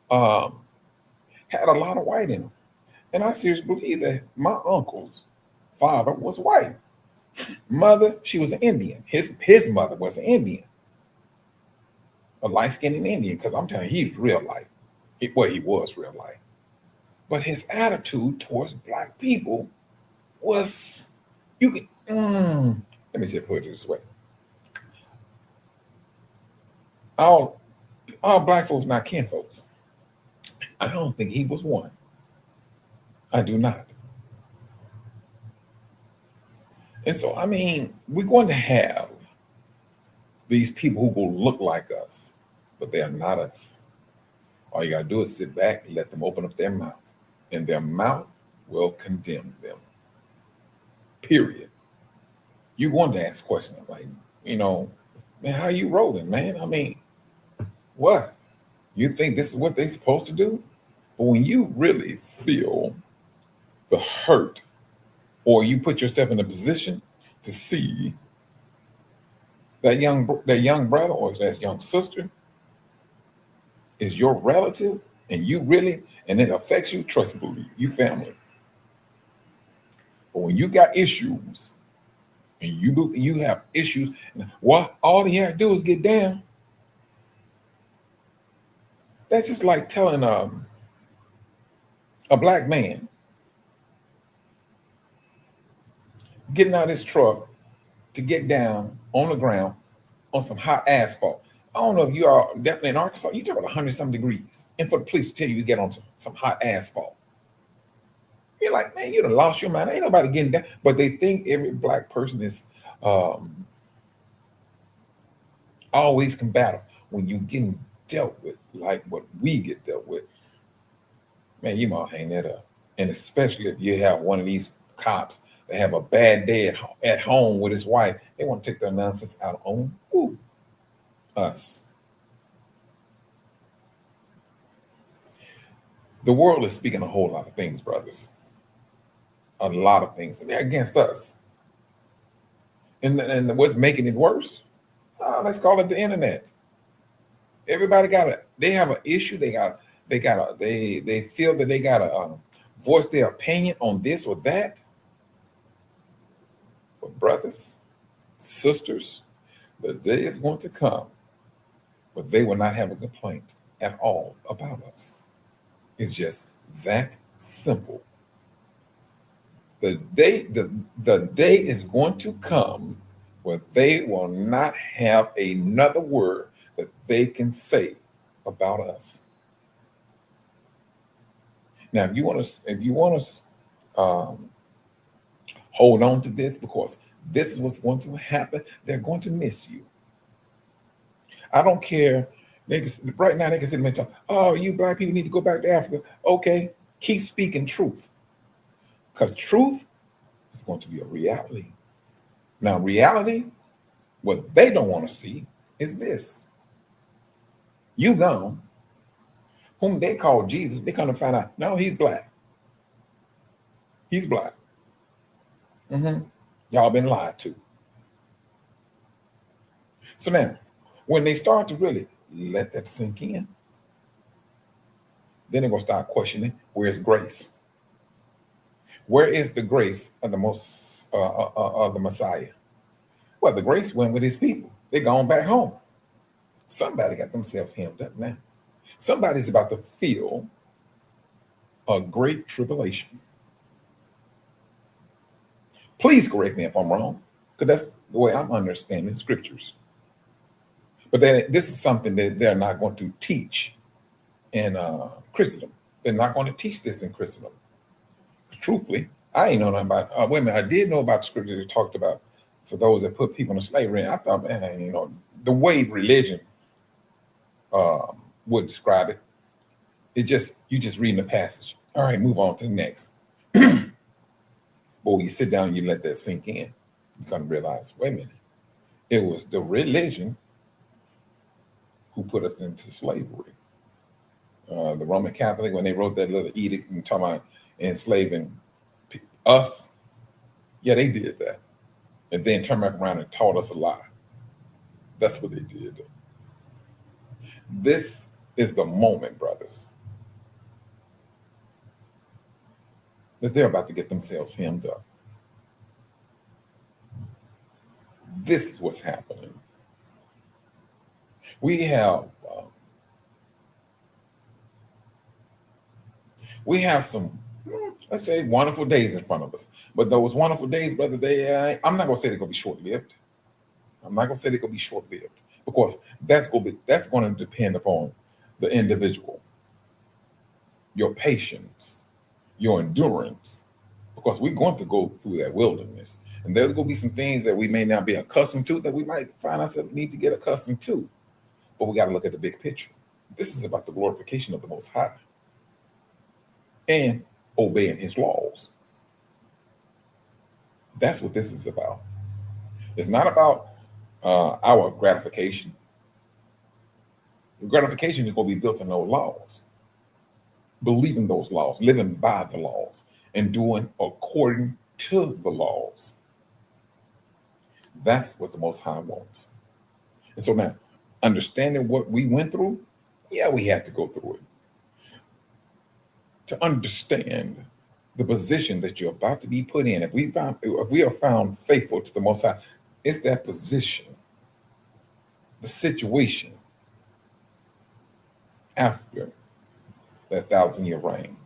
um, had a lot of white in them. And I seriously believe that my uncle's father was white. Mother, she was an Indian. His mother was an Indian, a light-skinned Indian, because I'm telling you, he's real light. Well, he was real light. But his attitude towards black people was, you can, let me just put it this way. All black folks not kin folks. I don't think he was one. I do not. And so, I mean, we're going to have these people who will look like us, but they are not us. All you got to do is sit back and let them open up their mouth, and their mouth will condemn them. Period. You're going to ask questions like, man, how you rolling, man? I mean, what? You think this is what they're supposed to do? But when you really feel the hurt, or you put yourself in a position to see that young brother or that young sister is your relative, and it affects you, trust and believe, you family. But when you got issues and you have issues, all you have to do is get down. That's just like telling a black man getting out of his truck to get down on the ground on some hot asphalt. I don't know if you are definitely in Arkansas, you talk about 100-some degrees. And for the police to tell you to get on some hot asphalt. You're like, man, you done lost your mind. Ain't nobody getting down. But they think every black person is always combative. When you getting dealt with like what we get dealt with, man, you might hang that up. And especially if you have one of these cops that have a bad day at home with his wife, they want to take their nonsense out on us. The world is speaking a whole lot of things, brothers. A lot of things. And they're against us. And what's making it worse? Let's call it the internet. Everybody they have an issue. They feel that they gotta voice their opinion on this or that. But brothers, sisters, the day is going to come where they will not have a complaint at all about us. It's just that simple. The day is going to come where they will not have another word that they can say about us. Now, if you want to hold on to this, because this is what's going to happen, they're going to miss you. I don't care. Right now, they can sit and talk, oh, you black people need to go back to Africa. Okay, keep speaking truth. Because truth is going to be a reality. Now, reality, what they don't want to see is this. You gone, whom they call Jesus, they kind of find out, no, he's black. He's black. Y'all been lied to. So now, when they start to really let that sink in, then they're going to start questioning, where's grace? Where is the grace of the Messiah? Well, the grace went with his people. They're gone back home. Somebody got themselves hemmed up now. Somebody's about to feel a great tribulation. Please correct me if I'm wrong, because that's the way I'm understanding scriptures. But this is something that they're not going to teach in Christendom. They're not going to teach this in Christendom. Truthfully, I ain't know nothing about women. I did know about the scripture that talked about for those that put people in slavery. And I thought, man, the way religion would describe it, you just reading the passage. All right, move on to the next. But when you sit down and you let that sink in, you're going to realize, wait a minute, it was the religion who put us into slavery. The Roman Catholic, when they wrote that little edict and talking about enslaving us, yeah, they did that. and then turned back around and taught us a lie. That's what they did. This is the moment, brothers, that they're about to get themselves hemmed up. This is what's happening. We have some, let's say, wonderful days in front of us. But those wonderful days, brother, I'm not gonna say they're gonna be short-lived. I'm not gonna say they're gonna be short-lived, because that's going to depend upon the individual, your patience, your endurance, because we're going to go through that wilderness, and there's going to be some things that we may not be accustomed to that we might find ourselves need to get accustomed to. But we got to look at the big picture. This is about the glorification of the Most High and obeying His laws. That's what this is about. It's not about our gratification. The gratification is going to be built in those laws, believing those laws, living by the laws, and doing according to the laws. That's what the Most High wants. And so now, understanding what we went through, yeah, we had to go through it. To understand the position that you're about to be put in, if we are found faithful to the Most High, it's that position, the situation after that 1,000-year reign.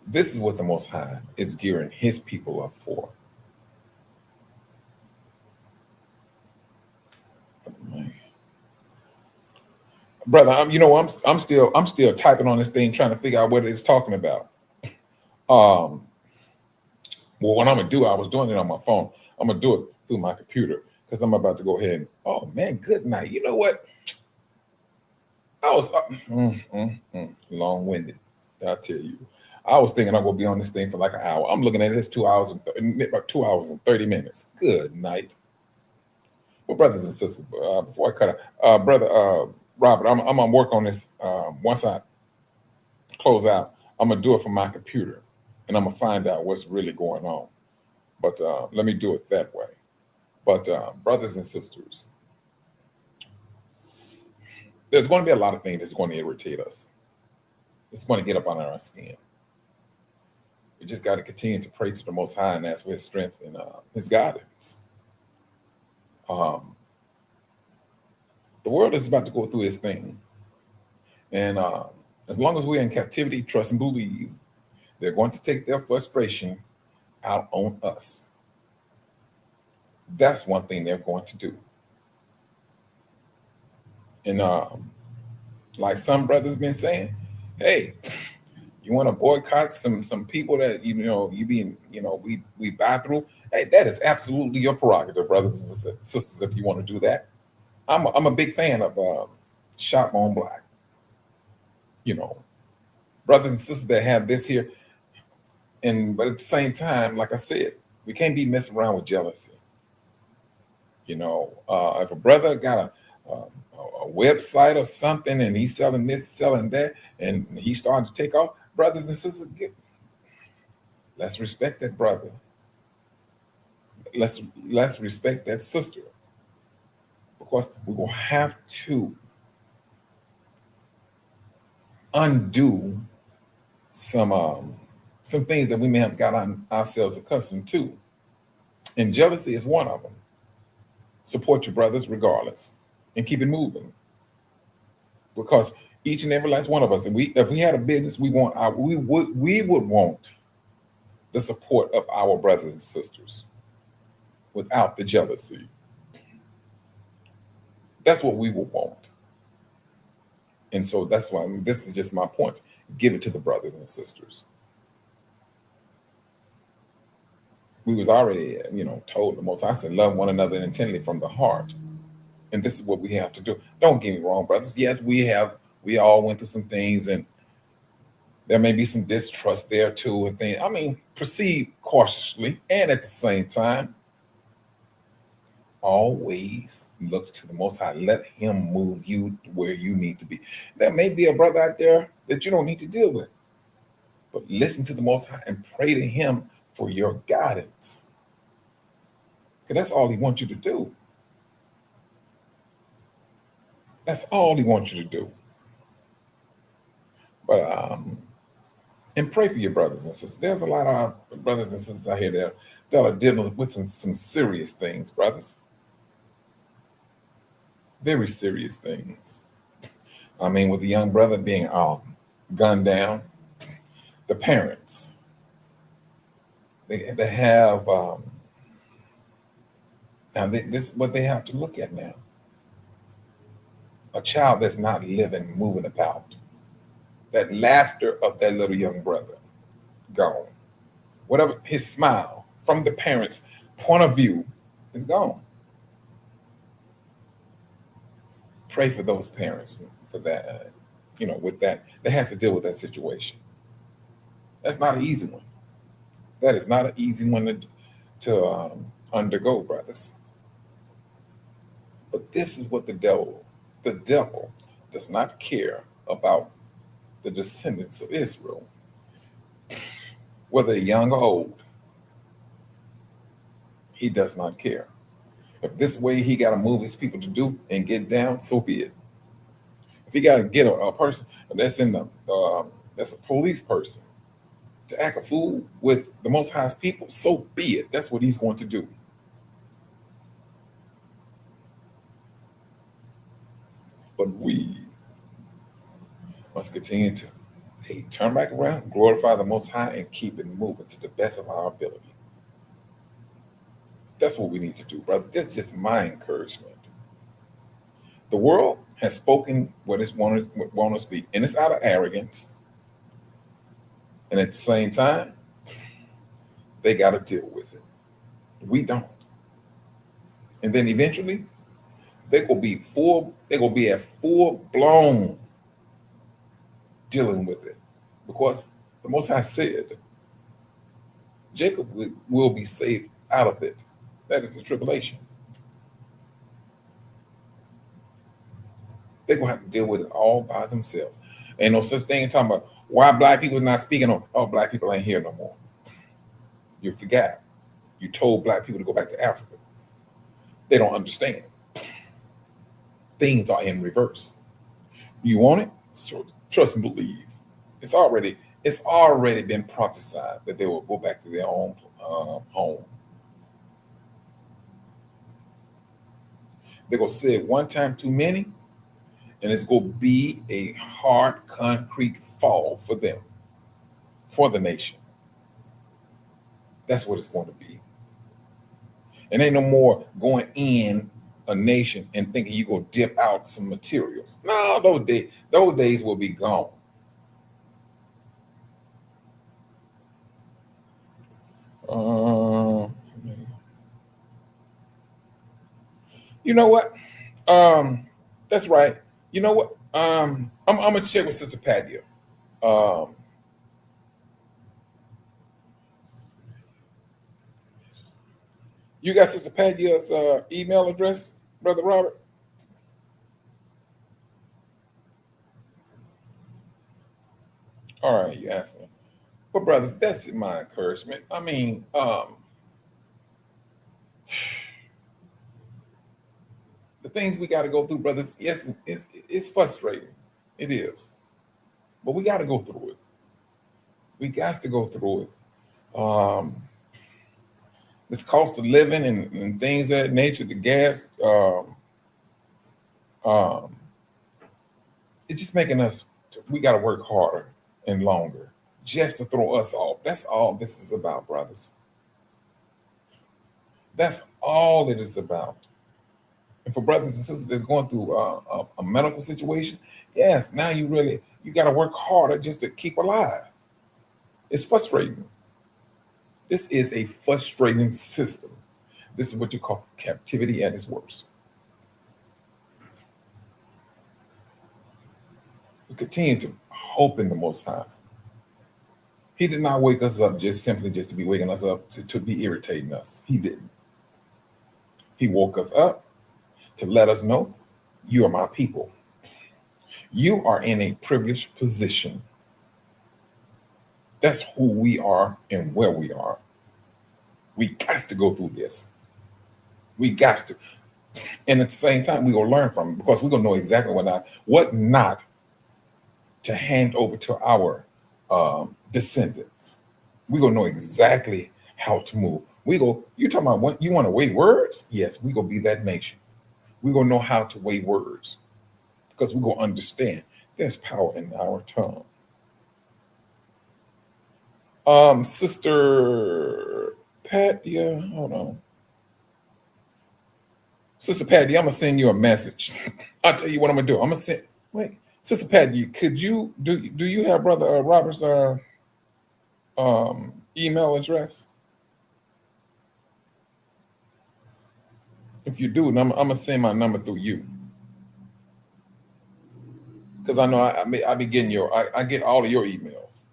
This is what the Most High is gearing His people up for. Brother, I'm still typing on this thing, trying to figure out what it's talking about. Well, what I'm gonna do, I was doing it on my phone. I'm gonna do it through my computer, because I'm about to go ahead and, oh man, good night. You know what? I was long-winded. I'll tell you. I was thinking I'm gonna be on this thing for like an hour. I'm looking at this 2 hours and 30 minutes. Good night. Well, brothers and sisters, before I cut out, brother Robert, I'm gonna work on this. Once I close out, I'm gonna do it from my computer, and I'm gonna find out what's really going on. But let me do it that way. But brothers and sisters, there's going to be a lot of things that's going to irritate us. It's going to get up on our skin. We just got to continue to pray to the Most High and ask for His strength and His guidance. The world is about to go through its thing. And as long as we're in captivity, trust and believe, they're going to take their frustration out on us. That's one thing they're going to do. And like some brothers been saying, hey, you want to boycott some people that we buy through? Hey, that is absolutely your prerogative, brothers and sisters, if you want to do that. I'm a big fan of Shop on Black. Brothers and sisters that have this here, but at the same time, like I said, we can't be messing around with jealousy. If a brother got a website or something and he's selling this, selling that, and he's starting to take off, brothers and sisters, let's respect that brother. Let's respect that sister, because we're gonna have to undo some things that we may have got ourselves accustomed to, and jealousy is one of them. Support your brothers regardless, and keep it moving, because each and every last one of us, if we had a business, we would want the support of our brothers and sisters without the jealousy. That's what we would want. And so that's why this is just my point. Give it to the brothers and sisters. We was already, told the Most High said, love one another intently from the heart. And this is what we have to do. Don't get me wrong, brothers. Yes, we all went through some things, and there may be some distrust there too, and things. Proceed cautiously, and at the same time, always look to the Most High. Let Him move you where you need to be. There may be a brother out there that you don't need to deal with, but listen to the Most High and pray to Him for your guidance. Because that's all he wants you to do. That's all he wants you to do. But and pray for your brothers and sisters. There's a lot of brothers and sisters out here that are dealing with some serious things, brothers. Very serious things. I mean, with the young brother being gunned down, the parents, they have now this is what they have to look at now. A child that's not living, moving about. That laughter of that little young brother, gone. Whatever his smile from the parents' point of view is gone. Pray for those parents for that, with that has to deal with that situation. That's not an easy one. That is not an easy one to undergo, brothers. But this is what the devil does not care about the descendants of Israel, whether young or old. He does not care. If this way he got to move his people to do and get down, so be it. If he got to get a person that's that's a police person to act a fool with the Most High's people, so be it. That's what he's going to do. But we must continue to turn back around, glorify the Most High, and keep it moving to the best of our ability. That's what we need to do, brother. That's just my encouragement. The world has spoken what it's want to speak, and it's out of arrogance. And at the same time, they got to deal with it. We don't. And then eventually, they're gonna be at full blown dealing with it, because the Most High said Jacob will be saved out of it. That is the tribulation. They're gonna have to deal with it all by themselves. Ain't no such thing talking about why black people not speaking on. Oh, black people ain't here no more. You forgot. You told black people to go back to Africa. They don't understand. Things are in reverse. You want it? So trust and believe. It's already been prophesied that they will go back to their own home. They're gonna say it one time too many, and it's gonna be a hard concrete fall for them, for the nation. That's what it's going to be. And ain't no more going in a nation and thinking you go dip out some materials. No, those days will be gone. You know what? That's right. You know what? I'm gonna check with Sister Patty. You got Sister Patty's email address, Brother Robert? All right, you asking. But brothers, that's my encouragement. I mean, the things we got to go through, brothers, yes, it's frustrating. It is. But we got to go through it. We got to go through it. This cost of living and things of that nature, the gas, it's just making us, we got to work harder and longer just to throw us off. That's all this is about, brothers. That's all it is about. And for brothers and sisters that's going through a medical situation, yes, now you got to work harder just to keep alive. It's frustrating. This is a frustrating system. This is what you call captivity at its worst. We continue to hope in the Most High. He did not wake us up just to be waking us up to be irritating us. He didn't. He woke us up to let us know you are my people. You are in a privileged position. That's who we are and where we are. We got to go through this. We got to. And at the same time, we're going to learn from it, because we're going to know exactly what not to hand over to our descendants. We're going to know exactly how to move. You're talking about what you want to weigh words? Yes, we're going to be that nation. We're going to know how to weigh words, because we're going to understand there's power in our tongue. Sister Pat, yeah, hold on. Sister Patty, I'm gonna send you a message. I'll tell you what I'm gonna do. I'm gonna send. Wait, Sister Patty, could you do you have Brother Robert's email address? If you do, I'm gonna send my number through you, because I know I be getting I get all of your emails.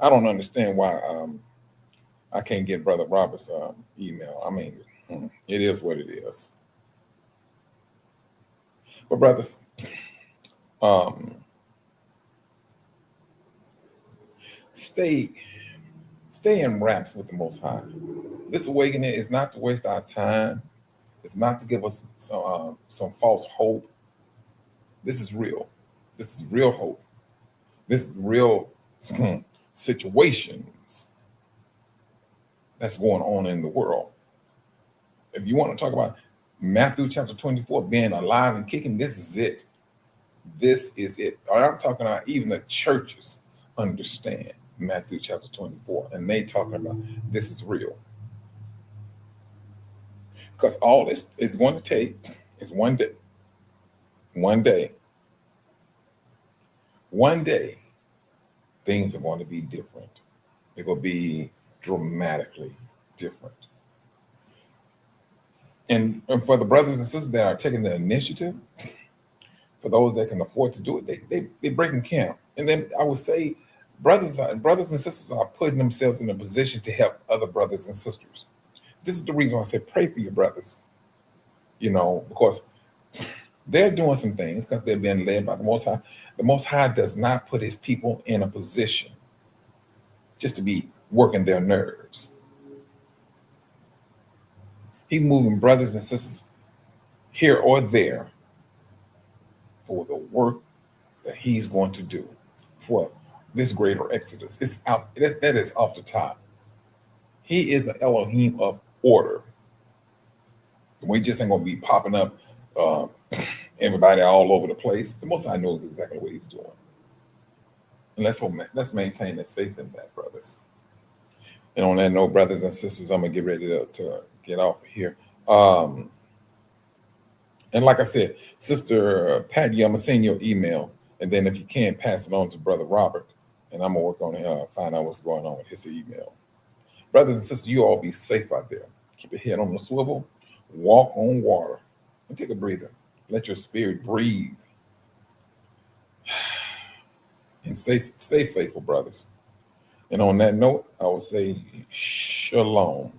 I don't understand why I can't get Brother Robert's email. I mean, it is what it is. But brothers, stay in wraps with the Most High. This awakening is not to waste our time. It's not to give us some false hope. This is real. This is real hope. This is real situations that's going on in the world. If you want to talk about Matthew chapter 24 being alive and kicking, this is it. This is it. I'm talking about even the churches understand Matthew chapter 24, and they talking about this is real. Because all this is going to take is one day. One day. One day, things are going to be different. They're going to be dramatically different. And for the brothers and sisters that are taking the initiative, for those that can afford to do it, they breaking camp. And then I would say brothers and sisters are putting themselves in a position to help other brothers and sisters. This is the reason why I say pray for your brothers, because they're doing some things because they're being led by the Most High. The Most High does not put his people in a position just to be working their nerves. He's moving brothers and sisters here or there for the work that he's going to do for this greater exodus. It's out. That is off the top. He is an Elohim of order. We just ain't going to be popping up everybody all over the place. The Most High knows exactly what he's doing. And let's maintain the faith in that, brothers. And on that note, brothers and sisters, I'm going to get ready to get off of here. And like I said, Sister Patty, I'm going to send you an email. And then if you can, pass it on to Brother Robert. And I'm going to work on it, find out what's going on with his email. Brothers and sisters, you all be safe out there. Keep your head on the swivel. Walk on water. And take a breather. Let your spirit breathe. And stay faithful, brothers. And on that note, I will say shalom.